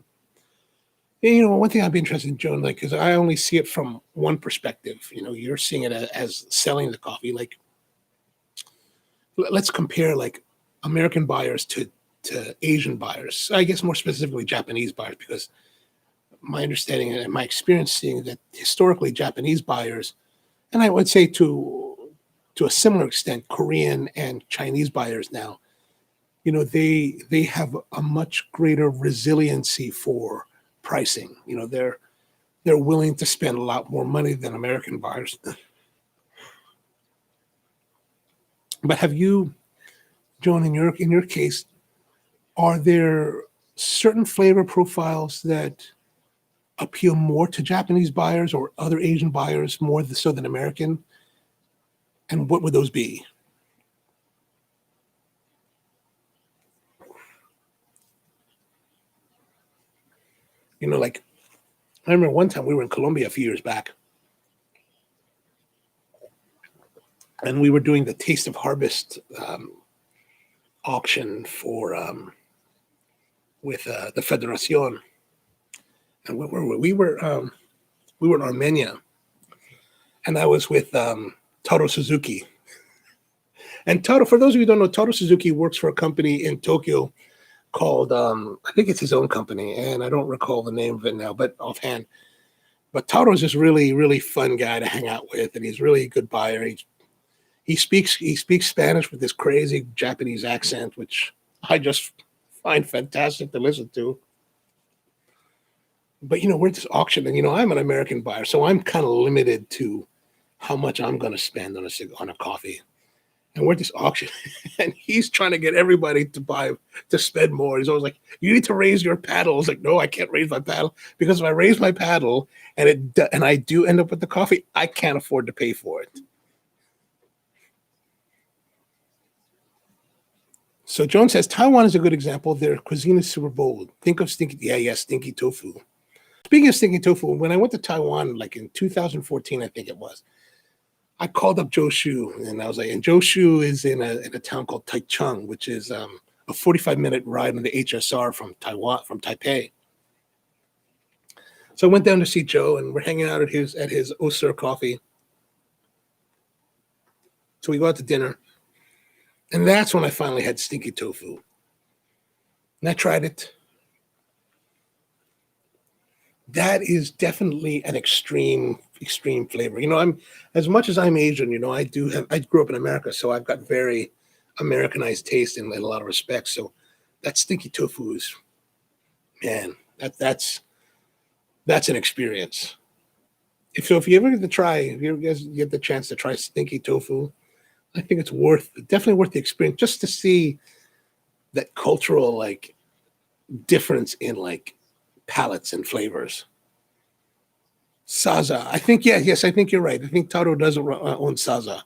thing I'd be interested in, Joan, like, because I only see it from one perspective. You're seeing it as selling the coffee. Like, let's compare like American buyers to Asian buyers. I guess more specifically Japanese buyers, because my understanding and my experience seeing that historically Japanese buyers, and I would say to a similar extent Korean and Chinese buyers now, they have a much greater resiliency for pricing. They're willing to spend a lot more money than American buyers. But have you, Joan, in your case, are there certain flavor profiles that appeal more to Japanese buyers or other Asian buyers more so than American? And what would those be? Like I remember one time we were in Colombia a few years back, and we were doing the Taste of Harvest auction for with the Federación, and we were in Armenia, and I was with Toro Suzuki. And Toro, for those of you who don't know, Toro Suzuki works for a company in Tokyo called, I think it's his own company, and I don't recall the name of it now, but offhand. But Toro's just really, really fun guy to hang out with, and he's really a good buyer. He speaks Spanish with this crazy Japanese accent, which I just find fantastic to listen to. But we're at this auction, and I'm an American buyer, so I'm kind of limited to how much I'm going to spend on a coffee. And we're at this auction, and he's trying to get everybody to spend more. He's always like, "You need to raise your paddle." I was like, "No, I can't raise my paddle, because if I raise my paddle and I do end up with the coffee, I can't afford to pay for it." So Joan says Taiwan is a good example. Their cuisine is super bold. Think of stinky tofu. Speaking of stinky tofu, when I went to Taiwan, like in 2014, I think it was, I called up Joe Shu, and I was like, and Joe Shu is in a town called Taichung, which is a 45-minute ride on the HSR from Taipei. So I went down to see Joe, and we're hanging out at his Osir Coffee. So we go out to dinner, and that's when I finally had stinky tofu. And I tried it. That is definitely an extreme flavor. I'm, as much as I'm Asian, I grew up in America, so I've got very Americanized taste in a lot of respects. So that stinky tofu is, man, that's an experience. If you ever get to try, if you guys get the chance to try stinky tofu, I think it's definitely worth the experience, just to see that cultural like difference in like palates and flavors. Saza, I think, yes, I think you're right. I think Toro does own Saza.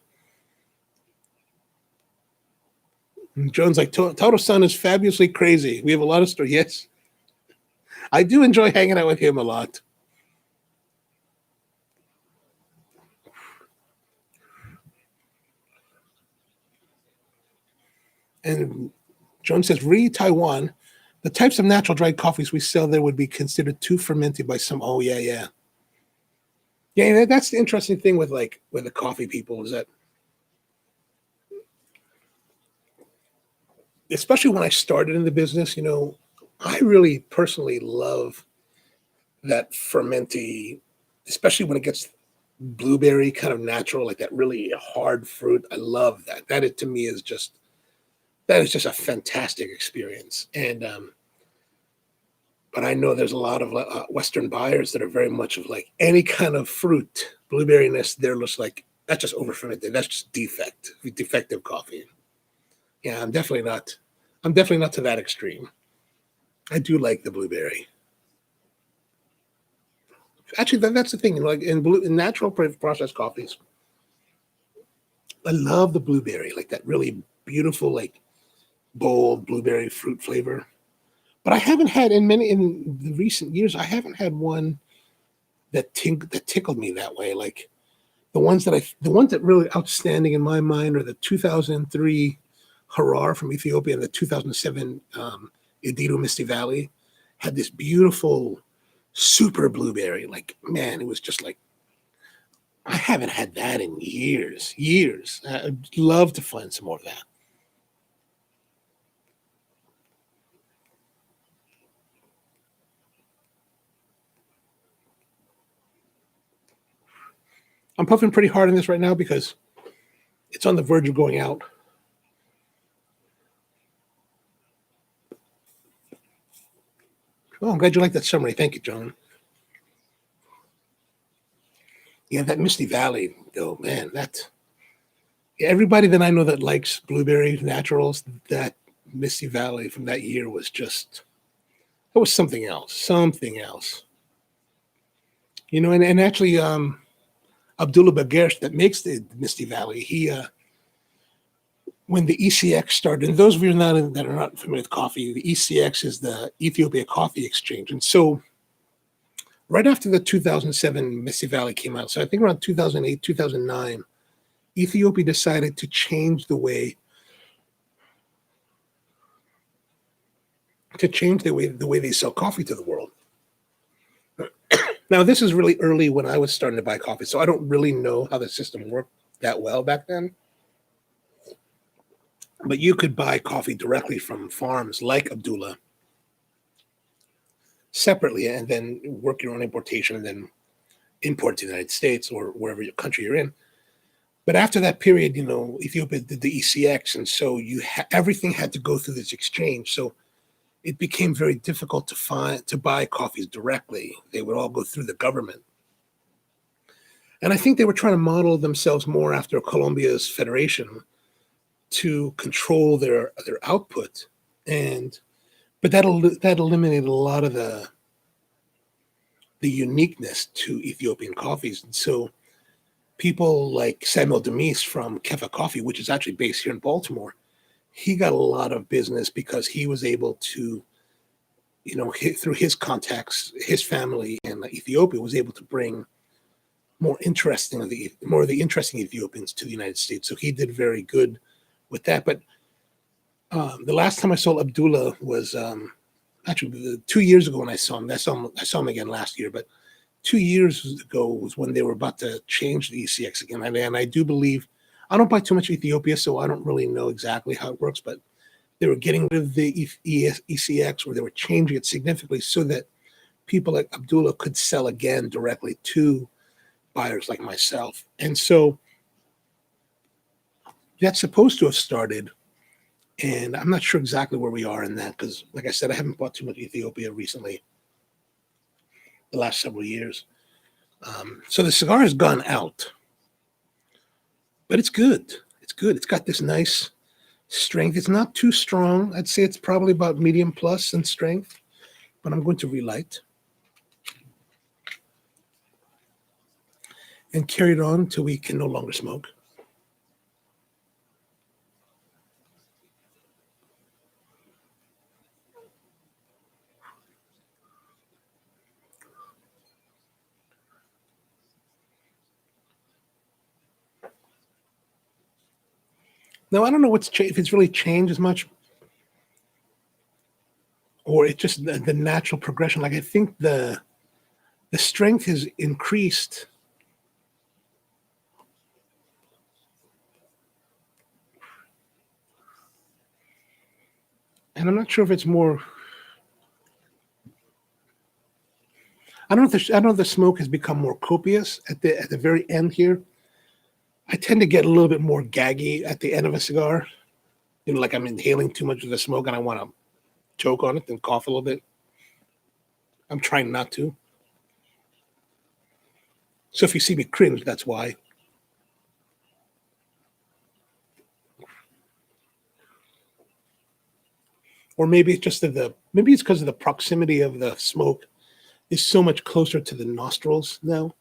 And Joan's like, Toro-san is fabulously crazy. We have a lot of stories. Yes, I do enjoy hanging out with him a lot. And Joan says, Taiwan, the types of natural dried coffees we sell there would be considered too fermented by some. Oh, yeah. Yeah, that's the interesting thing with the coffee people, is that, especially when I started in the business, I really personally love that fermenty, especially when it gets blueberry kind of natural, like that really hard fruit. I love that. To me is just a fantastic experience. And but I know there's a lot of Western buyers that are very much of like any kind of fruit, blueberryness. They're just like, that's just over fermented. That's just defective coffee. Yeah, I'm definitely not. To that extreme. I do like the blueberry. Actually, that's the thing. Like in natural processed coffees, I love the blueberry, like that really beautiful, like bold blueberry fruit flavor. But I haven't had in the recent years. I haven't had one that tickled me that way. Like the ones that really outstanding in my mind are the 2003 Harar from Ethiopia and the 2007 Edido Misty Valley. Had this beautiful super blueberry. Like, man, it was just like, I haven't had that in years. I'd love to find some more of that. I'm puffing pretty hard on this right now because it's on the verge of going out. Oh, I'm glad you like that summary. Thank you, Joan. Yeah, that Misty Valley, though, man, everybody that I know that likes blueberry naturals, that Misty Valley from that year was something else. Something else. And actually, Abdullah Bagersh that makes the Misty Valley, he when the ECX started, and those of you that are not familiar with coffee, the ECX is the Ethiopia Coffee Exchange. And so right after the 2007 Misty Valley came out, so I think around 2008, 2009, Ethiopia decided to change the way they sell coffee to the world. Now, this is really early when I was starting to buy coffee, so I don't really know how the system worked that well back then. But you could buy coffee directly from farms like Abdullah separately, and then work your own importation, and then import to the United States or wherever your country you're in. But after that period, Ethiopia did the ECX, and so everything had to go through this exchange. So it became very difficult to buy coffees directly. They would all go through the government. And I think they were trying to model themselves more after Colombia's federation, to control their output, and but that eliminated a lot of the uniqueness to Ethiopian coffees. And so people like Samuel Demise from Kefa Coffee, which is actually based here in Baltimore, he got a lot of business because he was able to, through his contacts, his family in Ethiopia was able to bring more of the interesting Ethiopians to the United States. So he did very good with that. But the last time I saw Abdullah was actually 2 years ago when I saw him. I saw him again last year, but 2 years ago was when they were about to change the ECX again. And I do believe, I don't buy too much Ethiopia, so I don't really know exactly how it works, but they were getting rid of the ECX, or they were changing it significantly so that people like Abdullah could sell again directly to buyers like myself. And so that's supposed to have started, and I'm not sure exactly where we are in that because, like I said, I haven't bought too much Ethiopia recently, the last several years. So the cigar has gone out, but it's good. It's good. It's got this nice strength. It's not too strong. I'd say it's probably about medium plus in strength, but I'm going to relight and carry it on until we can no longer smoke. Now, I don't know if it's really changed as much, or it's just the natural progression. Like, I think the strength has increased. And I'm not sure if it's more. I don't know if the smoke has become more copious at the very end here. I tend to get a little bit more gaggy at the end of a cigar. Like I'm inhaling too much of the smoke and I want to choke on it and cough a little bit. I'm trying not to. So if you see me cringe, that's why. Or maybe it's just maybe it's because of the proximity of the smoke is so much closer to the nostrils now.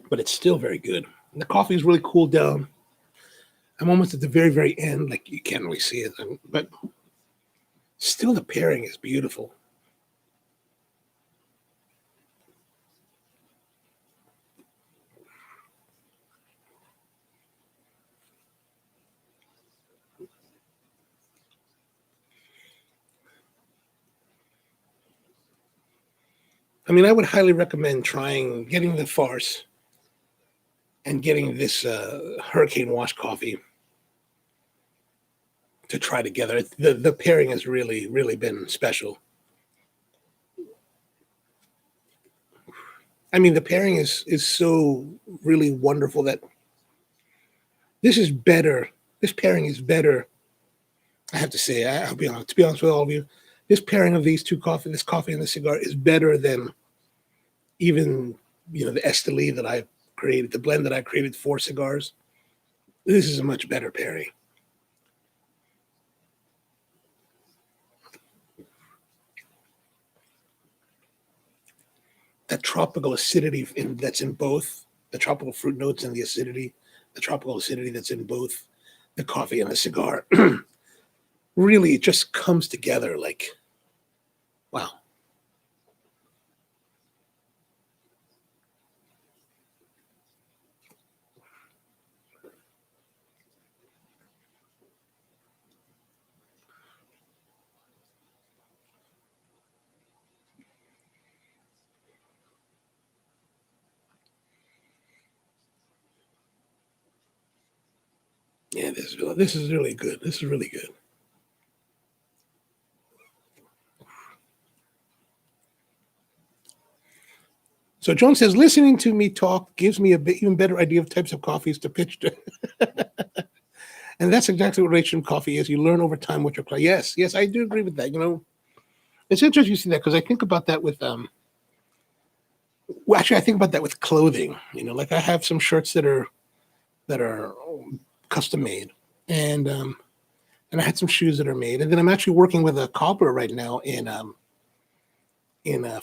But it's still very good. And the coffee is really cooled down. I'm almost at the very, very end. Like you can't really see it, but still the pairing is beautiful. I mean, I would highly recommend getting the Farce and getting this Hurricane Wash coffee to try together. The pairing has really, really been special. I mean, the pairing is so really wonderful that this is better. This pairing is better. I have to say, I'll be honest. To be honest with all of you, this pairing of these two this coffee and the cigar, is better than even the Esteli that I created, the blend that I created for cigars. This is a much better pairing. That tropical acidity that's in both the tropical fruit notes and the tropical acidity that's in both the coffee and the cigar, really it just comes together like, wow. Yeah, this is really good. This is really good. So Joan says, listening to me talk gives me even better idea of types of coffees to pitch to. And that's exactly what relationship coffee is. You learn over time what your client. Yes, yes, I do agree with that. It's interesting you see that because I think about that with well, actually, I think about that with clothing. Like I have some shirts that are custom made, and I had some shoes that are made, and then I'm actually working with a cobbler right now in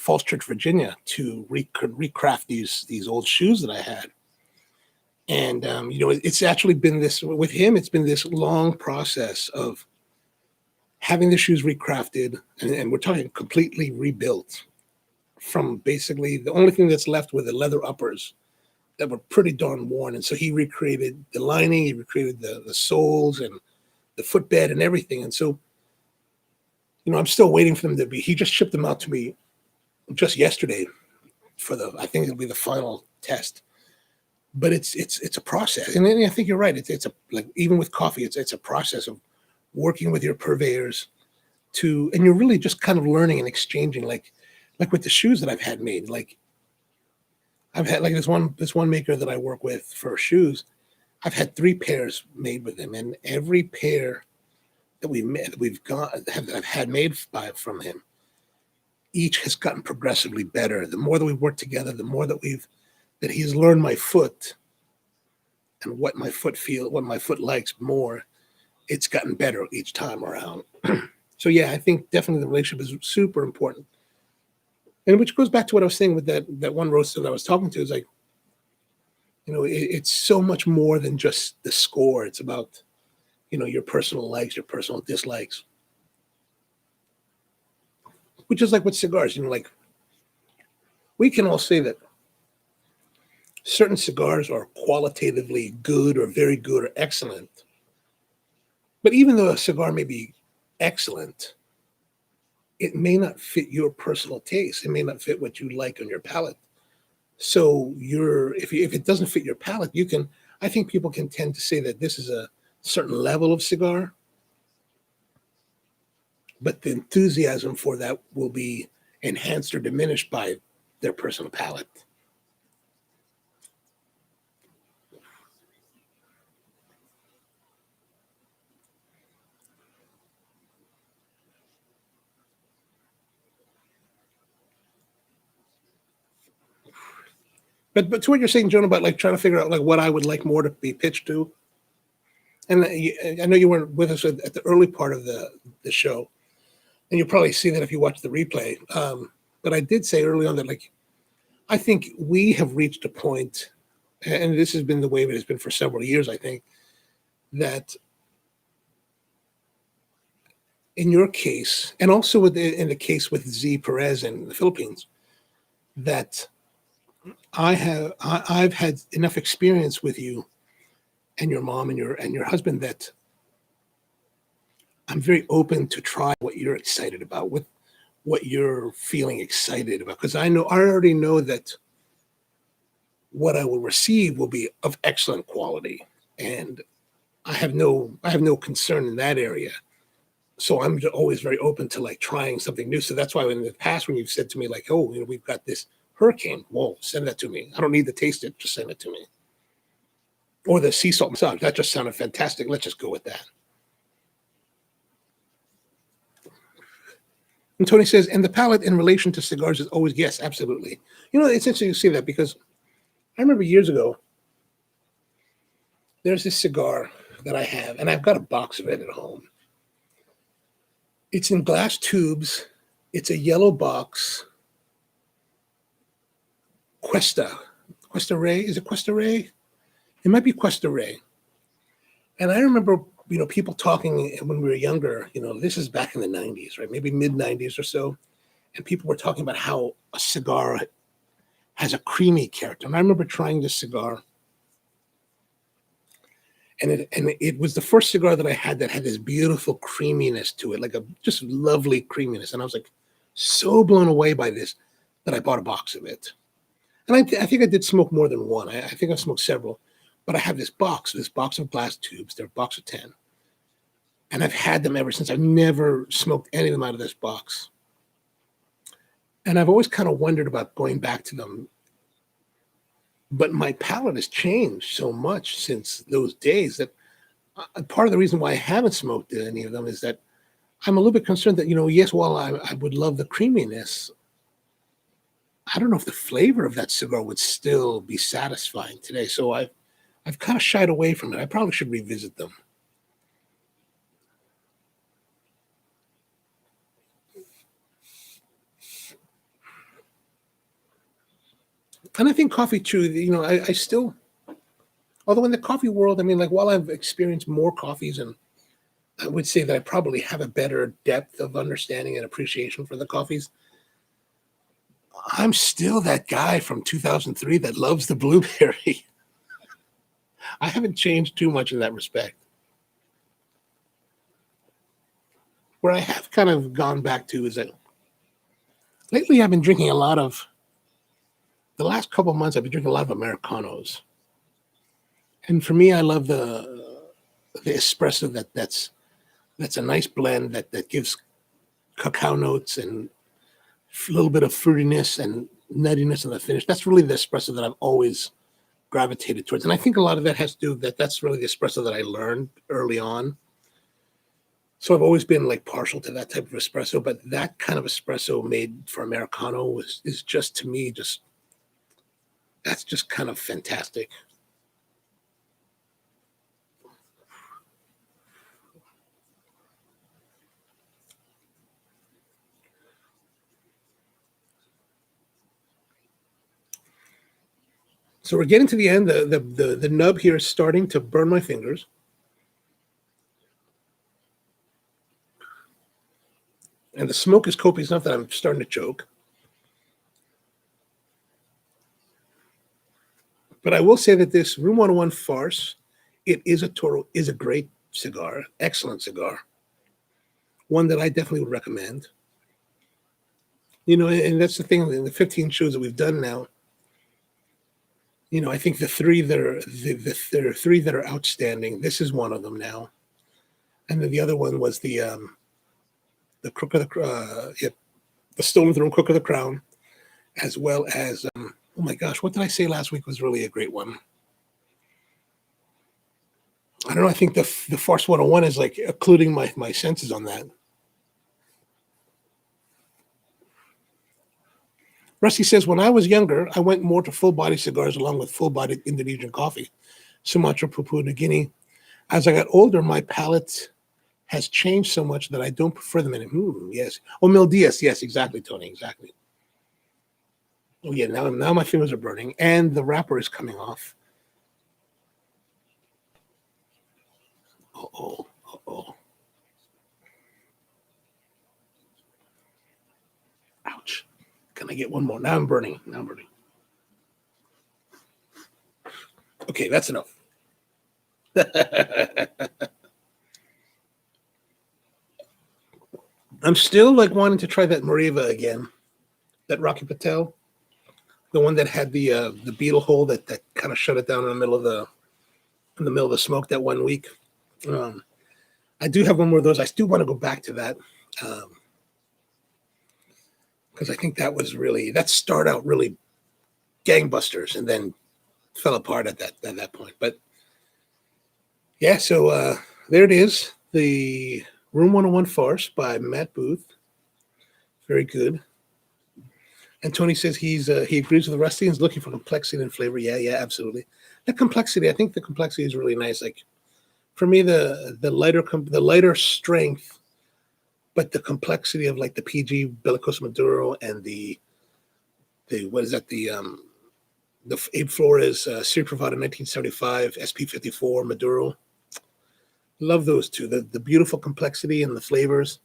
Falls Church, Virginia, to recraft these old shoes that I had. And it's actually been this with him. It's been this long process of having the shoes recrafted, and we're talking completely rebuilt from basically the only thing that's left were the leather uppers that were pretty darn worn. And so he recreated the lining, he recreated the soles and the footbed and everything. And so, I'm still waiting for them to be. He just shipped them out to me just yesterday for I think it'll be the final test. But it's a process, and then I think you're right. It's a, like, even with coffee, it's a process of working with your purveyors and you're really just kind of learning and exchanging, like with the shoes that I've had made. Like I've had like this one maker that I work with for shoes. I've had 3 pairs made with him, and every pair that I've had made from him, each has gotten progressively better. The more that we've worked together, the more that he's learned my foot and what my foot likes more. It's gotten better each time around. So yeah, I think definitely the relationship is super important. And which goes back to what I was saying with that one roaster that I was talking to, is like, it's so much more than just the score. It's about, your personal likes, your personal dislikes, which is like with cigars, like we can all say that certain cigars are qualitatively good or very good or excellent. But even though a cigar may be excellent, it may not fit your personal taste. It may not fit what you like on your palate. So if it doesn't fit your palate, I think people can tend to say that this is a certain level of cigar, but the enthusiasm for that will be enhanced or diminished by their personal palate. But to what you're saying, Joan, about like trying to figure out like what I would like more to be pitched to, and I know you weren't with us at the early part of the show, and you'll probably see that if you watch the replay. But I did say early on that, like, I think we have reached a point, and this has been the way it has been for several years, I think, that in your case, and also in the case with Z Perez in the Philippines, that I've had enough experience with you and your mom and your husband that I'm very open to try what you're excited about, with what you're feeling excited about, because I already know that what I will receive will be of excellent quality, and I have no concern in that area. So I'm always very open to like trying something new. So that's why in the past, when you've said to me like, oh, we've got this hurricane, whoa, send that to me. I don't need to taste it, just send it to me. Or the sea salt massage, that just sounded fantastic. Let's just go with that. And Tony says, and the palate in relation to cigars is always, yes, absolutely. It's interesting to see that, because I remember years ago, there's this cigar that I have, and I've got a box of it at home. It's in glass tubes. It's a yellow box. Cuesta Rey. Is it Cuesta Rey? It might be Cuesta Rey. And I remember, people talking when we were younger, this is back in the 90s, right? Maybe mid 90s or so. And people were talking about how a cigar has a creamy character. And I remember trying this cigar. And it was the first cigar that I had that had this beautiful creaminess to it, like a just lovely creaminess. And I was like so blown away by this that I bought a box of it. And I think I did smoke more than one. I think I smoked several. But I have this box of glass tubes. They're a box of 10. And I've had them ever since. I've never smoked any of them out of this box. And I've always kind of wondered about going back to them. But my palate has changed so much since those days that part of the reason why I haven't smoked any of them is that I'm a little bit concerned that, yes, while I would love the creaminess, I don't know if the flavor of that cigar would still be satisfying today. So I've kind of shied away from it. I probably should revisit them. And I think coffee too, I still, although in the coffee world, I mean, like while I've experienced more coffees, and I would say that I probably have a better depth of understanding and appreciation for the coffees, I'm still that guy from 2003 that loves the blueberry. I haven't changed too much in that respect. Where I have kind of gone back to is that lately I've been drinking a lot of, the last couple of months, I've been drinking a lot of Americanos. And for me, I love the espresso that's a nice blend that gives cacao notes and a little bit of fruitiness and nuttiness in the finish. That's really the espresso that I've always gravitated towards. And I think a lot of that has to do with that's really the espresso that I learned early on. So I've always been like partial to that type of espresso, but that kind of espresso made for Americano is just, to me, that's just kind of fantastic. So we're getting to the end. The nub here is starting to burn my fingers. And the smoke is copious enough that I'm starting to choke. But I will say that this Room 101 Farce, it is a Toro, is a great cigar, excellent cigar. One that I definitely would recommend. And that's the thing, in the 15 shows that we've done now, I think the three that are there are three that are outstanding. This is one of them now. And then the other one was the Crook of the Stolen Throne, Crook of the Crown, as well as oh my gosh, what did I say last week was really a great one? I don't know. I think the Farce 101 is like occluding my senses on that. Rusty says, when I was younger, I went more to full-body cigars along with full-bodied Indonesian coffee, Sumatra, Papua New Guinea. As I got older, my palate has changed so much that I don't prefer them anymore. Yes. Oh, Mil Diaz. Yes, exactly, Tony. Exactly. Oh, yeah. Now my fingers are burning, and the wrapper is coming off. Uh-oh. Ouch. Can I get one more? Now I'm burning. Okay, that's enough. I'm still like wanting to try that Mariva again, that Rocky Patel, the one that had the beetle hole that kind of shut it down in the middle of the smoke that one week. I do have one more of those. I still want to go back to that because I think that started out really gangbusters and then fell apart at that point. But yeah, so there it is, the Room 101 Farce by Matt Booth. Very good. And Tony says he agrees with Rusty and is looking for complexity and flavor. Yeah, absolutely. The complexity, I think the complexity is really nice. Like for me, the lighter strength, but the complexity of like the PG Bellicose Maduro and the what is that, the Abe Flores Siri Privada 1975 SP54 Maduro. Love those two. The beautiful complexity and the flavors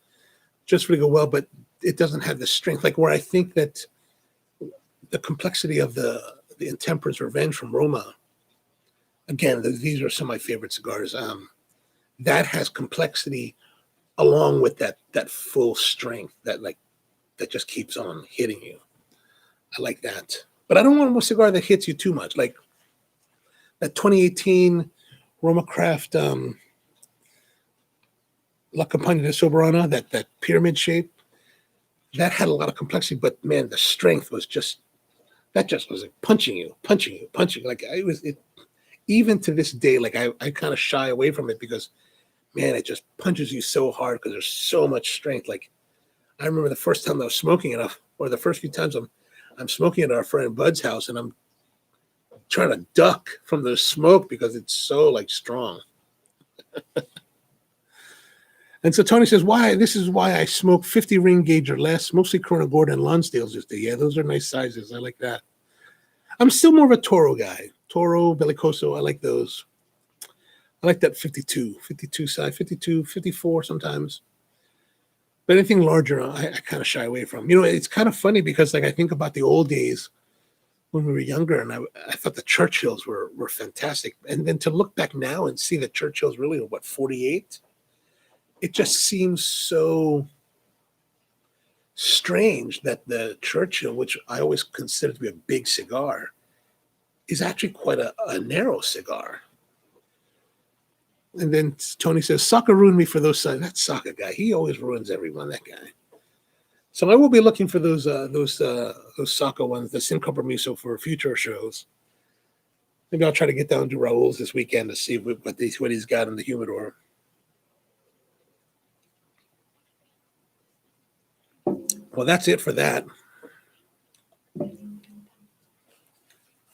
just really go well, but it doesn't have the strength. Like where I think that the complexity of the Intemperance Revenge from Roma, again, these are some of my favorite cigars. That has complexity along with that full strength that just keeps on hitting you. I like that. But I don't want a cigar that hits you too much. Like that 2018 Roma Craft La Campagna de Soberana, that pyramid shape, that had a lot of complexity, but man, the strength was just was like punching you. Like it even to this day, like I kind of shy away from it because, man, it just punches you so hard because there's so much strength. Like I remember the first time I was smoking it, or the first few times I'm smoking at our friend Bud's house, and I'm trying to duck from the smoke because it's so like strong. And so Tony says, "Why? This is why I smoke 50 ring gauge or less, mostly Corona Gorda and Lonsdale's just day. Yeah, those are nice sizes. I like that. I'm still more of a Toro guy. Toro, Bellicoso, I like those. I like that 52 size, 52, 54 sometimes. But anything larger, I kind of shy away from. You know, it's kind of funny because like I think about the old days when we were younger, and I thought the Churchills were fantastic. And then to look back now and see that Churchills really are, what, 48? It just seems so strange that the Churchill, which I always considered to be a big cigar, is actually quite a narrow cigar. And then Tony says, Saka ruined me for those signs. That Saka guy, he always ruins everyone, that guy. So I will be looking for those Saka ones, the Sin Compromiso, for future shows. Maybe I'll try to get down to Raul's this weekend to see what he's got in the humidor. Well, that's it for that.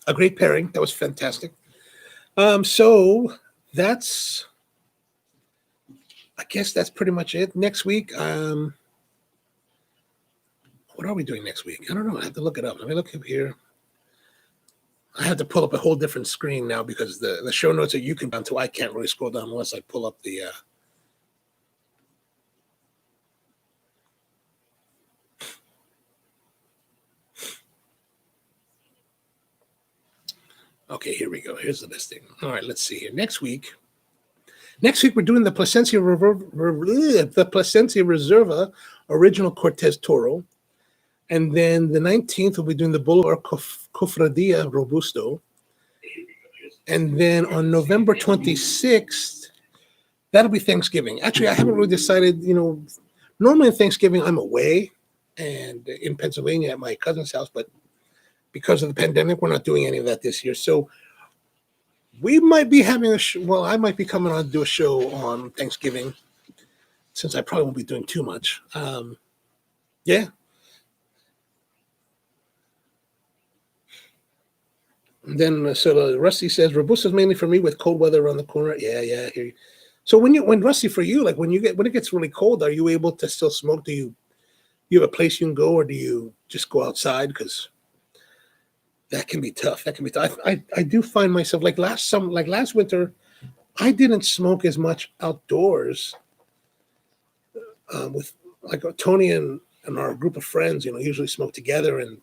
A great pairing. That was fantastic. So that's, I guess that's pretty much it. Next week, what are we doing next week? I don't know. I have to look it up. Let me look up here. I have to pull up a whole different screen now because the show notes that you can down to, I can't really scroll down unless I pull up the okay, here we go. Here's the listing. All right, let's see here. Next week we're doing the Plasencia Reserva Original Cortez Toro. And then the 19th, we'll be doing the Boulevard Cofradia Robusto. And then on November 26th, that'll be Thanksgiving. Actually, I haven't really decided, you know, normally on Thanksgiving, I'm away and in Pennsylvania at my cousin's house, but because of the pandemic, we're not doing any of that this year. So we might be having I might be coming on to do a show on Thanksgiving since I probably won't be doing too much. Yeah. And then so Rusty says Robusta's mainly for me with cold weather around the corner. Yeah, I hear you. So when Rusty, for you, like when it gets really cold, are you able to still smoke? Do you have a place you can go, or do you just go outside? Because that can be tough. I do find myself like last winter, I didn't smoke as much outdoors with like Tony and our group of friends. You know, usually smoke together, and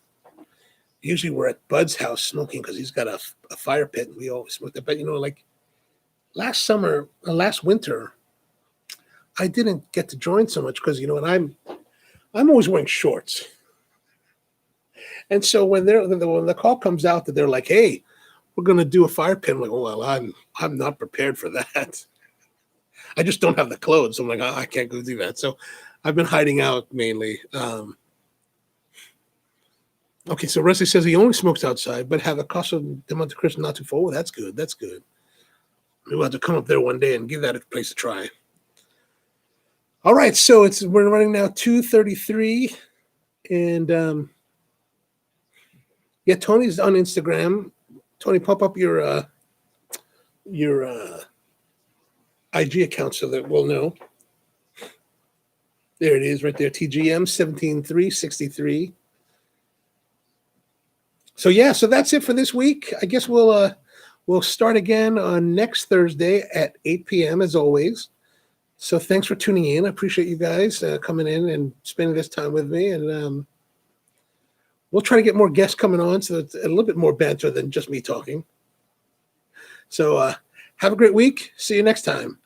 usually we're at Bud's house smoking because he's got a fire pit, and we always smoke there. But you know, like last winter, I didn't get to join so much because you know, and I'm always wearing shorts. And so when the call comes out that they're like, "Hey, we're going to do a fire pit," I'm like, "Oh well, I'm not prepared for that. I just don't have the clothes." So I'm like, I can't go do that. So I've been hiding out mainly. Okay, so Rusty says he only smokes outside, but have a Casa de Monte Cristo not too far. Oh, that's good. That's good. We'll have to come up there one day and give that a place to try. All right, so we're running now 2:33, and yeah, Tony's on Instagram. Tony, pop up your IG account so that we'll know. There it is, right there. TGM 17363. So yeah, so that's it for this week. I guess we'll start again on next Thursday at 8 p.m. as always. So thanks for tuning in. I appreciate you guys coming in and spending this time with me, and we'll try to get more guests coming on so it's a little bit more banter than just me talking. So have a great week. See you next time.